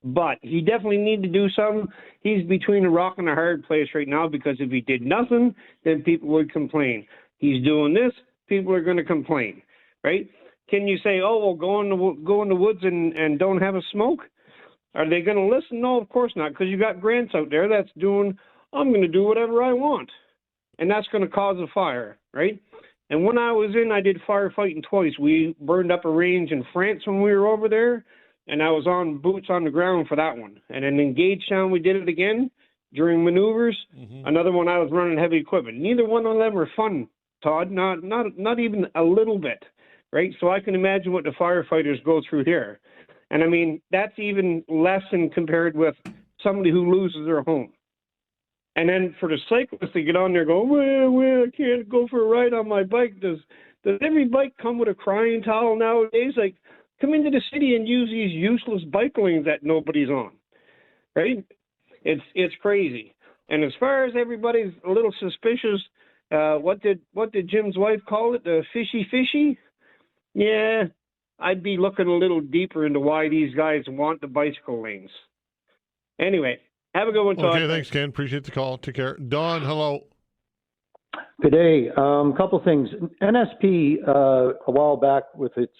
But he definitely need to do something. He's between a rock and a hard place right now because if he did nothing, then people would complain. He's doing this, people are going to complain, right? Can you say, oh, well, go in the woods and don't have a smoke? Are they going to listen? No, of course not, because you got grants out there that's doing, I'm going to do whatever I want. And that's going to cause a fire, right? And when I did firefighting twice. We burned up a range in France when we were over there, and I was on boots on the ground for that one. And in Gagetown, we did it again during maneuvers. Another one, I was running heavy equipment. Neither one of them are fun, Todd, not even a little bit, right? So I can imagine what the firefighters go through here. And, I mean, that's even less than compared with somebody who loses their home. And then for the cyclists to get on there and go, well, I can't go for a ride on my bike. Does every bike come with a crying towel nowadays? Like, come into the city and use these useless bike lanes that nobody's on, right? It's crazy. And as far as everybody's a little suspicious, what did Jim's wife call it? The fishy? Yeah, I'd be looking a little deeper into why these guys want the bicycle lanes. Anyway, have a good one, Todd. Okay, thanks, Ken. Appreciate the call. Take care. Don, hello. Good day. Couple things. NSP, a while back with its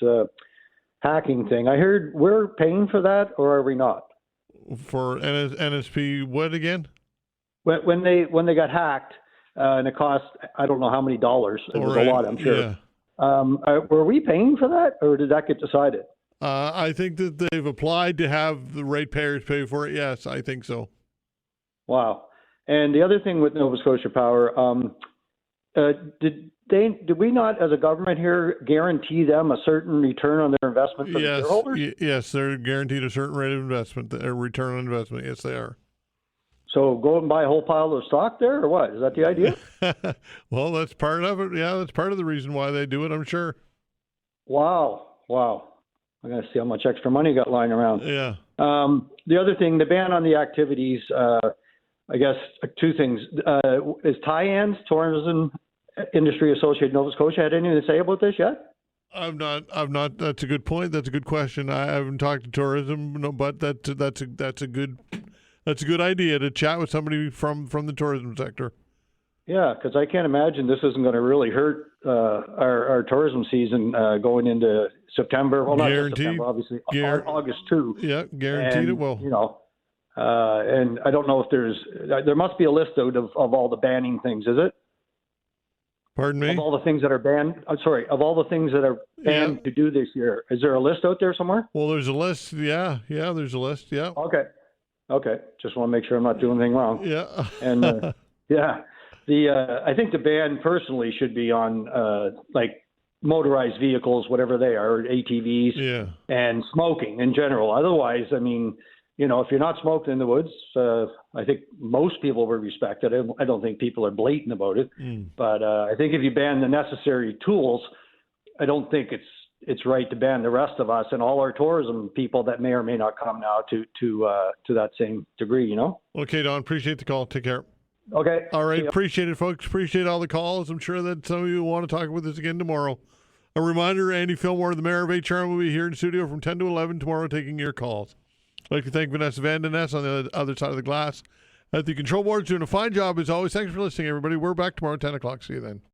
hacking thing, I heard we're paying for that, or are we not? For NSP, what again? When they got hacked, and it cost, I don't know how many dollars. It was a lot, I'm sure. Yeah. Were we paying for that, or did that get decided? I think that they've applied to have the ratepayers pay for it. Yes, I think so. Wow. And the other thing with Nova Scotia Power, did we not, as a government here, guarantee them a certain return on their investment for the shareholders? Yes, they're guaranteed a certain rate of investment, a return on investment. Yes, they are. So go and buy a whole pile of stock there, or what? Is that the idea? Well, that's part of it. Yeah, that's part of the reason why they do it, I'm sure. Wow. I'm going to see how much extra money got lying around. Yeah. The other thing, the ban on the activities, I guess two things. Is Tyans, Tourism Industry Association Nova Scotia, had anything to say about this yet? I've not. That's a good point. That's a good question. I haven't talked to tourism, no, but that's a good idea to chat with somebody from the tourism sector. Yeah, because I can't imagine this isn't going to really hurt our tourism season going into September. Well, not just September, obviously. August too. Yeah, guaranteed it will. You know, and I don't know if there must be a list out of all the banning things, is it? Pardon me? Of all the things that are banned, of all the things that are banned to do this year, is there a list out there somewhere? Well, there's a list. Yeah, there's a list. Yeah. Okay. Just want to make sure I'm not doing anything wrong. Yeah. And I think the ban personally should be on like motorized vehicles, whatever they are, ATVs, and smoking in general. Otherwise, I mean, you know, if you're not smoking in the woods, I think most people will respect it. I don't think people are blatant about it. But I think if you ban the necessary tools, I don't think it's right to ban the rest of us and all our tourism people that may or may not come now to that same degree, you know? Okay, Don, appreciate the call. Take care. Okay. All right. Appreciate it, folks. Appreciate all the calls. I'm sure that some of you will want to talk with us again tomorrow. A reminder, Andy Fillmore, the mayor of HR, will be here in the studio from 10 to 11 tomorrow taking your calls. I'd like to thank Vanessa Van Den Ness on the other side of the glass at the control board, doing a fine job as always. Thanks for listening, everybody. We're back tomorrow at 10 o'clock. See you then.